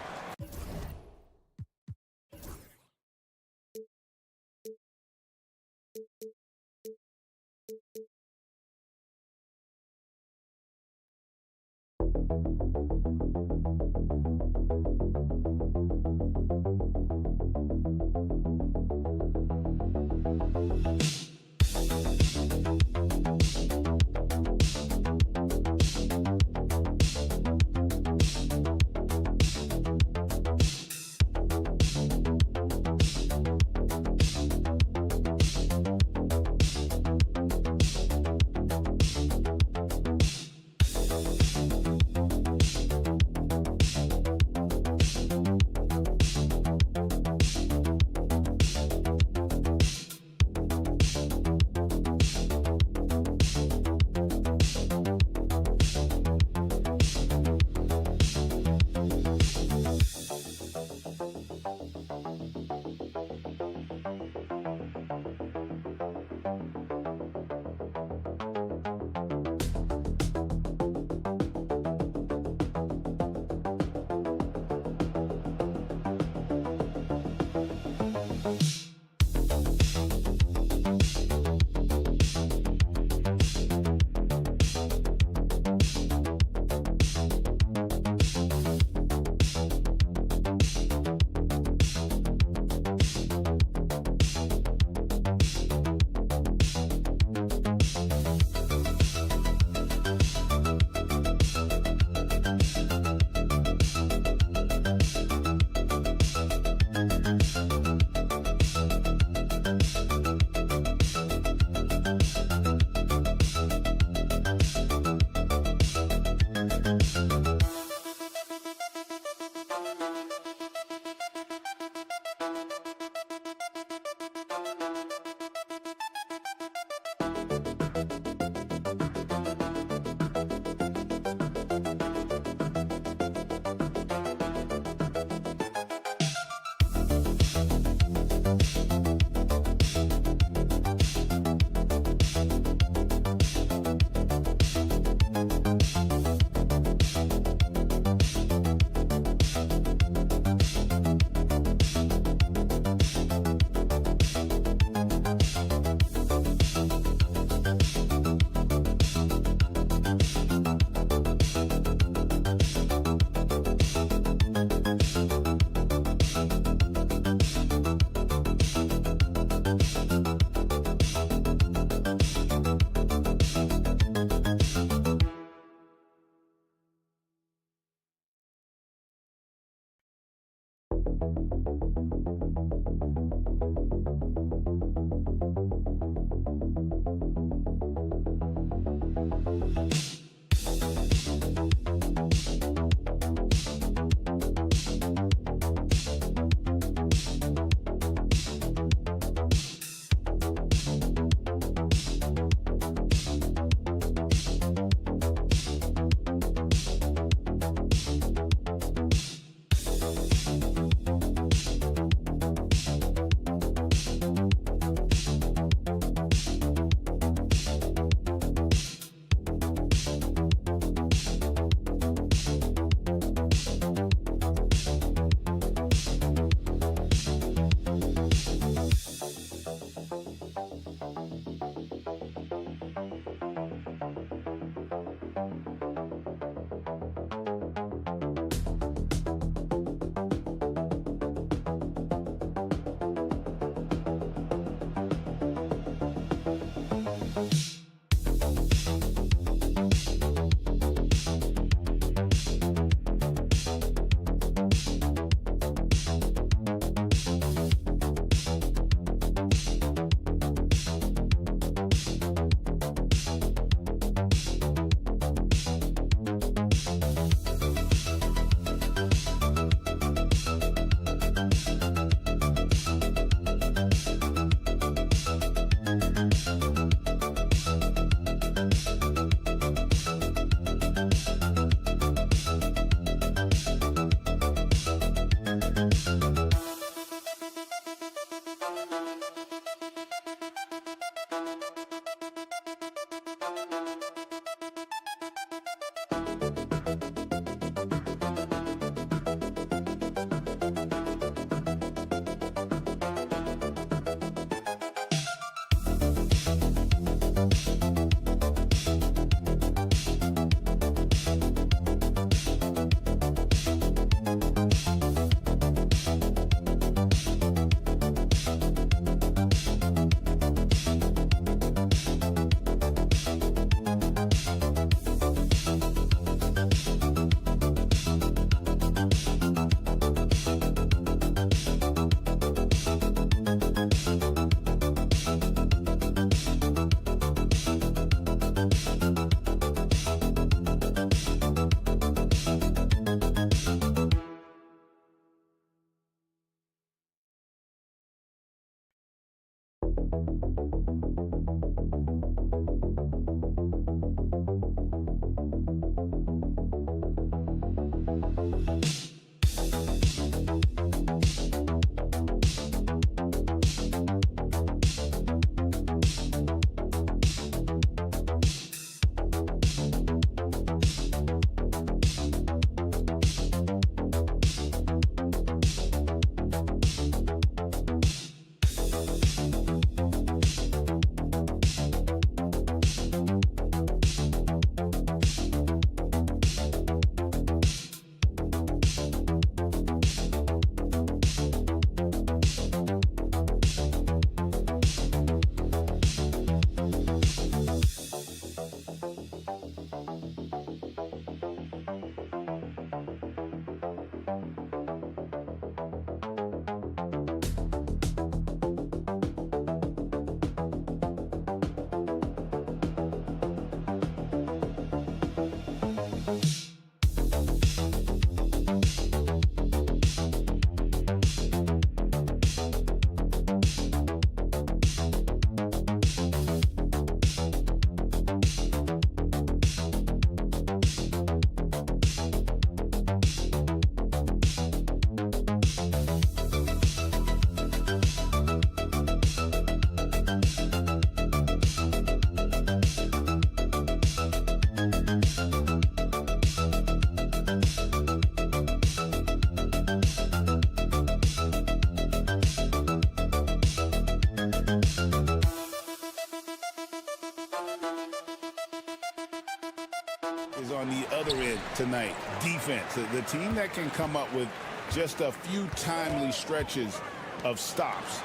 Is on the other end tonight. Defense, the team that can come up with just a few timely stretches of stops,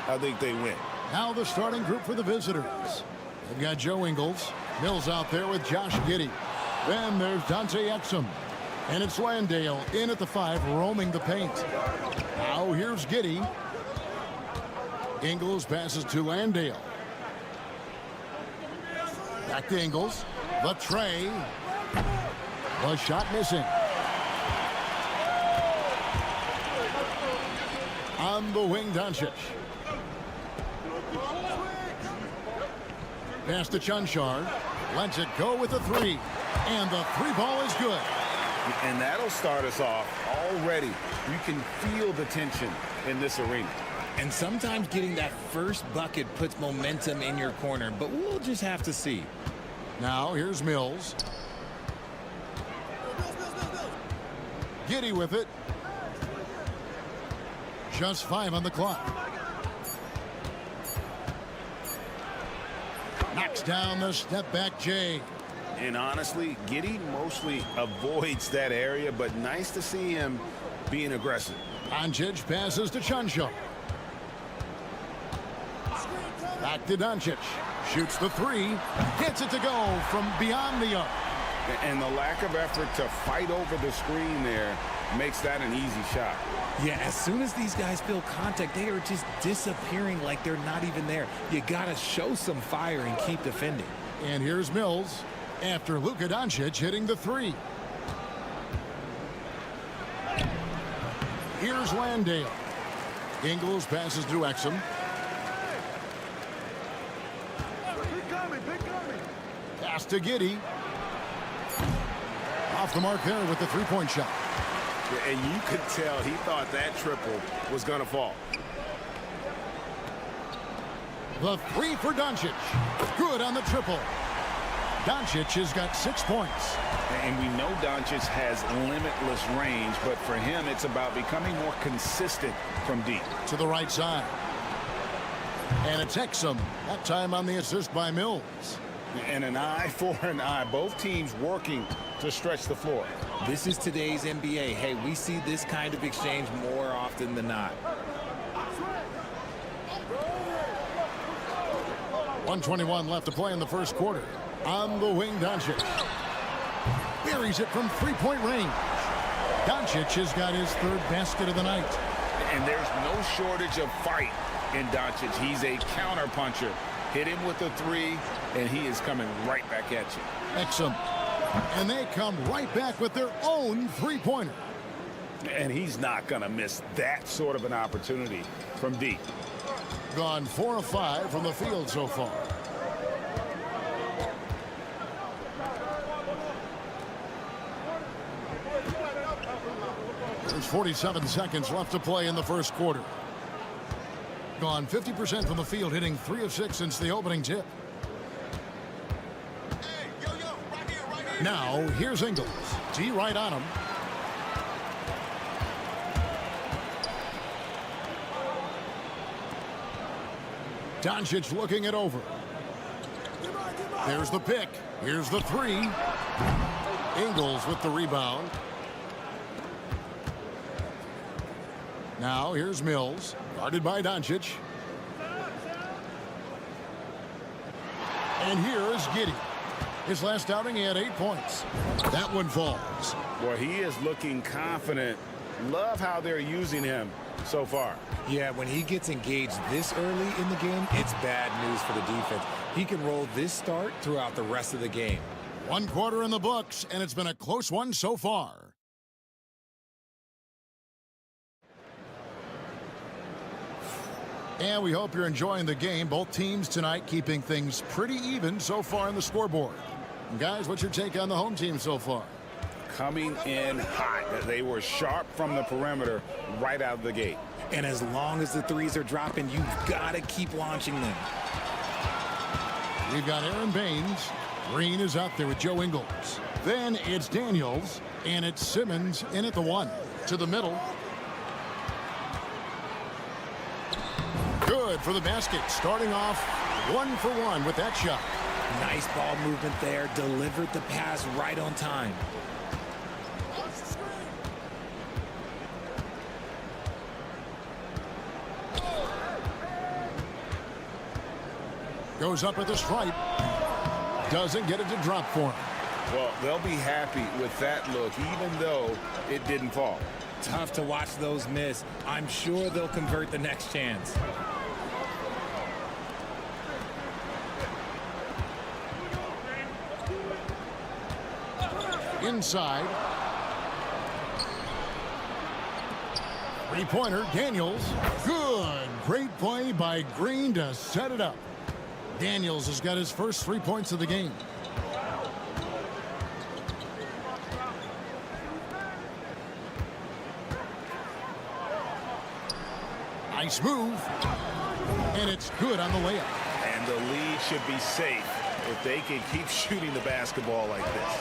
I think they win. Now the starting group for the visitors. They've got Joe Ingles. Mills out there with Josh Giddey. Then there's Dante Exum. And it's Landale in at the 5, roaming the paint. Now here's Giddey. Ingles passes to Landale. Back to Ingles. The tray. The shot missing. On the wing, Doncic. Pass to Chunchar. Lets it go with the 3. And the 3 ball is good. And that'll start us off already. You can feel the tension in this arena. And sometimes getting that first bucket puts momentum in your corner, but we'll just have to see. Now here's Mills. Giddey with it. Just 5 on the clock. Knocks down the step back Jay. And honestly, Giddey mostly avoids that area, but nice to see him being aggressive. Doncic passes to Chunchar. Back to Doncic. Shoots the 3. Gets it to go from beyond the arc. And the lack of effort to fight over the screen there makes that an easy shot. Yeah, as soon as these guys feel contact, they are just disappearing like they're not even there. You got to show some fire and keep defending. And here's Mills after Luka Doncic hitting the 3. Here's Landale. Ingles passes to Exum. Pass to Giddey. Off the mark there with the 3-point shot. And you could tell he thought that triple was going to fall. The 3 for Doncic. Good on the triple. Doncic has got 6 points. And we know Doncic has limitless range, but for him, it's about becoming more consistent from deep. To the right side. And it's Exum. That time on the assist by Mills. And an eye for an eye. Both teams working to stretch the floor. This is today's NBA. Hey, we see this kind of exchange more often than not. 1:21 left to play in the first quarter. On the wing, Doncic. Buries it from 3-point range. Doncic has got his 3rd basket of the night. And there's no shortage of fight in Doncic. He's a counterpuncher. Hit him with a 3, and he is coming right back at you. Exum. And they come right back with their own 3-pointer. And he's not going to miss that sort of an opportunity from deep. Gone 4 of 5 from the field so far. There's 47 seconds left to play in the first quarter. Gone 50% from the field, hitting 3 of 6 since the opening tip. Now, here's Ingles. T right on him. Doncic looking it over. There's the pick. Here's the 3. Ingles with the rebound. Now, here's Mills. Guarded by Doncic. And here is Giddey. His last outing, he had 8 points. That one falls. Well, he is looking confident. Love how they're using him so far. Yeah, when he gets engaged this early in the game, it's bad news for the defense. He can roll this start throughout the rest of the game. One quarter in the books, and it's been a close one so far. And we hope you're enjoying the game. Both teams tonight keeping things pretty even so far on the scoreboard. And guys, what's your take on the home team so far? Coming in hot. They were sharp from the perimeter right out of the gate. And as long as the threes are dropping, you've got to keep launching them. We've got Aaron Baines. Green is out there with Joe Ingles. Then it's Daniels, and it's Simmons in at the 1. To the middle. Good for the basket. Starting off 1 for 1 with that shot. Nice ball movement there. Delivered the pass right on time. Goes up at the stripe. Doesn't get it to drop for him. Well, they'll be happy with that look, even though it didn't fall. Tough to watch those miss. I'm sure they'll convert the next chance. Inside. Three-pointer, Daniels. Good. Great play by Green to set it up. Daniels has got his first 3 points of the game. Nice move. And it's good on the layup. And the lead should be safe if they can keep shooting the basketball like this.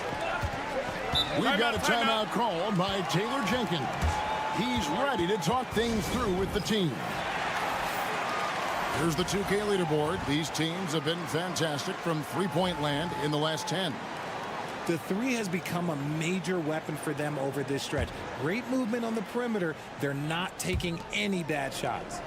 We've got a timeout called by Taylor Jenkins. He's ready to talk things through with the team. Here's the 2K leaderboard. These teams have been fantastic from three-point land in the last 10. The three has become a major weapon for them over this stretch. Great movement on the perimeter. They're not taking any bad shots.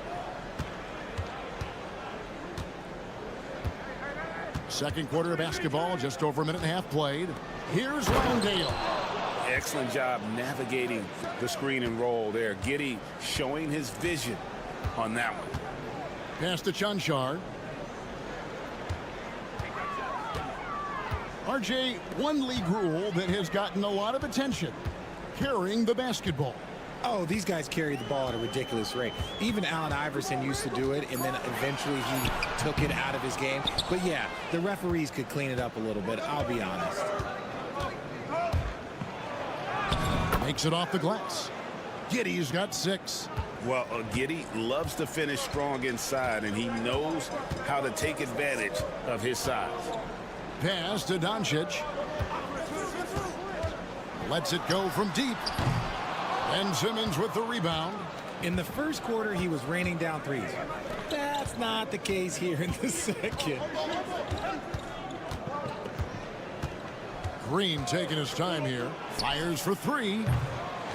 Second quarter of basketball, just over a minute and a half played. Here's Landale. Excellent job navigating the screen and roll there. Giddey showing his vision on that one. Pass to Chanchar. RJ, one league rule that has gotten a lot of attention. Carrying the basketball. Oh, these guys carry the ball at a ridiculous rate. Even Allen Iverson used to do it, and then eventually he took it out of his game. But yeah, the referees could clean it up a little bit, I'll be honest. Makes it off the glass. Giddey's got 6. Well, Giddey loves to finish strong inside, and he knows how to take advantage of his size. Pass to Doncic. Lets it go from deep. And Simmons with the rebound. In the first quarter, he was raining down threes. That's not the case here in the second. Green taking his time here. Fires for 3.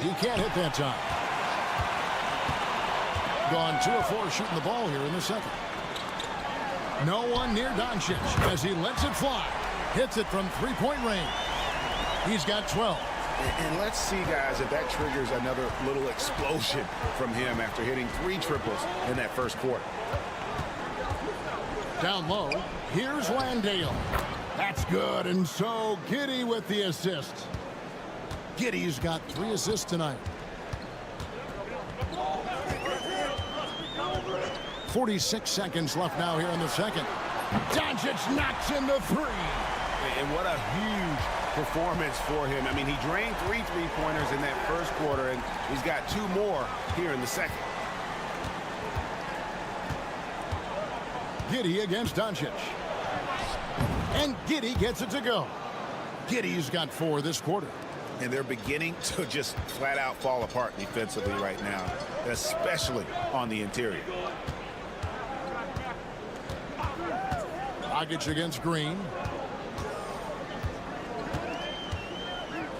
He can't hit that time. Gone 2 of 4 shooting the ball here in the second. No one near Doncic as he lets it fly. Hits it from three-point range. He's got 12. And let's see, guys, if that triggers another little explosion from him after hitting 3 triples in that first quarter. Down low, here's Landale. That's good, and so Giddey with the assist. Giddey's got 3 assists tonight. 46 seconds left now here in the second. Doncic knocks in the 3. And what a huge performance for him. I mean, he drained 3 3-pointers in that first quarter, and he's got 2 more here in the second. Giddey against Doncic. And Giddey gets it to go. Giddey's got 4 this quarter. And they're beginning to just flat out fall apart defensively right now, especially on the interior. Dragic against Green.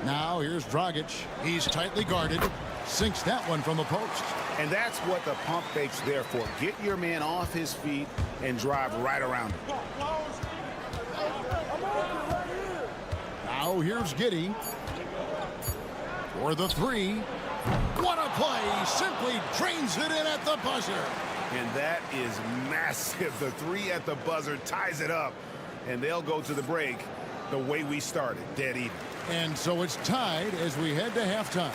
Now here's Dragic. He's tightly guarded. Sinks that one from the post. And that's what the pump fake's there for. Get your man off his feet and drive right around him. Now here's Giddey. For the 3. What a play. Simply drains it in at the buzzer. And that is massive. The 3 at the buzzer ties it up. And they'll go to the break the way we started, dead even. And so it's tied as we head to halftime.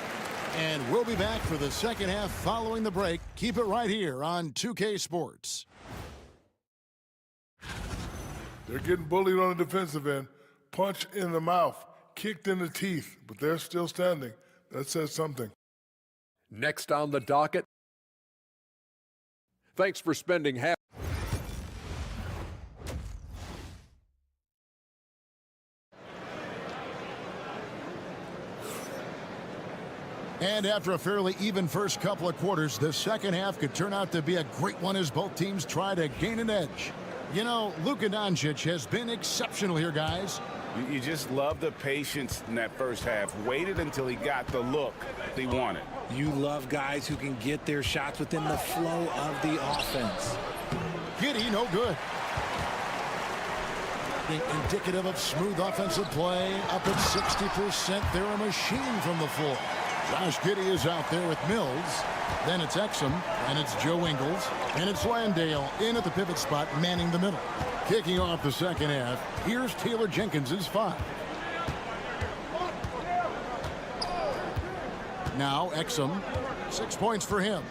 And we'll be back for the second half following the break. Keep it right here on 2K Sports. They're getting bullied on the defensive end. Punch in the mouth, kicked in the teeth, but they're still standing. That says something. Next on the docket. Thanks for spending half. And after a fairly even first couple of quarters, the second half could turn out to be a great one as both teams try to gain an edge. You know, Luka Doncic has been exceptional here, guys. You just love the patience in that first half. Waited until he got the look they wanted. You love guys who can get their shots within the flow of the offense. Giddey, no good. Indicative of smooth offensive play. Up at 60%. They're a machine from the floor. Josh Giddey is out there with Mills. Then it's Exum, and it's Joe Ingles, and it's Landale in at the pivot spot, manning the middle. Kicking off the second half, here's Taylor Jenkins' 5. Now Exum, 6 points for him.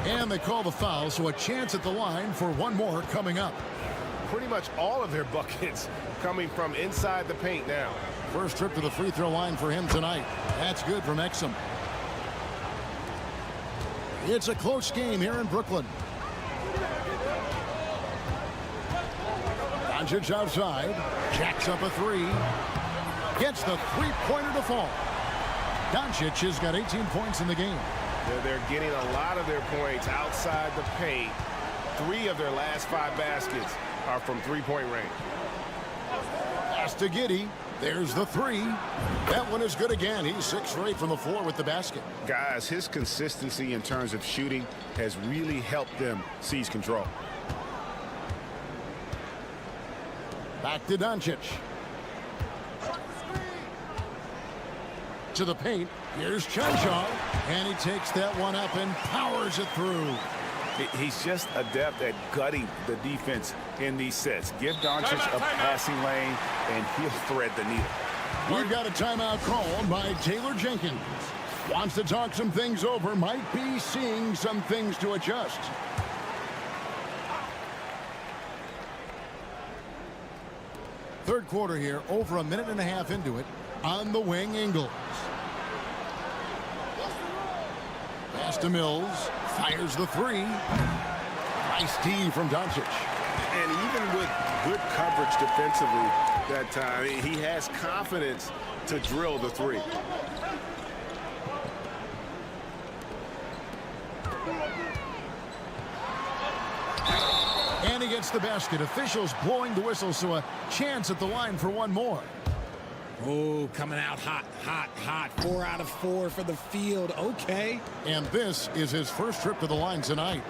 And they call the foul, so a chance at the line for one more coming up. Pretty much all of their buckets coming from inside the paint now. First trip to the free throw line for him tonight. That's good from Exum. It's a close game here in Brooklyn. Doncic outside. Jacks up a 3. Gets the three-pointer to fall. Doncic has got 18 points in the game. They're getting a lot of their points outside the paint. 3 of their last 5 baskets are from three-point range. Pass to Giddey. There's the 3. That one is good again. He's 6 for 8 from the floor with the basket. Guys, his consistency in terms of shooting has really helped them seize control. Back to Doncic. To the paint. Here's Chanchan. And he takes that one up and powers it through. He's just adept at gutting the defense in these sets. Give Doncic a passing lane, and he'll thread the needle. We've got a timeout called by Taylor Jenkins. Wants to talk some things over. Might be seeing some things to adjust. Third quarter here, over a minute and a half into it. On the wing, Ingles. Pass to Mills. Fires the 3. Nice D from Doncic. And even with good coverage defensively that time, he has confidence to drill the 3. And he gets the basket. Officials blowing the whistle, so a chance at the line for one more. Oh, coming out hot, hot, hot. 4 out of 4 for the field. Okay. And this is his first trip to the line tonight.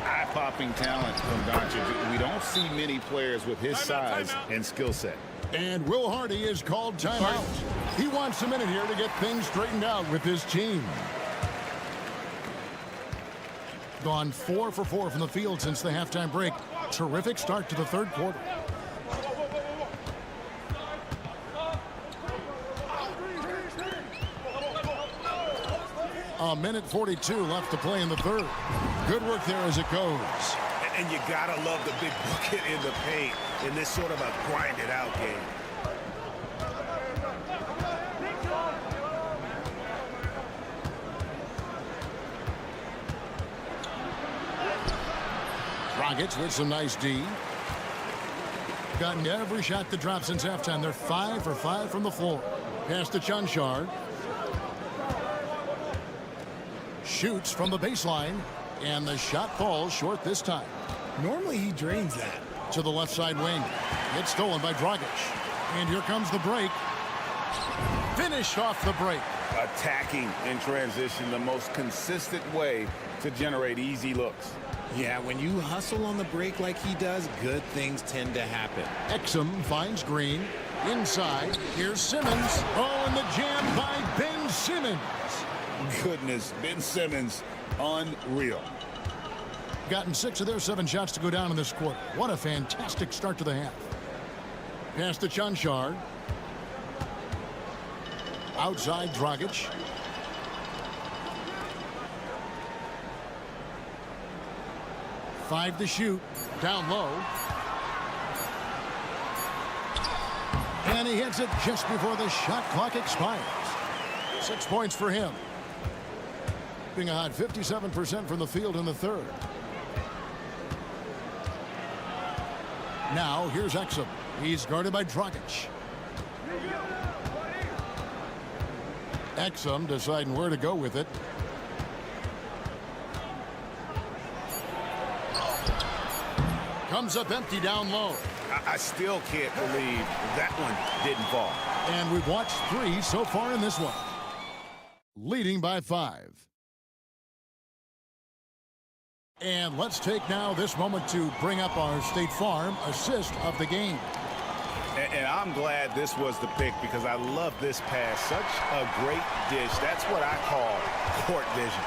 Eye-popping talent from Doncic. We don't see many players with his size and skill set. And Will Hardy is called timeout. He wants a minute here to get things straightened out with his team. Gone 4 for 4 from the field since the halftime break. Terrific start to the third quarter. A minute 42 left to play in the third. Good work there as it goes. And you gotta love the big bucket in the paint in this sort of a grinded out game. Rockets with some nice D. Gotten every shot to drop since halftime. They're 5 for 5 from the floor. Pass to Chanchan. Shoots from the baseline, and the shot falls short this time. Normally he drains that. To the left side wing. It's stolen by Dragic. And here comes the break. Finished off the break. Attacking in transition, the most consistent way to generate easy looks. Yeah, when you hustle on the break like he does, good things tend to happen. Exum finds Green. Inside, here's Simmons. Oh, and the jam by Ben Simmons. Goodness, Ben Simmons, unreal. Gotten 6 of their 7 shots to go down in this quarter. What a fantastic start to the half. Pass to Chanchar. Outside Dragic. Five to shoot. Down low. And he hits it just before the shot clock expires. 6 points for him. Being a hot 57% from the field in the third. Now here's Exum. He's guarded by Dragic. Exum deciding where to go with it. Comes up empty down low. I still can't believe that one didn't fall. And we've watched 3 so far in this one. Leading by 5. And let's take now this moment to bring up our State Farm assist of the game. And I'm glad this was the pick because I love this pass. Such a great dish. That's what I call court vision.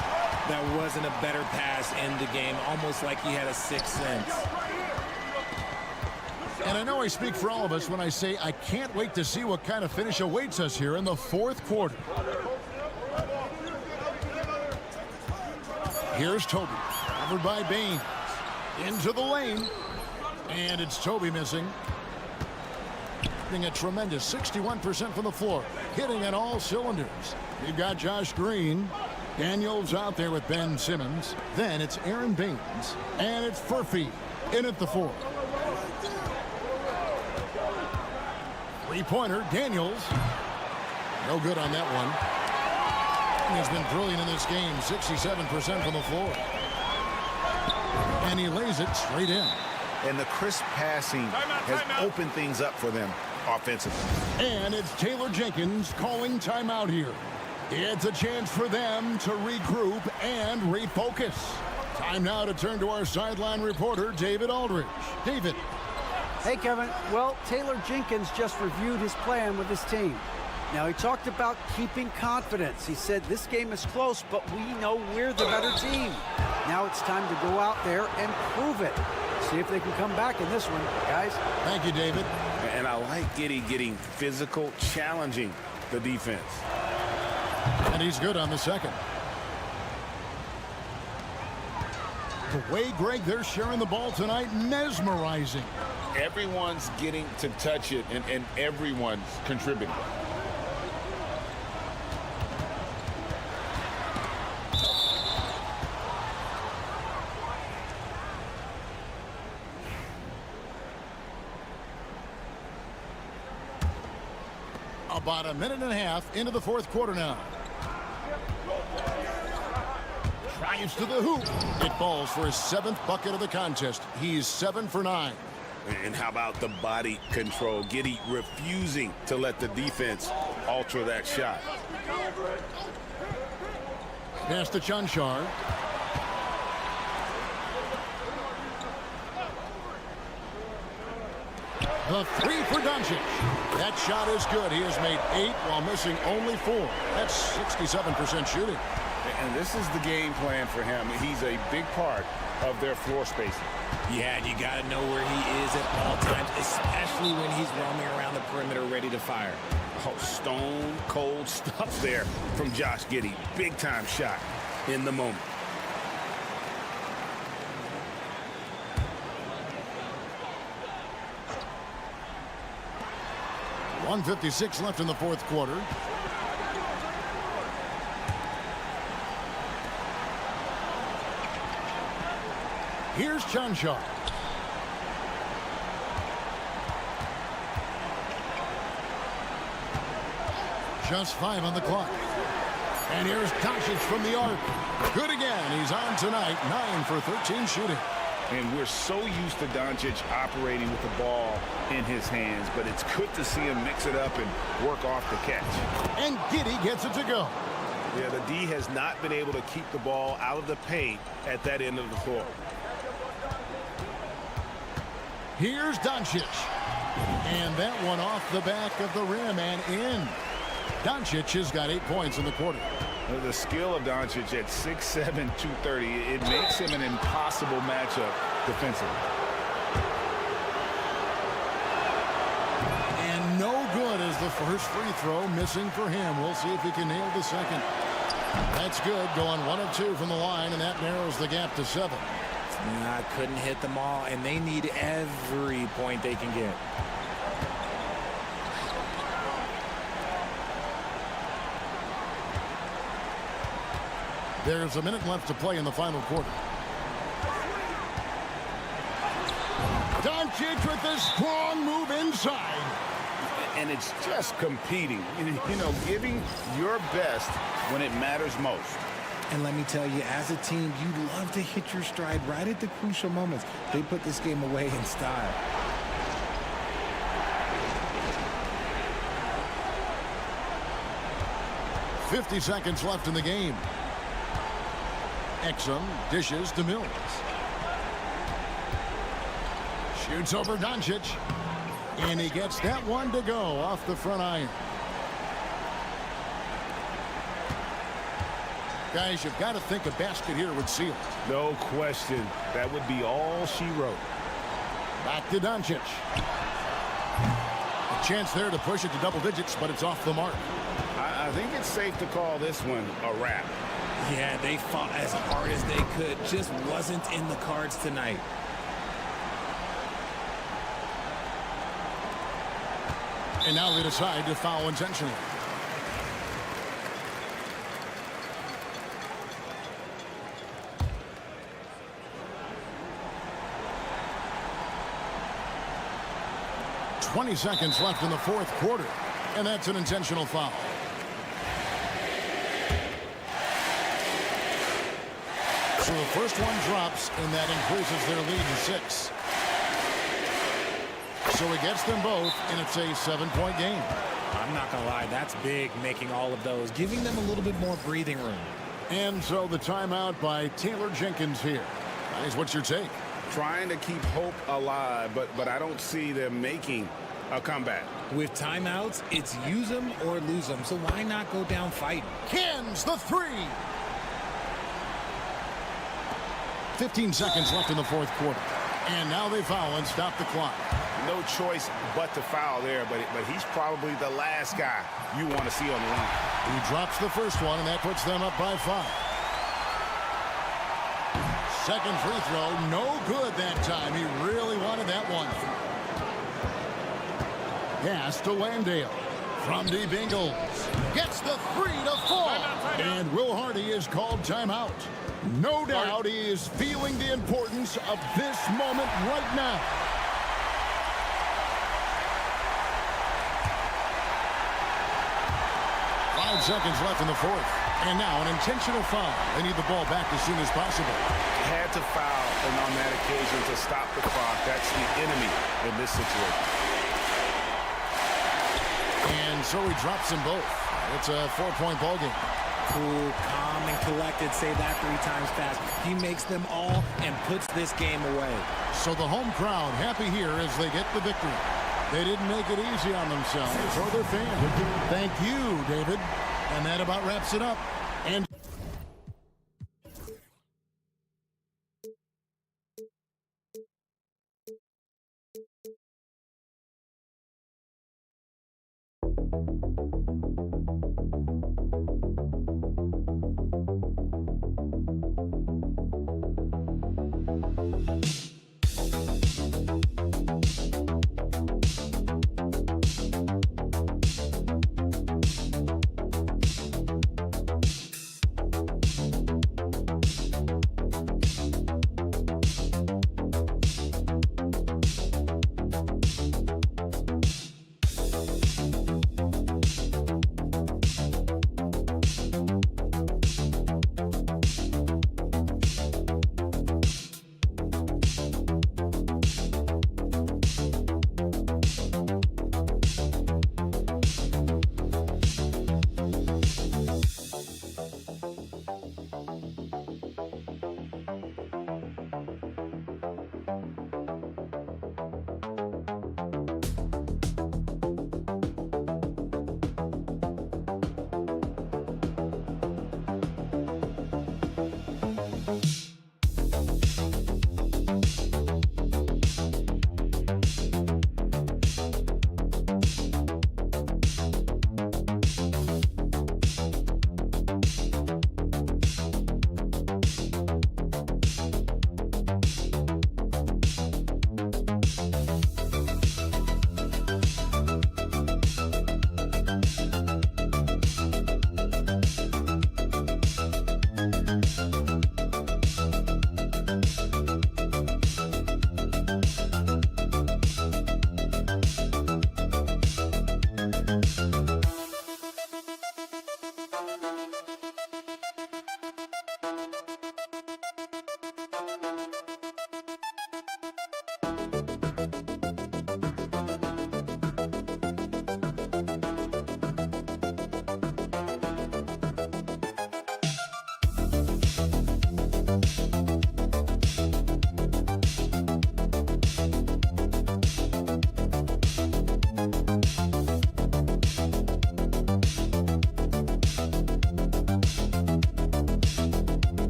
That wasn't a better pass in the game, almost like he had a sixth sense. And I know I speak for all of us when I say I can't wait to see what kind of finish awaits us here in the fourth quarter. Here's Toby, covered by Baines. Into the lane. And it's Toby missing. Hitting a tremendous 61% from the floor. Hitting on all cylinders. We've got Josh Green. Daniels out there with Ben Simmons. Then it's Aaron Baines. And it's Furphy in at the 4. Three-pointer, Daniels. No good on that one. He's been brilliant in this game, 67% from the floor. And he lays it straight in. And the crisp passing has opened things up for them offensively. And it's Taylor Jenkins calling timeout here. It's a chance for them to regroup and refocus. Time now to turn to our sideline reporter, David Aldridge. David. Hey, Kevin. Well, Taylor Jenkins just reviewed his plan with his team. Now, he talked about keeping confidence. He said this game is close, but we know we're the better team. Now it's time to go out there and prove it. See if they can come back in this one, guys. Thank you, David. And I like getting physical, challenging the defense. And he's good on the second. The way, Greg, they're sharing the ball tonight, mesmerizing. Everyone's getting to touch it, and everyone's contributing. About a minute and a half into the fourth quarter now. Drives to the hoop. It falls for his 7th bucket of the contest. He's 7 for 9. And how about the body control? Giddey refusing to let the defense alter that shot. Pass to Chanchar. The 3 for Doncic. That shot is good. He has made 8 while missing only 4. That's 67% shooting. And this is the game plan for him. He's a big part of their floor spacing. Yeah, and you got to know where he is at all times, especially when he's roaming around the perimeter ready to fire. Oh, stone cold stuff there from Josh Giddey. Big time shot in the moment. .156 left in the fourth quarter. Here's Chanchar. Just 5 on the clock. And here's Doncic from the arc. Good again. He's on tonight. 9 for 13 shooting. And we're so used to Doncic operating with the ball in his hands, but it's good to see him mix it up and work off the catch. And Giddey gets it to go. Yeah, the D has not been able to keep the ball out of the paint at that end of the floor. Here's Doncic. And that one off the back of the rim and in. Doncic has got 8 points in the quarter. The skill of Doncic at 6'7", 230, it makes him an impossible matchup defensively. And no good as the first free throw missing for him. We'll see if he can nail the second. That's good, going 1 of 2 from the line, and that narrows the gap to 7. I couldn't hit them all, and they need every point they can get. There's a minute left to play in the final quarter. Doncic with a strong move inside. And it's just competing, you know, giving your best when it matters most. And let me tell you, as a team, you love to hit your stride right at the crucial moments. They put this game away in style. .50 seconds left in the game. Exum dishes to Mills. Shoots over Doncic. And he gets that one to go off the front iron. Guys, you've got to think a basket here would seal it. No question. That would be all she wrote. Back to Doncic. A chance there to push it to double digits, but it's off the mark. I think it's safe to call this one a wrap. Yeah, they fought as hard as they could. Just wasn't in the cards tonight. And now they decide to foul intentionally. .20 seconds left in the fourth quarter, and that's an intentional foul. So the first one drops, and that increases their lead to 6. So he gets them both, and it's a 7-point game. I'm not going to lie, that's big, making all of those, giving them a little bit more breathing room. And so the timeout by Taylor Jenkins here. Guys, what's your take? Trying to keep hope alive, but I don't see them making a comeback. With timeouts, it's use them or lose them, so why not go down fighting? Cans the three. 15 seconds left in the fourth quarter. And now they foul and stop the clock. No choice but to foul there, but he's probably the last guy you want to see on the line. He drops the first one, and that puts them up by 5. Second free throw, no good that time. He really wanted that one. Pass to Landale. From deep Ingles. Gets the 3 to fall. And Will Hardy is called timeout. No doubt he is feeling the importance of this moment right now. Seconds left in the fourth. And now an intentional foul. They need the ball back as soon as possible. Had to foul, and on that occasion to stop the clock. That's the enemy in this situation. And so he drops them both. It's a 4-point ball game. Cool, calm, and collected. Say that 3 times fast. He makes them all and puts this game away. So the home crowd happy here as they get the victory. They didn't make it easy on themselves or their fans. Thank you, David. And that about wraps it up. And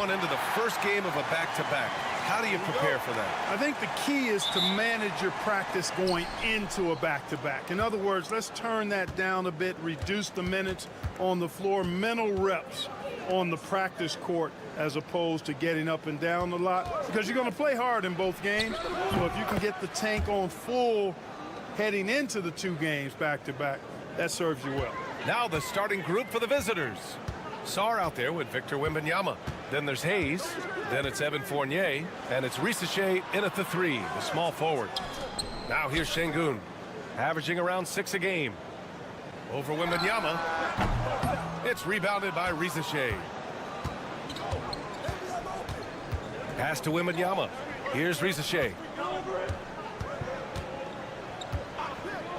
going into the first game of a back-to-back. How do you prepare for that? I think the key is to manage your practice going into a back-to-back. In other words, let's turn that down a bit, reduce the minutes on the floor, mental reps on the practice court as opposed to getting up and down a lot, because you're going to play hard in both games. So if you can get the tank on full heading into the 2 games back-to-back, that serves you well. Now the starting group for the visitors. Sarr out there with Victor Wembanyama. Then there's Hayes. Then it's Evan Fournier. And it's Risacher in at the 3, the small forward. Now here's Şengün, averaging around 6 a game. Over Wembanyama. It's rebounded by Risacher. Pass to Wembanyama. Here's Risacher.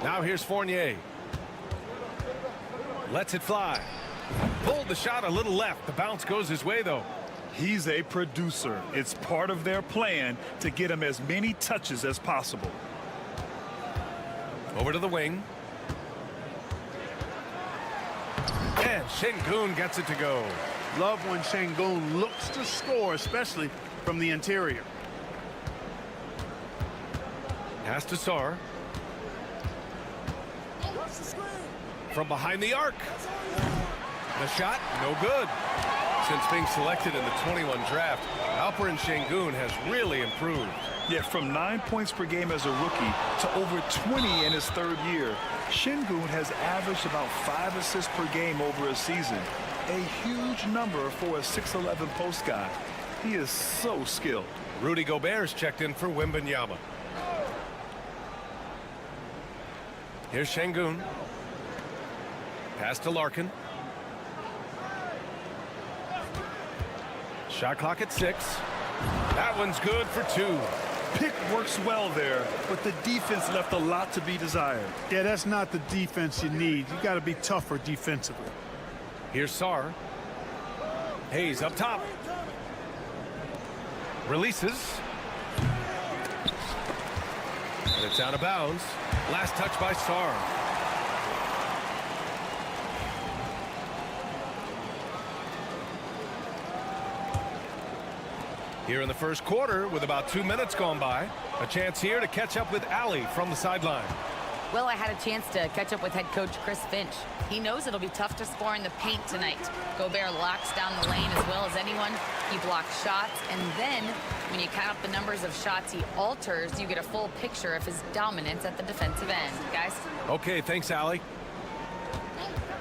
Now here's Fournier. Lets it fly. Pulled the shot a little left. The bounce goes his way, though. He's a producer. It's part of their plan to get him as many touches as possible. Over to the wing. And Şengün gets it to go. Love when Şengün looks to score, especially from the interior. Pass to Sarr. From behind the arc. The shot, no good. Since being selected in the 21 draft, Alperen Şengün has really improved. Yeah, from 9 points per game as a rookie to over 20 in his 3rd year. Şengün has averaged about 5 assists per game over a season. A huge number for a 6'11" post guy. He is so skilled. Rudy Gobert's checked in for Wembanyama. Here's Şengün. Pass to Larkin. Shot clock at 6. That one's good for 2. Pick works well there, but the defense left a lot to be desired. Yeah, that's not the defense you need. You got to be tougher defensively. Here's Sarr. Hayes up top. Releases. And it's out of bounds. Last touch by Sarr. Here in the first quarter, with about 2 minutes gone by, a chance here to catch up with Ali from the sideline. Well, I had a chance to catch up with head coach Chris Finch. He knows it'll be tough to score in the paint tonight. Gobert locks down the lane as well as anyone. He blocks shots, and then when you count up the numbers of shots he alters, you get a full picture of his dominance at the defensive end. Guys? Okay, thanks, Ali.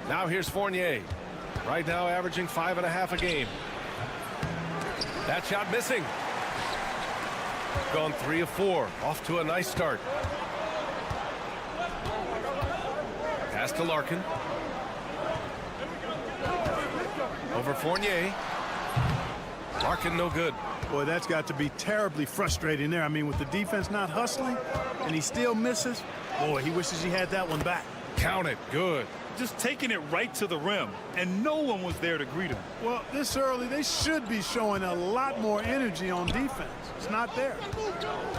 Now here's Fournier. Right now averaging 5.5 a game. That shot missing. Gone 3 of 4. Off to a nice start. Pass to Larkin. Over Fournier. Larkin no good. Boy, that's got to be terribly frustrating there. I mean, with the defense not hustling and he still misses, boy, he wishes he had that one back. Count it. Good. Just taking it right to the rim, and no one was there to greet him. Well, this early, they should be showing a lot more energy on defense. It's not there.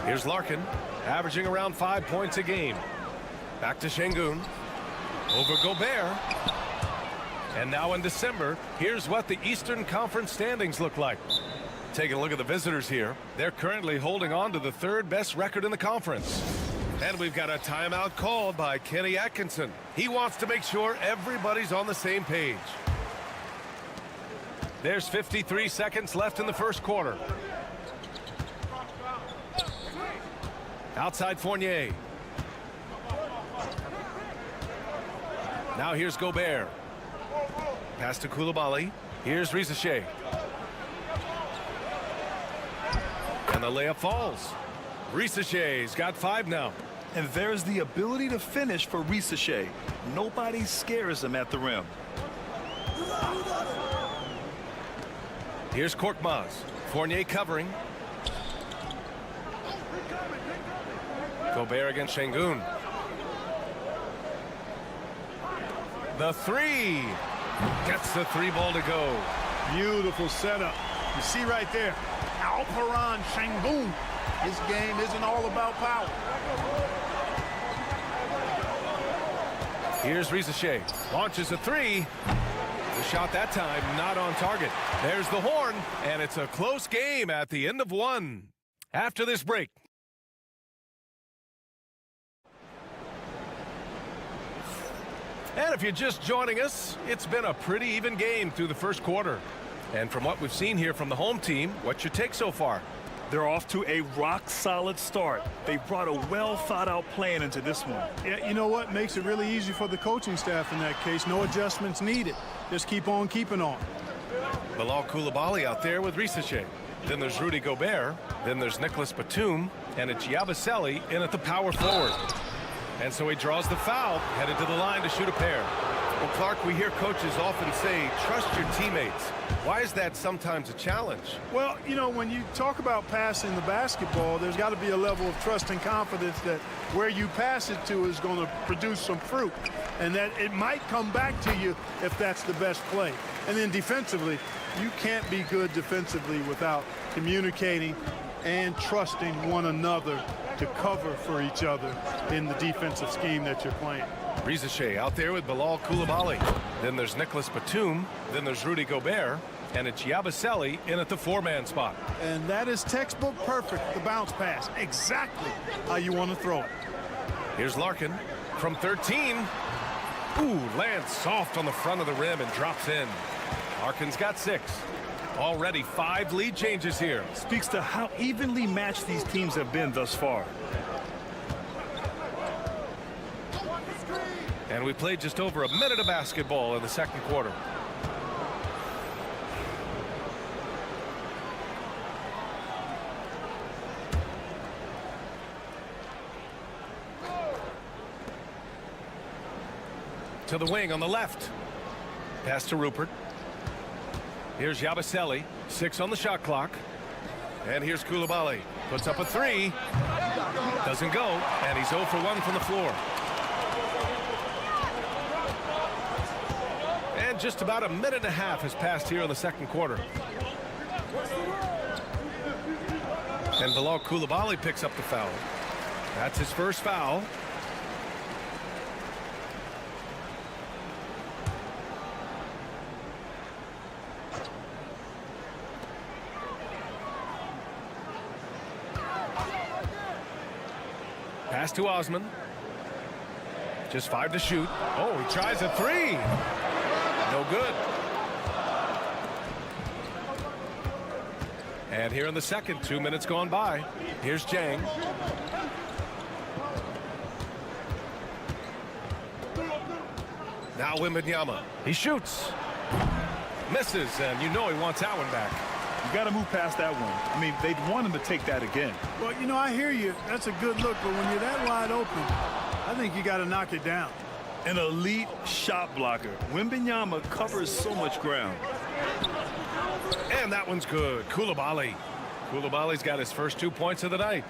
Here's Larkin, averaging around 5 points a game. Back to Şengün. Over Gobert. And now in December, here's what the Eastern Conference standings look like. Taking a look at the visitors here. They're currently holding on to the 3rd best record in the conference. And we've got a timeout called by Kenny Atkinson. He wants to make sure everybody's on the same page. There's 53 seconds left in the first quarter. Outside Fournier. Now here's Gobert. Pass to Coulibaly. Here's Risacher. And the layup falls. Risacher's got 5 now. And there's the ability to finish for Risacher. Nobody scares him at the rim. Here's Korkmaz. Fournier covering. Gobert against Şengün. The 3. Gets the 3 ball to go. Beautiful setup. You see right there, Alperen Şengün. His game isn't all about power. Here's Risacher. Launches a 3. The shot that time not on target. There's the horn, and it's a close game at the end of one. After this break. And if you're just joining us, it's been a pretty even game through the first quarter. And from what we've seen here from the home team, what's your take so far? They're off to a rock-solid start. They brought a well-thought-out plan into this one. Yeah, you know what? Makes it really easy for the coaching staff in that case. No adjustments needed. Just keep on keeping on. Bilal Coulibaly out there with Risache. Then there's Rudy Gobert. Then there's Nicholas Batum. And it's Yabusele in at the power forward. And so he draws the foul, headed to the line to shoot a pair. Well, Clark, we hear coaches often say, trust your teammates. Why is that sometimes a challenge? Well, you know, when you talk about passing the basketball, there's got to be a level of trust and confidence that where you pass it to is going to produce some fruit. And that it might come back to you if that's the best play. And then defensively, you can't be good defensively without communicating and trusting one another to cover for each other in the defensive scheme that you're playing. Risache out there with Bilal Coulibaly. Then there's Nicholas Batum. Then there's Rudy Gobert. And it's Yabusele in at the four-man spot. And that is textbook perfect, the bounce pass. Exactly how you want to throw it. Here's Larkin from 13. Ooh, lands soft on the front of the rim and drops in. Larkin's got 6. Already 5 lead changes here. Speaks to how evenly matched these teams have been thus far. And we played just over a minute of basketball in the second quarter. To the wing on the left. Pass to Rupert. Here's Yabusele, 6 on the shot clock. And here's Coulibaly. Puts up a 3. Doesn't go, and he's 0 for 1 from the floor. And just about a minute and a half has passed here in the second quarter. And Bilal Coulibaly picks up the foul. That's his first foul. Pass to Osman. Just 5 to shoot. Oh, he tries a 3. No good. And here in the second, 2 minutes gone by. Here's Jang. Now Wembanyama. He shoots. Misses, and you know he wants that one back. You got to move past that one. I mean, they'd want him to take that again. Well, you know, I hear you. That's a good look, but when you're that wide open, I think you got to knock it down. An elite shot blocker. Wembanyama covers so much ground. And that one's good. Coulibaly. Coulibaly's got his first 2 points of the night.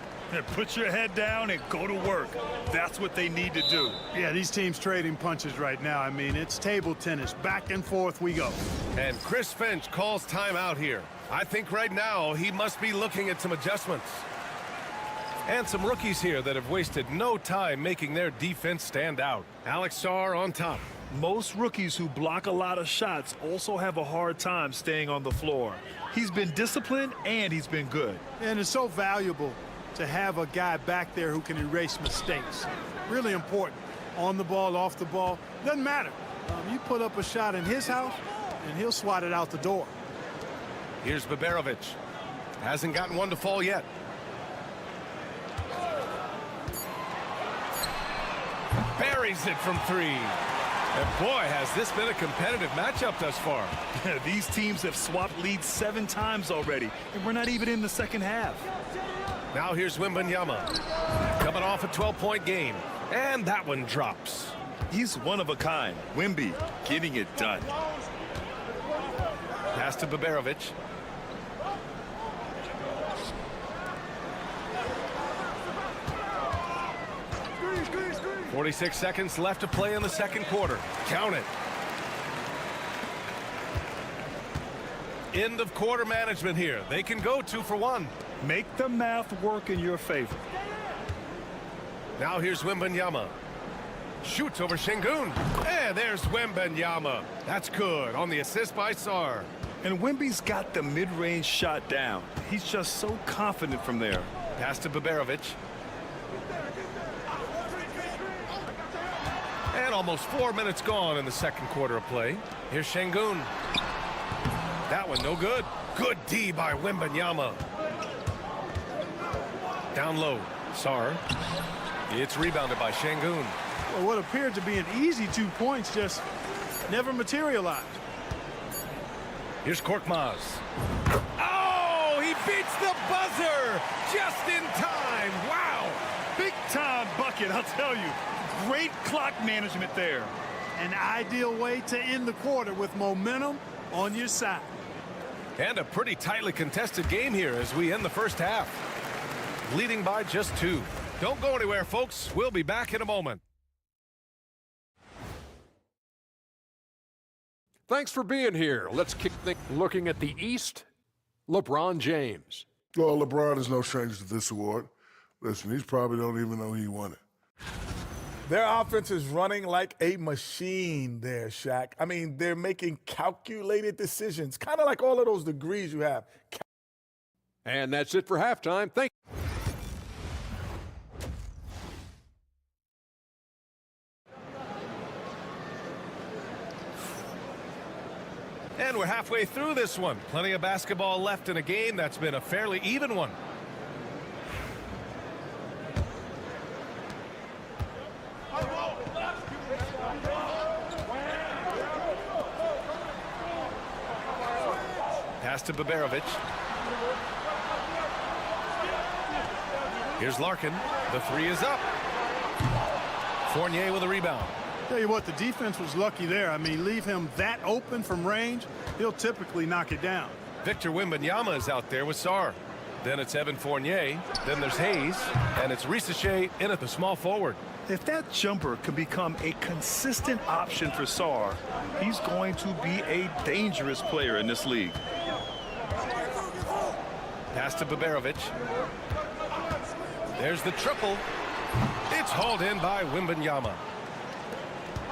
Put your head down and go to work. That's what they need to do. Yeah, these teams trading punches right now. I mean, it's table tennis. Back and forth we go. And Chris Finch calls timeout here. I think right now he must be looking at some adjustments. And some rookies here that have wasted no time making their defense stand out. Alex Sarr on top. Most rookies who block a lot of shots also have a hard time staying on the floor. He's been disciplined and he's been good. And it's so valuable to have a guy back there who can erase mistakes. Really important. On the ball, off the ball, doesn't matter. You put up a shot in his house and he'll swat it out the door. Here's Baberovic. Hasn't gotten one to fall yet. Buries it from 3. And boy, has this been a competitive matchup thus far. These teams have swapped leads 7 times already, and we're not even in the second half. Now here's Wembanyama. Coming off a 12-point game. And that one drops. He's one of a kind. Wemby getting it done. Pass to Baberovic. .46 seconds left to play in the second quarter. Count it. End of quarter management here. They can go 2 for 1. Make the math work in your favor. Now here's Wembanyama. Shoots over Şengün. And there's Wembanyama. That's good on the assist by Sar. And Wemby's got the mid-range shot down. He's just so confident from there. Pass to Baberovic. And almost 4 minutes gone in the second quarter of play. Here's Şengün. That one no good. Good D by Wembanyama. Down low. Sar. It's rebounded by Şengün. Well, what appeared to be an easy 2 points just never materialized. Here's Korkmaz. Oh, he beats the buzzer just in time. Wow. Big time bucket, I'll tell you. Great clock management there. An ideal way to end the quarter with momentum on your side. And a pretty tightly contested game here as we end the first half. Leading by just 2. Don't go anywhere, folks. We'll be back in a moment. Thanks for being here. Let's kick things looking at the East. LeBron James. Well, LeBron is no stranger to this award. Listen, he probably don't even know he won it. Their offense is running like a machine there, Shaq. I mean, they're making calculated decisions, kind of like all of those degrees you have. And that's it for halftime. Thank you. And we're halfway through this one. Plenty of basketball left in a game that's been a fairly even one. Pass to Baberovic. Here's Larkin. The 3 is up. Fournier with a rebound. Tell you what, the defense was lucky there. I mean, leave him that open from range, he'll typically knock it down. Victor Wembanyama is out there with Sar. Then it's Evan Fournier. Then there's Hayes. And it's Risacher in at the small forward. If that jumper can become a consistent option for Sar, he's going to be a dangerous player in this league. Pass to Baberovic. There's the triple. It's hauled in by Wembanyama.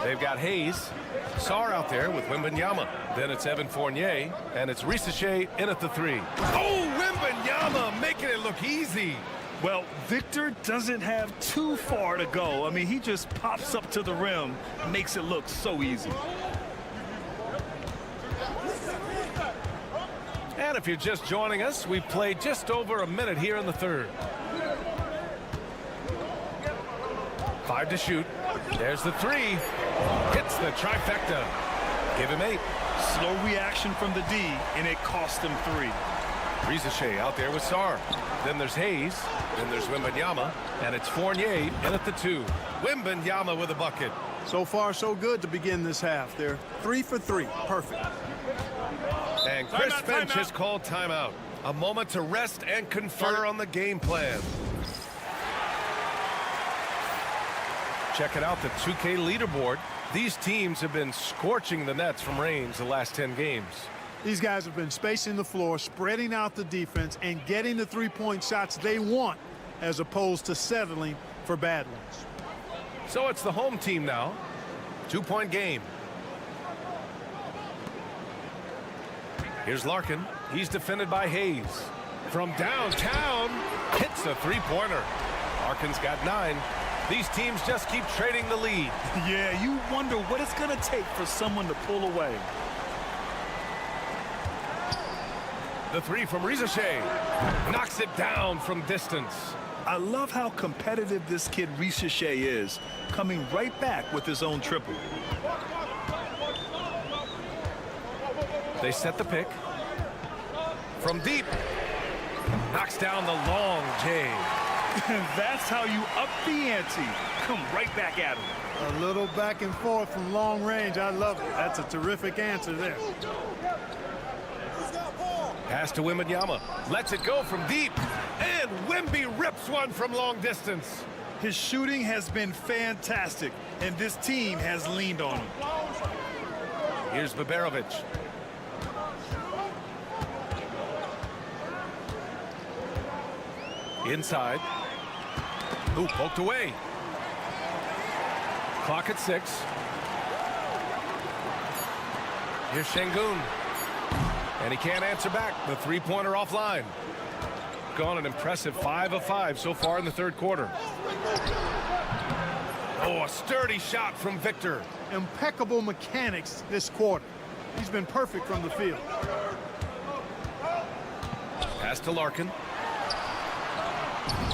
They've got Hayes. Sar out there with Wembanyama. Then it's Evan Fournier. And it's Risacher in at the 3. Oh, Wembanyama making it look easy. Well, Victor doesn't have too far to go. I mean, he just pops up to the rim, makes it look so easy. And if you're just joining us, we've played just over a minute here in the third. 5 to shoot. There's the 3. Hits the trifecta. Give him 8. Slow reaction from the D, and it cost him 3. Risacher out there with Sar. Then there's Hayes. Then there's Wembanyama. And it's Fournier in at the 2. Wembanyama with a bucket. So far, so good to begin this half. They're 3 for 3. Perfect. And Chris Finch has called timeout. A moment to rest and confer on the game plan. Checking out the 2K leaderboard. These teams have been scorching the nets from range the last 10 games. These guys have been spacing the floor, spreading out the defense, and getting the three-point shots they want, as opposed to settling for bad ones. So it's the home team now. 2-point game. Here's Larkin. He's defended by Hayes. From downtown, hits a three-pointer. Larkin's got 9. These teams just keep trading the lead. Yeah, you wonder what it's going to take for someone to pull away. The 3 from Risacher. Knocks it down from distance. I love how competitive this kid Risacher is, coming right back with his own triple. They set the pick. From deep. Knocks down the long J. That's how you up the ante. Come right back at him. A little back and forth from long range. I love it. That's a terrific answer there. Pass to Wembanyama. Lets it go from deep. And Wemby rips one from long distance. His shooting has been fantastic, and this team has leaned on him. Here's Baberovic. Inside. Ooh, poked away. Clock at 6. Here's Şengün. And he can't answer back. The three-pointer offline. Gone an impressive 5 of 5 so far in the third quarter. Oh, a sturdy shot from Victor. Impeccable mechanics this quarter. He's been perfect from the field. Pass to Larkin.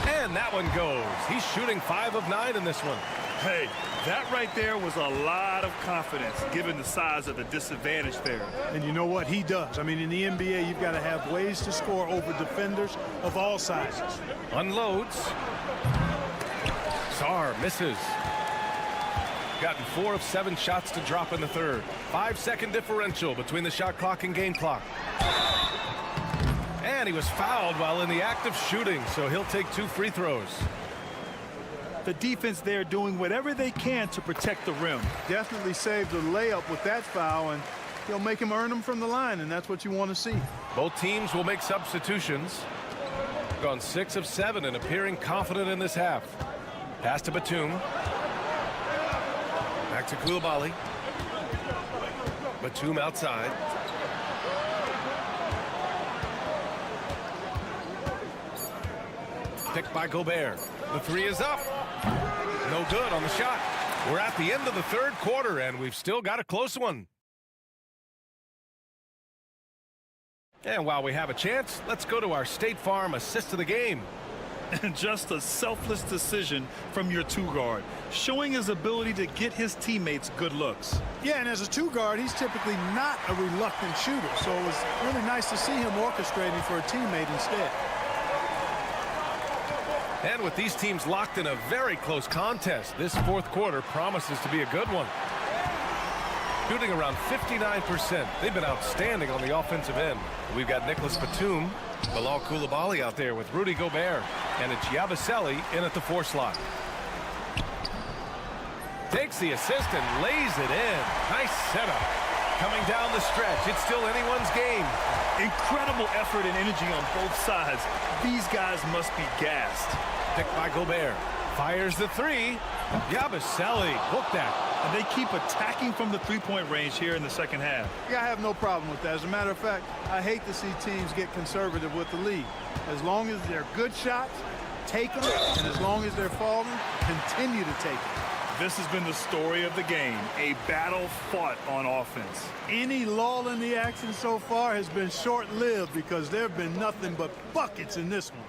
And that one goes. He's shooting 5 of 9 in this one. Hey, that right there was a lot of confidence given the size of the disadvantage there. And you know what? He does. I mean, in the NBA, you've got to have ways to score over defenders of all sizes. Unloads. Sarr misses. Gotten 4 of 7 shots to drop in the third. 5-second differential between the shot clock and game clock. And he was fouled while in the act of shooting, so he'll take 2 free throws. The defense there doing whatever they can to protect the rim. Definitely saved the layup with that foul, and he'll make him earn them from the line, and that's what you want to see. Both teams will make substitutions. Gone 6 of 7 and appearing confident in this half. Pass to Batum. Back to Koulibaly. Batum outside. Picked by Gobert. The three is up. No good on the shot. We're at the end of the third quarter, and we've still got a close one. And while we have a chance, let's go to our State Farm assist of the game. And just a selfless decision from your two-guard, showing his ability to get his teammates good looks. Yeah, and as a two-guard, he's typically not a reluctant shooter, so it was really nice to see him orchestrating for a teammate instead. And with these teams locked in a very close contest, this fourth quarter promises to be a good one. Shooting around 59%. They've been outstanding on the offensive end. We've got Nicholas Batum, Bilal Koulibaly out there with Rudy Gobert, and it's Yabusele in at the 4 slot. Takes the assist and lays it in. Nice setup. Coming down the stretch, it's still anyone's game. Incredible effort and energy on both sides. These guys must be gassed. Picked by Gobert. Fires the 3. Yabusele hooked that. And they keep attacking from the three-point range here in the second half. Yeah, I have no problem with that. As a matter of fact, I hate to see teams get conservative with the lead. As long as they're good shots, take them. And as long as they're falling, continue to take them. This has been the story of the game, a battle fought on offense. Any lull in the action so far has been short-lived because there have been nothing but buckets in this one.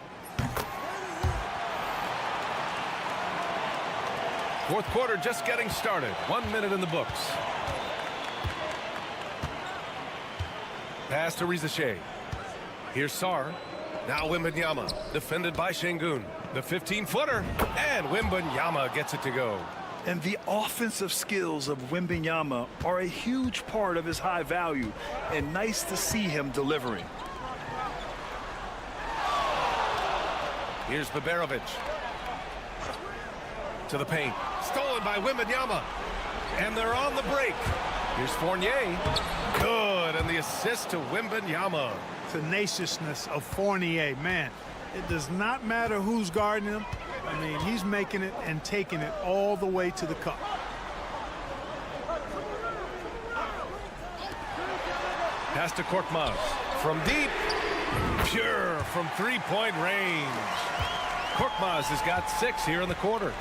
Fourth quarter just getting started. 1 minute in the books. Pass to Rizache. Here's Sarr. Now Wembanyama, defended by Şengün. The 15-footer, and Wembanyama gets it to go. And the offensive skills of Wembanyama are a huge part of his high value, and nice to see him delivering. Here's Baberovic. To the paint. Stolen by Wembanyama. And they're on the break. Here's Fournier. Good, and the assist to Wembanyama. Tenaciousness of Fournier, man. It does not matter who's guarding him. I mean, he's making it and taking it all the way to the cup. Pass to Korkmaz. From deep. Pure from three-point range. Korkmaz has got 6 here in the quarter.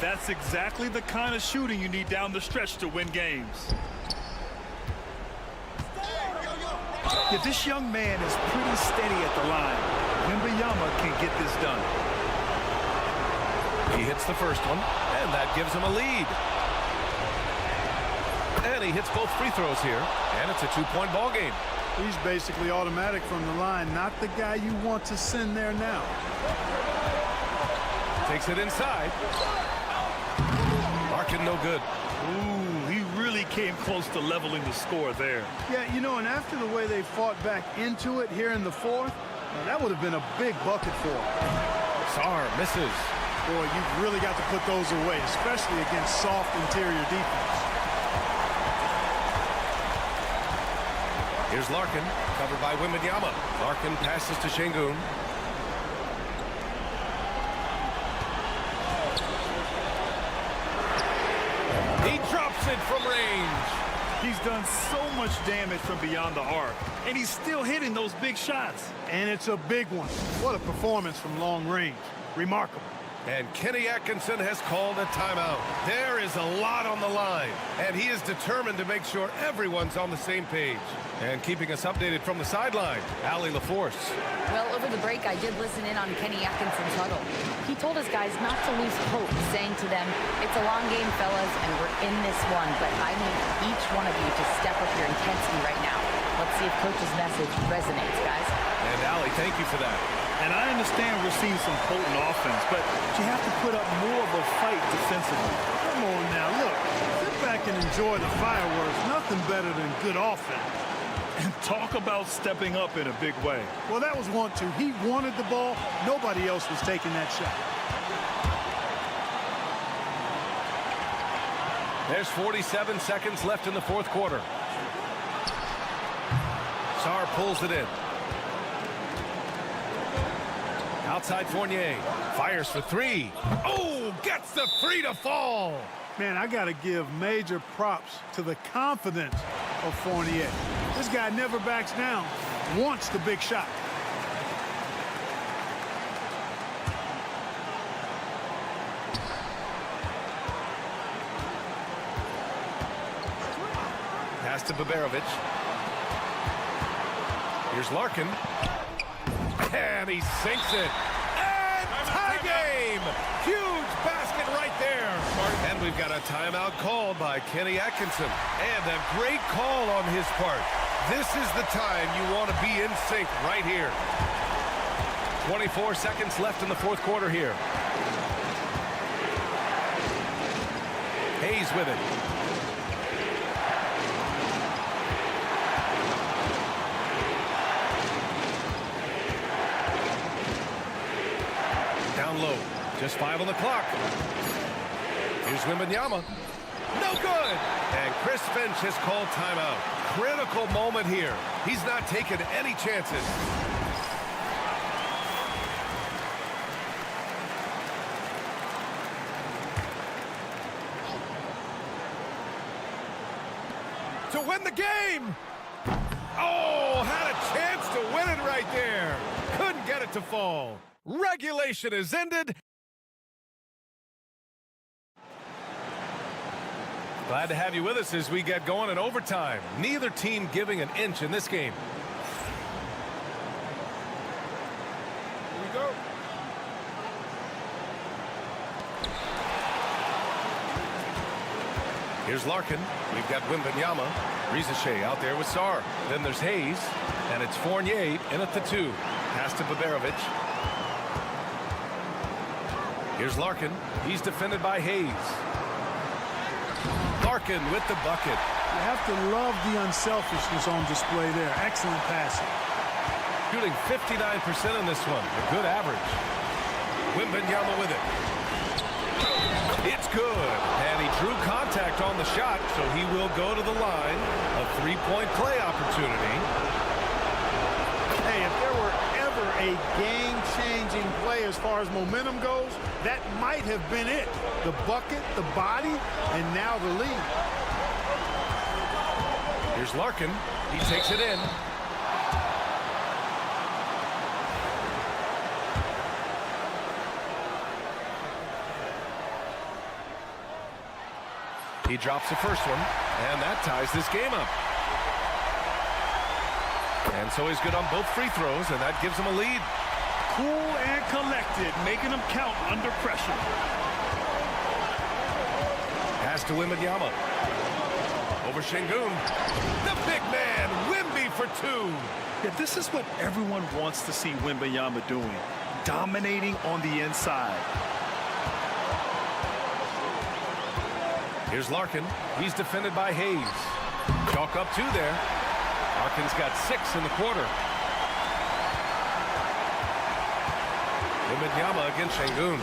That's exactly the kind of shooting you need down the stretch to win games. Yeah, this young man is pretty steady at the line. Wembanyama can get this done. He hits the first one, and that gives him a lead. And he hits both free throws here, and it's a 2-point ball game. He's basically automatic from the line, not the guy you want to send there now. Takes it inside. Larkin no good. Ooh, he really came close to leveling the score there. Yeah, you know, and after the way they fought back into it here in the fourth, that would have been a big bucket for him. Sarr misses. Boy, you've really got to put those away, especially against soft interior defense. Here's Larkin, covered by Wembanyama. Larkin passes to Şengün. from range. He's done so much damage from beyond the arc, and he's still hitting those big shots. And it's a big one. What a performance from long range. Remarkable. And Kenny Atkinson has called a timeout. There is a lot on the line, and he is determined to make sure everyone's on the same page. And keeping us updated from the sideline, Allie LaForce. Well, over the break, I did listen in on Kenny Atkinson's huddle. He told his guys not to lose hope, saying to them, it's a long game, fellas, and we're in this one, but I need each one of you to step up your intensity right now. Let's see if Coach's message resonates, guys. And Allie, thank you for that. And I understand we're seeing some potent offense, but you have to put up more of a fight defensively. Come on now, look. Sit back and enjoy the fireworks. Nothing better than good offense. And talk about stepping up in a big way. Well, that was 1-2. He wanted the ball. Nobody else was taking that shot. There's 47 seconds left in the fourth quarter. Sarr pulls it in. Outside Fournier. Fires for three. Oh, gets the three to fall. Man, I got to give major props to the confidence of Fournier. This guy never backs down. Wants the big shot. Pass to Baberovic. Here's Larkin. And he sinks it. And tie game! Huge basket right there. And we've got a timeout called by Kenny Atkinson. And a great call on his part. This is the time you want to be in sync right here. 24 seconds left in the fourth quarter here. Hayes with it. Down low. Just 5 on the clock. Here's Wembanyama. No good. And Chris Finch has called timeout. Critical moment here. He's not taking any chances. To win the game. Oh, had a chance to win it right there. Couldn't get it to fall. Regulation is ended. Glad to have you with us as we get going in overtime. Neither team giving an inch in this game. Here we go. Here's Larkin. We've got Wembanyama. Rizachet out there with Sarr. Then there's Hayes. And it's Fournier in at the 2. Pass to Baberovic. Here's Larkin. He's defended by Hayes. Larkin with the bucket. You have to love the unselfishness on display there. Excellent passing. Shooting 59% in this one. A good average. Wembanyama with it. It's good. And he drew contact on the shot, so he will go to the line. A three-point play opportunity. Hey, if there were ever a game-changing play as far as momentum goes, that might have been it. The bucket, the body, and now the lead. Here's Larkin. He takes it in. He drops the first one, and that ties this game up. And so he's good on both free throws, and that gives him a lead. Cool and collected, making them count under pressure. Pass to Wembanyama. Over Şengün. The big man, Wemby for 2. Yeah, this is what everyone wants to see Wembanyama doing. Dominating on the inside. Here's Larkin. He's defended by Hayes. Chalk up 2 there. Larkin's got 6 in the quarter. Wembanyama against Şengün.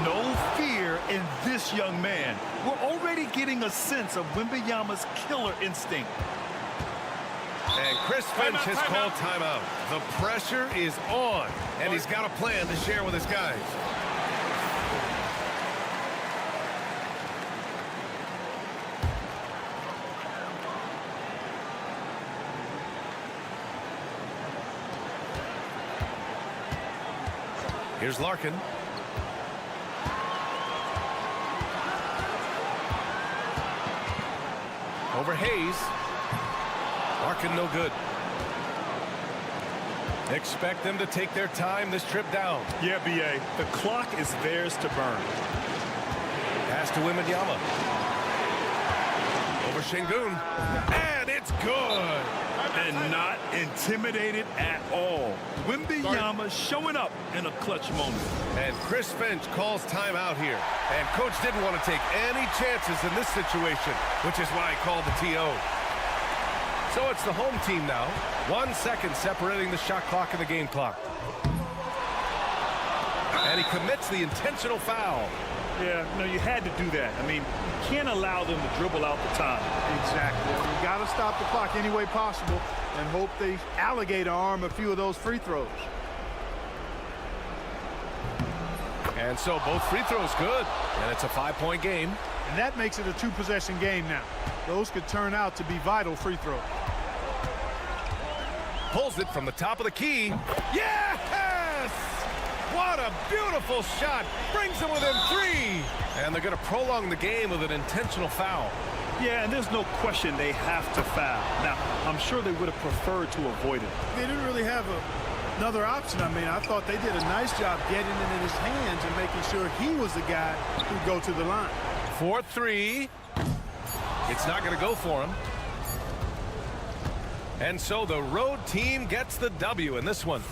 No fear in this young man. We're already getting a sense of Wembanyama's killer instinct. And Chris Finch has called timeout. The pressure is on, and he's got a plan to share with his guys. Here's Larkin. Over Hayes. Larkin no good. Expect them to take their time this trip down. Yeah, B.A. The clock is theirs to burn. Pass to Wembanyama. Over Şengün. And it's good. And not intimidated at all. Wembanyama showing up in a clutch moment. And Chris Finch calls timeout here. And coach didn't want to take any chances in this situation, which is why he called the TO. So it's the home team now. 1 second separating the shot clock and the game clock. And he commits the intentional foul. Yeah, no, you had to do that. I mean, you can't allow them to dribble out the time. Exactly. You got to stop the clock any way possible and hope they alligator arm a few of those free throws. And so both free throws good. And it's a 5-point game. And that makes it a 2-possession game now. Those could turn out to be vital free throws. Pulls it from the top of the key. Yes! What a beautiful shot. Brings them within 3. And they're going to prolong the game with an intentional foul. Yeah, and there's no question they have to foul. Now, I'm sure they would have preferred to avoid it. They didn't really have another option. I mean, I thought they did a nice job getting it in his hands and making sure he was the guy who'd go to the line. 4-3. It's not going to go for him. And so the road team gets the W in this one.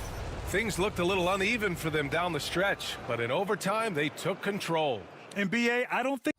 Things looked a little uneven for them down the stretch, but in overtime, they took control. And B.A., I don't think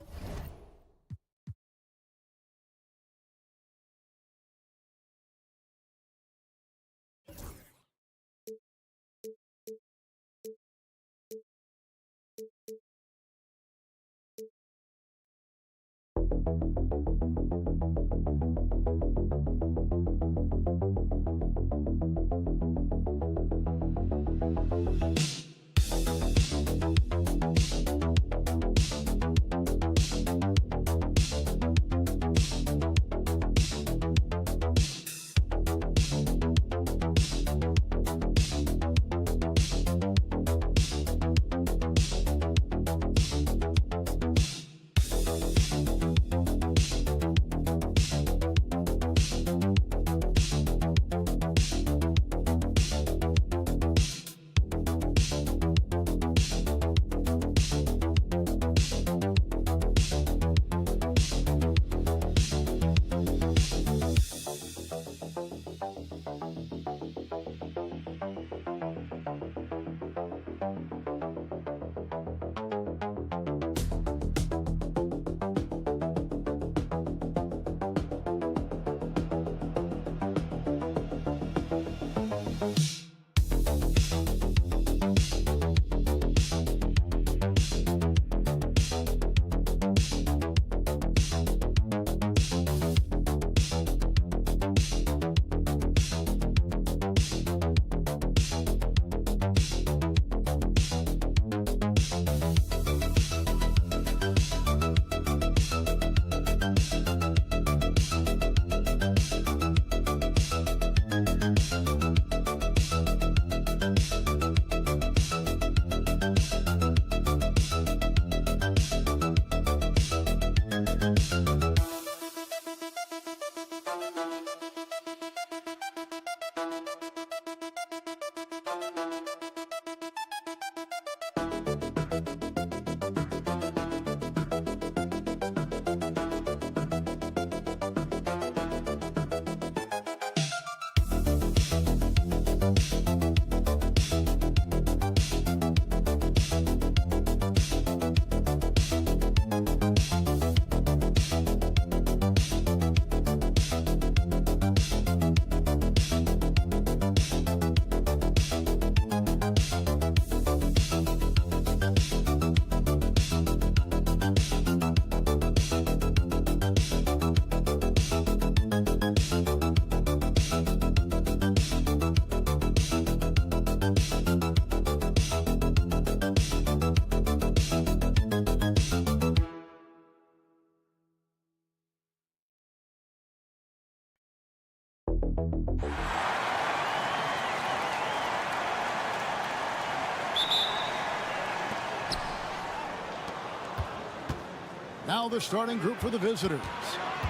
Now the starting group for the visitors.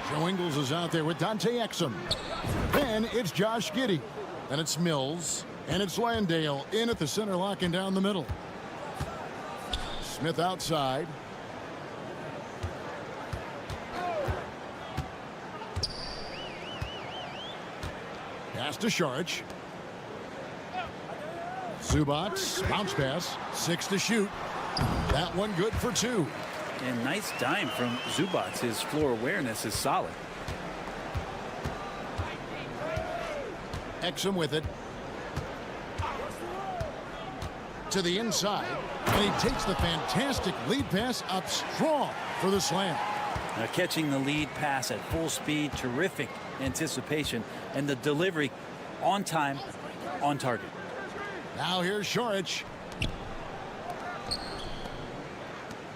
Joe Ingles is out there with Dante Exum. Then it's Josh Giddey. And it's Mills. And it's Landale in at the center, locking down the middle. Smith outside. Pass to Sharich. Zubats, bounce pass, 6 to shoot. That one good for 2. And nice dime from Zubats. His floor awareness is solid. Exum with it. To the inside. And he takes the fantastic lead pass up strong for the slam. Now catching the lead pass at full speed, terrific anticipation, and the delivery on time, on target. Now here's Sharich.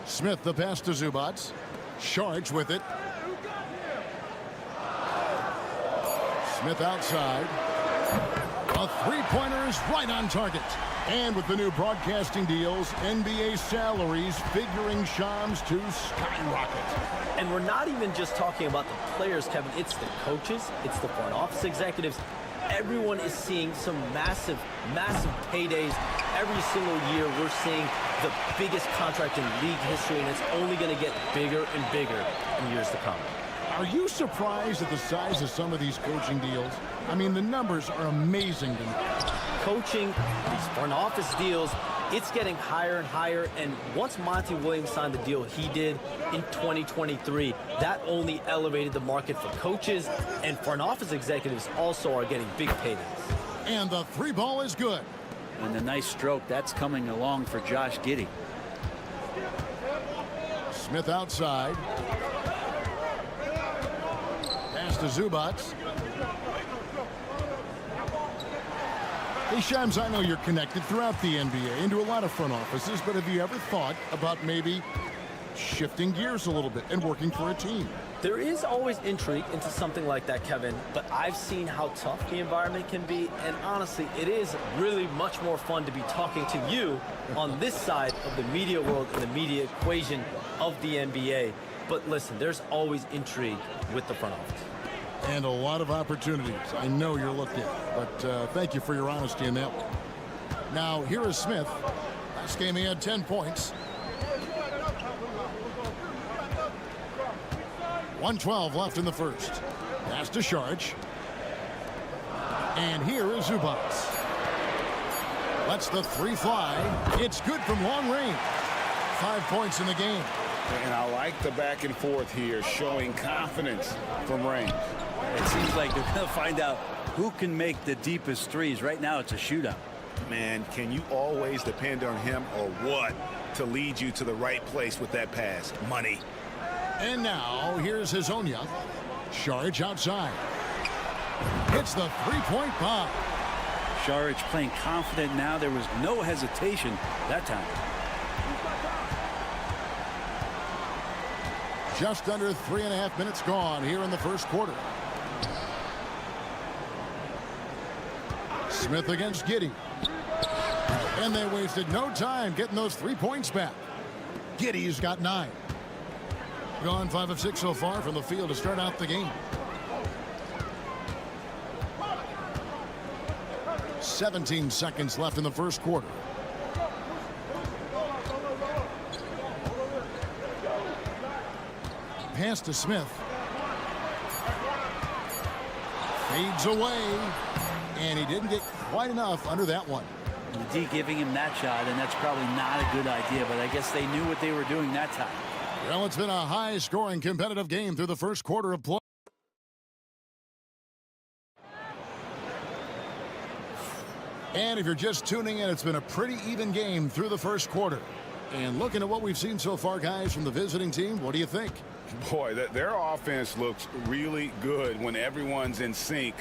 Smith the pass to Zubats. Sharich with it. Smith outside. A three-pointer is right on target. And with the new broadcasting deals, NBA salaries figuring Shams to skyrocket. And we're not even just talking about the players, Kevin. It's the coaches. It's the front office executives. Everyone is seeing some massive, massive paydays. Every single year we're seeing the biggest contract in league history, and it's only going to get bigger and bigger in years to come. Are you surprised at the size of some of these coaching deals? I mean, the numbers are amazing to me. Coaching, these front office deals, it's getting higher and higher. And once Monty Williams signed the deal he did in 2023, that only elevated the market for coaches, and front office executives also are getting big paydays. And the three ball is good. And the nice stroke, that's coming along for Josh Giddey. Smith outside. Pass to Zubats. Hey, Shams, I know you're connected throughout the NBA into a lot of front offices, but have you ever thought about maybe shifting gears a little bit and working for a team? There is always intrigue into something like that, Kevin, but I've seen how tough the environment can be, and honestly, it is really much more fun to be talking to you on this side of the media world and the media equation of the NBA. But listen, there's always intrigue with the front office. And a lot of opportunities. I know you're looked at, but thank you for your honesty in that one. Now, here is Smith. Last game he had 10 points. 1:12 left in the first. Pass to Sharich. And here is Zubats. Lets the three fly. It's good from long range. 5 points in the game. And I like the back and forth here, showing confidence from range. It seems like they're going to find out who can make the deepest threes. Right now, it's a shootout. Man, can you always depend on him or what to lead you to the right place with that pass? Money. And now, here's Hazonia. Sharich outside. Hits the three-point bomb. Sharich playing confident now. There was no hesitation that time. Just under 3.5 minutes gone here in the first quarter. Smith against Giddey. And they wasted no time getting those 3 points back. Giddey's got 9. Gone 5 of 6 so far from the field to start out the game. 17 seconds left in the first quarter. Pass to Smith. Fades away. And he didn't get quite enough under that one. The D giving him that shot, and that's probably not a good idea, but I guess they knew what they were doing that time. Well, it's been a high-scoring, competitive game through the first quarter of play. And if you're just tuning in, it's been a pretty even game through the first quarter. And looking at what we've seen so far, guys, from the visiting team, what do you think? Boy, their offense looks really good when everyone's in sync.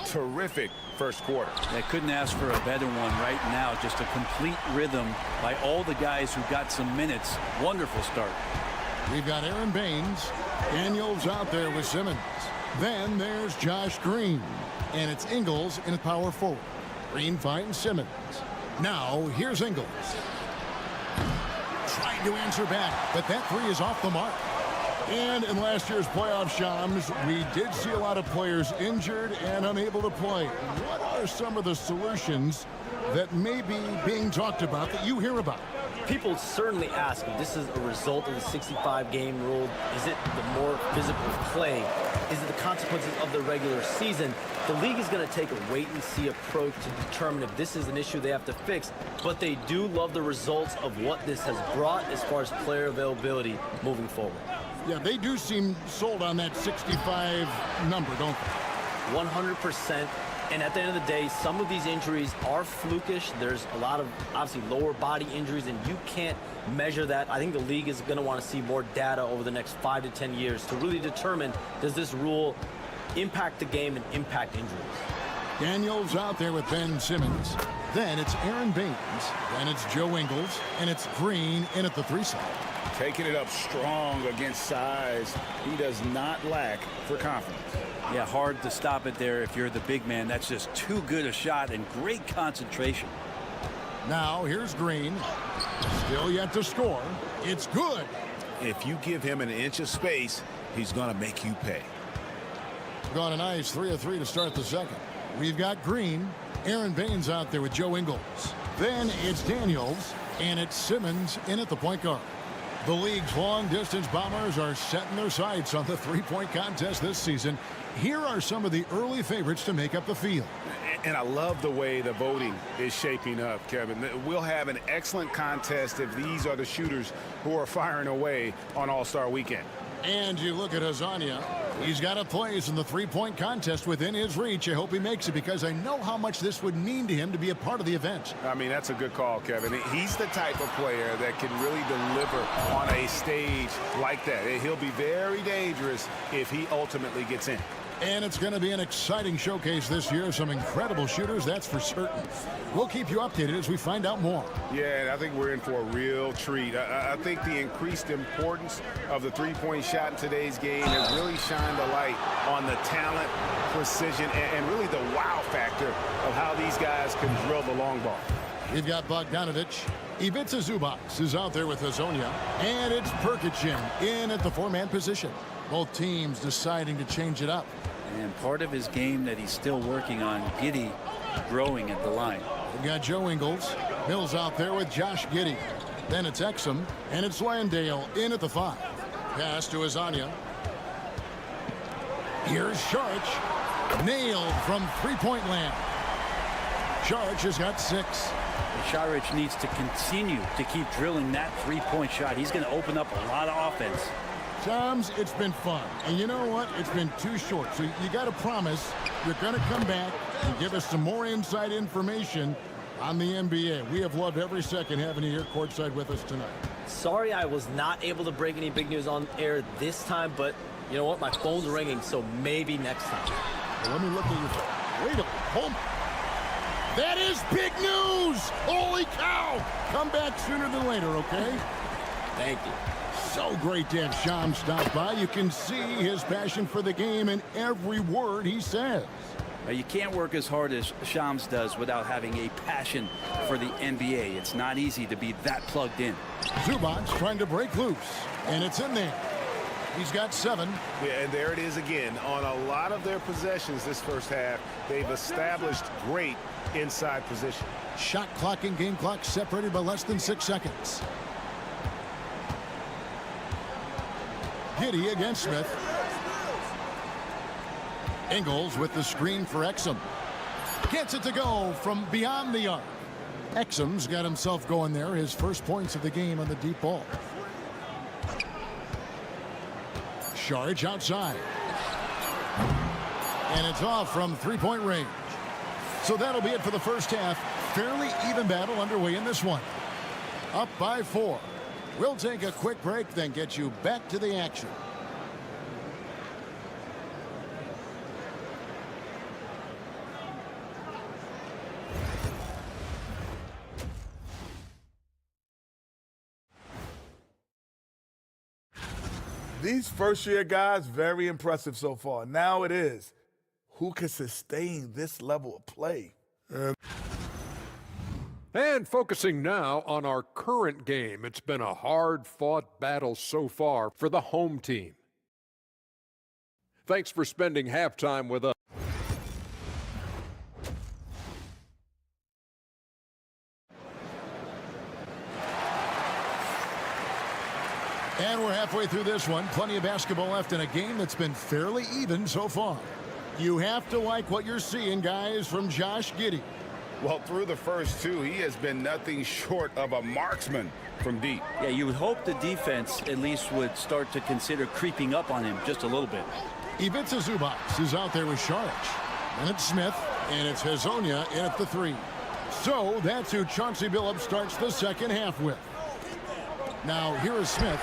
Terrific first quarter. They couldn't ask for a better one right now. Just a complete rhythm by all the guys who got some minutes. Wonderful start. We've got Aaron Baines. Daniels out there with Simmons. Then there's Josh Green. And it's Ingles in a power forward. Green finds Simmons. Now here's Ingles. Trying to answer back, but that three is off the mark. And in last year's playoff, Shams, we did see a lot of players injured and unable to play. What are some of the solutions that may be being talked about that you hear about? People certainly ask if this is a result of the 65-game rule. Is it the more physical play? Is it the consequences of the regular season? The league is going to take a wait-and-see approach to determine if this is an issue they have to fix, but they do love the results of what this has brought as far as player availability moving forward. Yeah, they do seem sold on that 65 number, don't they? 100%. And at the end of the day, some of these injuries are flukish. There's a lot of, obviously, lower body injuries, and you can't measure that. I think the league is going to want to see more data over the next 5 to 10 years to really determine, does this rule impact the game and impact injuries? Daniels out there with Ben Simmons. Then it's Aaron Baines. Then it's Joe Ingles. And it's Green in at the 3 side. Taking it up strong against size. He does not lack for confidence. Yeah, hard to stop it there if you're the big man. That's just too good a shot and great concentration. Now here's Green. Still yet to score. It's good. If you give him an inch of space, he's going to make you pay. Gone a nice 3 of 3 to start the second. We've got Green. Aaron Baines out there with Joe Ingles. Then it's Daniels. And it's Simmons in at the point guard. The league's long-distance bombers are setting their sights on the three-point contest this season. Here are some of the early favorites to make up the field. And I love the way the voting is shaping up, Kevin. We'll have an excellent contest if these are the shooters who are firing away on All-Star Weekend. And you look at Hazania. He's got a place in the three-point contest within his reach. I hope he makes it because I know how much this would mean to him to be a part of the event. I mean, that's a good call, Kevin. He's the type of player that can really deliver on a stage like that. He'll be very dangerous if he ultimately gets in. And it's going to be an exciting showcase this year. Some incredible shooters, that's for certain. We'll keep you updated as we find out more. Yeah, and I think we're in for a real treat. I think the increased importance of the three-point shot in today's game has really shined a light on the talent, precision, and really the wow factor of how these guys can drill the long ball. We've got Bogdanovich. Ivica Zubac is out there with Hazonia. And it's Perkichin in at the 4-man position. Both teams deciding to change it up. And part of his game that he's still working on, Giddey growing at the line. We've got Joe Ingles. Mills out there with Josh Giddey. Then it's Exum. And it's Landale in at the 5. Pass to Hazonia. Here's Sharch. Nailed from three-point land. Sharch has got 6. Sharich needs to continue to keep drilling that three-point shot. He's going to open up a lot of offense. Shams, it's been fun. And you know what? It's been too short. So you got to promise you're going to come back and give us some more inside information on the NBA. We have loved every second having you here courtside with us tonight. Sorry I was not able to break any big news on air this time, but you know what? My phone's ringing, so maybe next time. Well, let me look at your phone. Wait a minute. Hold on. That is big news! Holy cow! Come back sooner than later, okay? Thank you. So great to have Shams stop by. You can see his passion for the game in every word he says. You can't work as hard as Shams does without having a passion for the NBA. It's not easy to be that plugged in. Zubac trying to break loose, and it's in there. He's got 7. Yeah, and there it is again. On a lot of their possessions this first half, they've established great inside position. Shot clock and game clock separated by less than 6 seconds. Giddey against Smith. Ingles with the screen for Exum. Gets it to go from beyond the arc. Exum's got himself going there. His first points of the game on the deep ball. Sharch outside. And it's off from three-point range. So that'll be it for the first half. Fairly even battle underway in this one. Up by 4. We'll take a quick break, then get you back to the action. These first-year guys, very impressive so far. Now it is, who can sustain this level of play? And focusing now on our current game. It's been a hard-fought battle so far for the home team. Thanks for spending halftime with us. And we're halfway through this one. Plenty of basketball left in a game that's been fairly even so far. You have to like what you're seeing, guys, from Josh Giddey. Well, through the first two, he has been nothing short of a marksman from deep. Yeah, you would hope the defense at least would start to consider creeping up on him just a little bit. Ivica Zubac is out there with Saric. And it's Smith, and it's Hezonja in at the 3. So that's who Chauncey Billups starts the second half with. Now, here is Smith.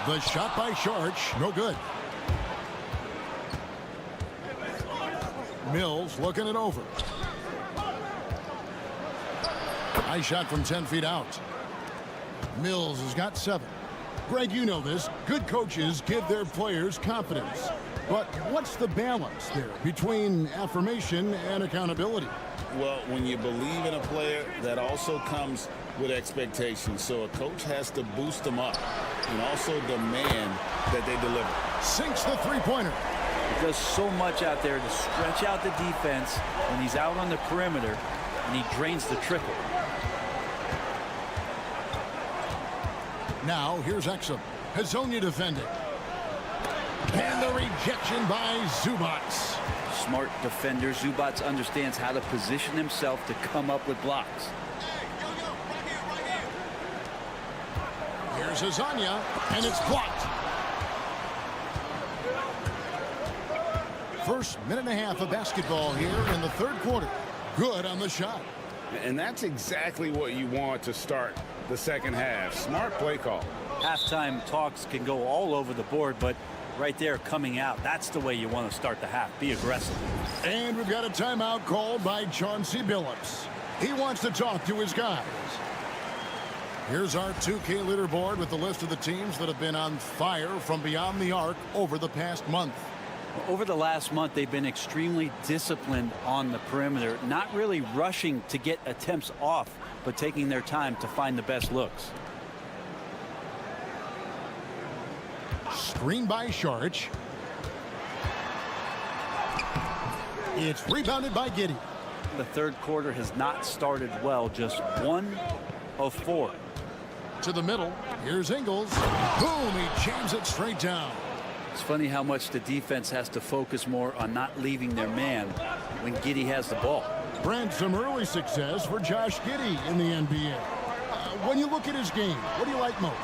The shot by Saric, no good. Mills looking it over. Nice shot from 10 feet out. Mills has got 7. Greg, you know this. Good coaches give their players confidence. But what's the balance there between affirmation and accountability? Well, when you believe in a player, that also comes with expectations. So a coach has to boost them up and also demand that they deliver. Sinks the three-pointer. He does so much out there to stretch out the defense when he's out on the perimeter, and he drains the triple. Now, here's Exum. Hezonja defending. And the rejection by Zubac. Smart defender. Zubac understands how to position himself to come up with blocks. Here's Hezonja, and it's blocked. First minute and a half of basketball here in the third quarter. Good on the shot. And that's exactly what you want to start the second half. Smart play call. Halftime talks can go all over the board, but right there coming out, that's the way you want to start the half. Be aggressive. And we've got a timeout called by Chauncey Billups. He wants to talk to his guys. Here's our 2K leaderboard with the list of the teams that have been on fire from beyond the arc over the past month. Over the last month, they've been extremely disciplined on the perimeter, not really rushing to get attempts off, but taking their time to find the best looks. Screen by Saric. It's rebounded by Giddey. The third quarter has not started well, just 1 of 4. To the middle, here's Ingles. Boom, he jams it straight down. It's funny how much the defense has to focus more on not leaving their man when Giddey has the ball. Brent, some early success for Josh Giddey in the NBA. When you look at his game, what do you like most?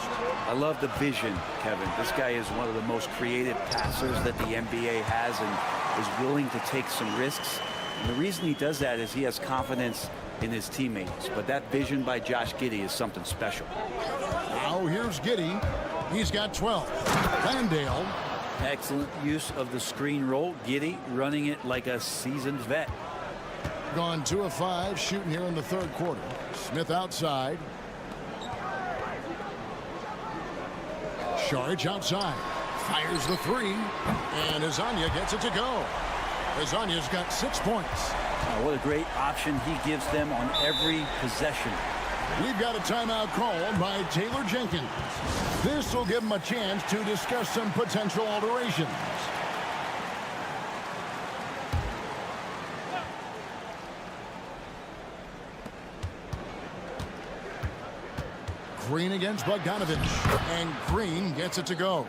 I love the vision, Kevin. This guy is one of the most creative passers that the NBA has and is willing to take some risks. And the reason he does that is he has confidence in his teammates. But that vision by Josh Giddey is something special. Now here's Giddey. He's got 12. Landale. Excellent use of the screen roll. Giddey running it like a seasoned vet. Gone 2 of 5 shooting here in the third quarter. Smith outside. Saric outside. Fires the 3. And Hezonja gets it to go. Hezonja's got 6 points. What a great option he gives them on every possession. We've got a timeout called by Taylor Jenkins. This will give him a chance to discuss some potential alterations. Green against Bogdanovich. And Green gets it to go.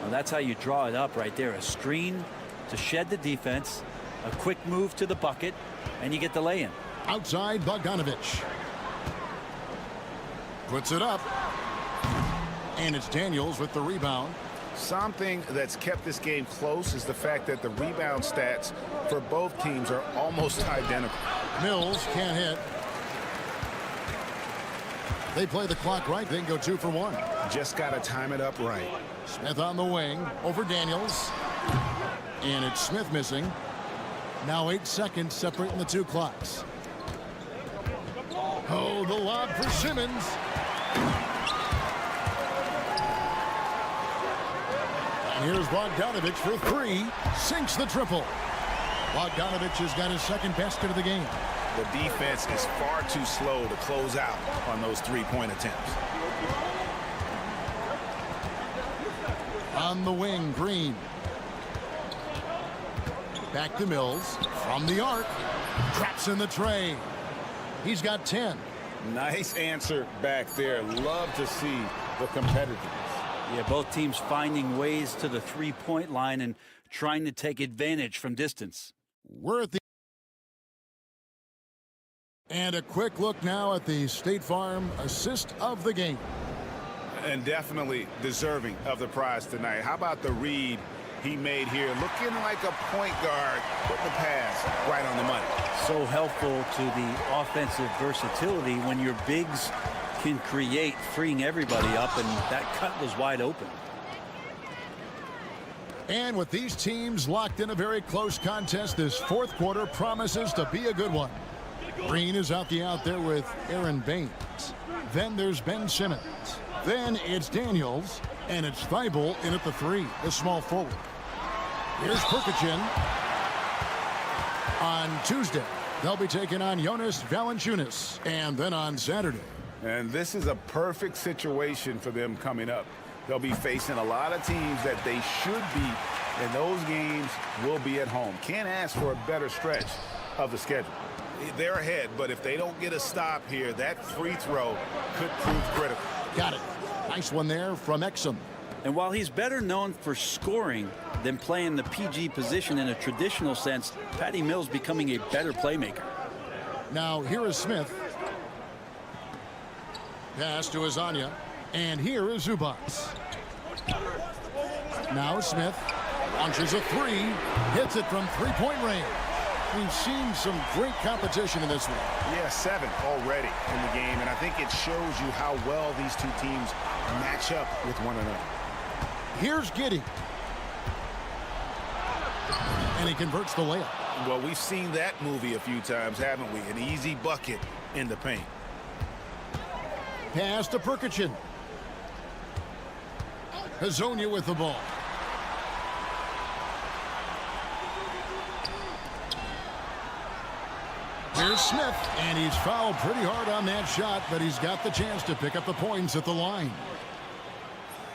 Well, that's how you draw it up right there. A screen to shed the defense, a quick move to the bucket, and you get the lay-in. Outside Bogdanovich. Puts it up. And it's Daniels with the rebound. Something that's kept this game close is the fact that the rebound stats for both teams are almost identical. Mills can't hit. They play the clock right. They can go 2 for 1. Just got to time it up right. Smith on the wing over Daniels. And it's Smith missing. Now 8 seconds separating the 2 clocks. Oh, the lob for Simmons. And here's Bogdanovich for 3. Sinks the triple. Bogdanovich has got his second basket of the game. The defense is far too slow to close out on those 3-point attempts. On the wing, Green. Back to Mills from the arc. Traps in the tray. He's got 10. Nice answer back there. Love to see the competitiveness. Yeah, both teams finding ways to the three-point line and trying to take advantage from distance. We're at the... And a quick look now at the State Farm assist of the game. And definitely deserving of the prize tonight. How about the read he made here? Looking like a point guard, putting the pass right on the money. So helpful to the offensive versatility when your bigs can create, freeing everybody up, and that cut was wide open. And with these teams locked in a very close contest, this fourth quarter promises to be a good one. Green is out there with Aaron Baines. Then there's Ben Simmons. Then it's Daniels, and it's Thibault in at the 3, the small forward. Here's Perkichin. On Tuesday, they'll be taking on Jonas Valanciunas, and then on Saturday. And this is a perfect situation for them coming up. They'll be facing a lot of teams that they should beat, and those games will be at home. Can't ask for a better stretch of the schedule. They're ahead, but if they don't get a stop here, that free throw could prove critical. Got it. Nice one there from Exum. And while he's better known for scoring than playing the PG position in a traditional sense, Patty Mills becoming a better playmaker. Now here is Smith. Pass to Azania. And here is Zubats. Now Smith launches a 3. Hits it from three-point range. We've seen some great competition in this one. Yeah, 7 already in the game, and I think it shows you how well these two teams match up with one another. Here's Giddey. And he converts the layup. Well, we've seen that movie a few times, haven't we? An easy bucket in the paint. Pass to Perkichin. Hazonia with the ball. Here's Smith, and he's fouled pretty hard on that shot, but he's got the chance to pick up the points at the line.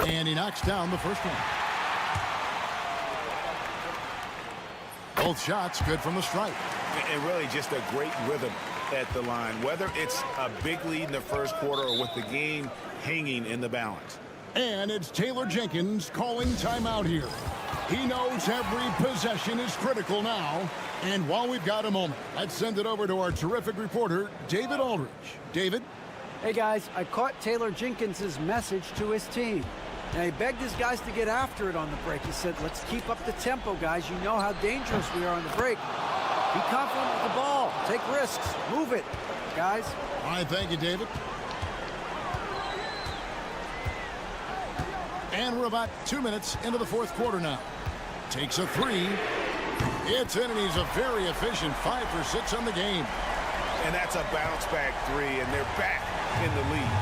And he knocks down the first one. Both shots good from the stripe. And really just a great rhythm at the line, whether it's a big lead in the first quarter or with the game hanging in the balance. And it's Taylor Jenkins calling timeout here. He knows every possession is critical now. And while we've got a moment, let's send it over to our terrific reporter, David Aldridge. David? Hey, guys, I caught Taylor Jenkins' message to his team. And he begged his guys to get after it on the break. He said, let's keep up the tempo, guys. You know how dangerous we are on the break. Be confident with the ball. Take risks. Move it, guys. All right, thank you, David. And we're about 2 minutes into the fourth quarter now. Takes a 3. It's in, and he's a very efficient 5 for 6 on the game. And that's a bounce back 3, and they're back in the lead.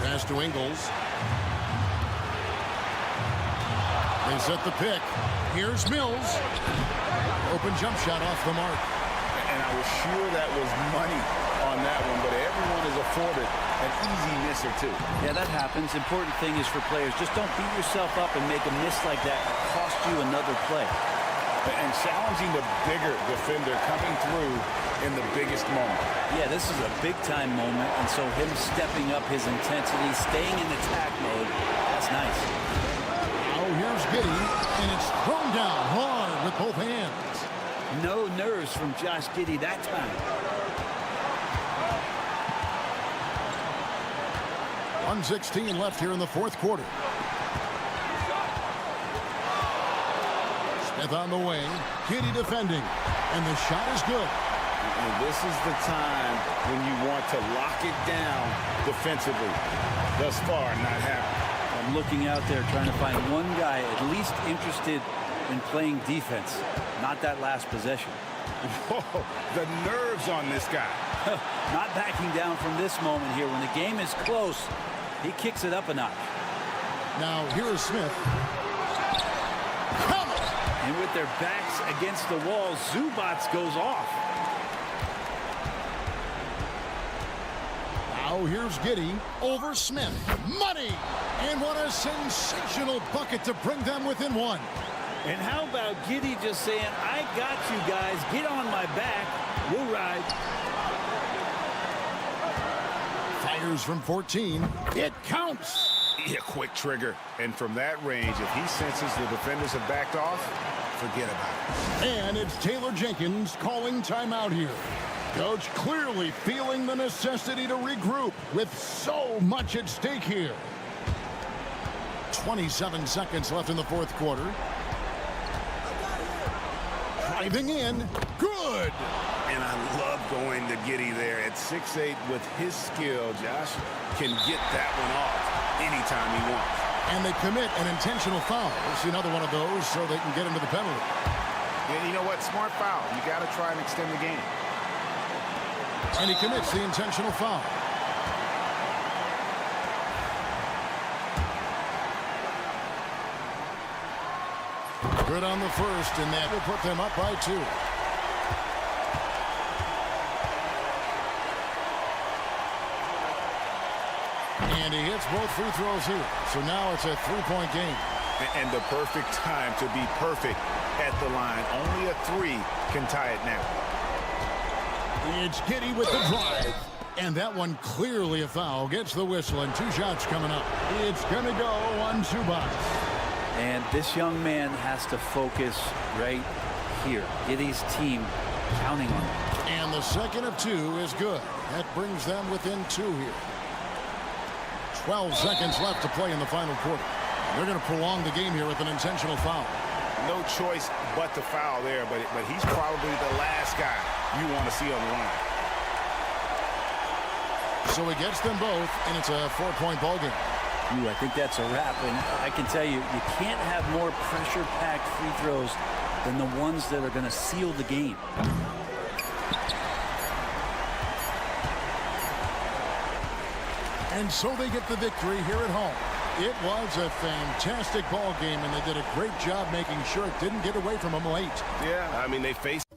Pass to Ingles. They set the pick. Here's Mills. Open jump shot off the mark. And I was sure that was money on that one, but everyone is afforded an easy miss or two. Yeah, that happens. Important thing is for players, just don't beat yourself up and make a miss like that and cost you another play. And challenging the bigger defender coming through in the biggest moment. Yeah, this is a big-time moment, and so him stepping up his intensity, staying in attack mode, that's nice. Oh, here's Giddey, and it's thrown down hard with both hands. No nerves from Josh Giddey that time. 1:16 left here in the fourth quarter. Smith on the wing. Giddey defending. And the shot is good. And this is the time when you want to lock it down defensively. Thus far, not happening. I'm looking out there trying to find one guy at least interested in playing defense. Not that last possession. Whoa, the nerves on this guy. Not backing down from this moment here. When the game is close, he kicks it up a notch. Now, here is Smith. And with their backs against the wall, Zubats goes off. Now here's Giddey over Smith. Money! And what a sensational bucket to bring them within one. And how about Giddey just saying, I got you guys, get on my back, we'll ride. Fires from 14. It counts! Yeah, quick trigger. And from that range, if he senses the defenders have backed off, forget about it. And it's Taylor Jenkins calling timeout here. Coach clearly feeling the necessity to regroup with so much at stake here. 27 seconds left in the fourth quarter. Driving in. Good! And I love going to Giddey there. At 6'8", with his skill, Josh can get that one off anytime he wants. And they commit an intentional foul. We'll see another one of those so they can get into the penalty. And you know what? Smart foul. You got to try and extend the game. And he commits the intentional foul. Good on the first, and that will put them up by 2. And he hits both free throws here. So now it's a 3-point game. And the perfect time to be perfect at the line. Only a 3 can tie it now. It's Giddey with the drive. And that one clearly a foul. Gets the whistle, and 2 shots coming up. It's going to go on Zubac. And this young man has to focus right here. Giddey's team counting on him. And the second of 2 is good. That brings them within 2 here. 12 seconds left to play in the final quarter. They're going to prolong the game here with an intentional foul. No choice but to foul there, but he's probably the last guy you want to see on the line. So he gets them both, and it's a 4-point ball game. Ooh, I think that's a wrap, and I can tell you, you can't have more pressure-packed free throws than the ones that are going to seal the game. And so they get the victory here at home. It was a fantastic ball game, and they did a great job making sure it didn't get away from them late. Yeah, I mean, they faced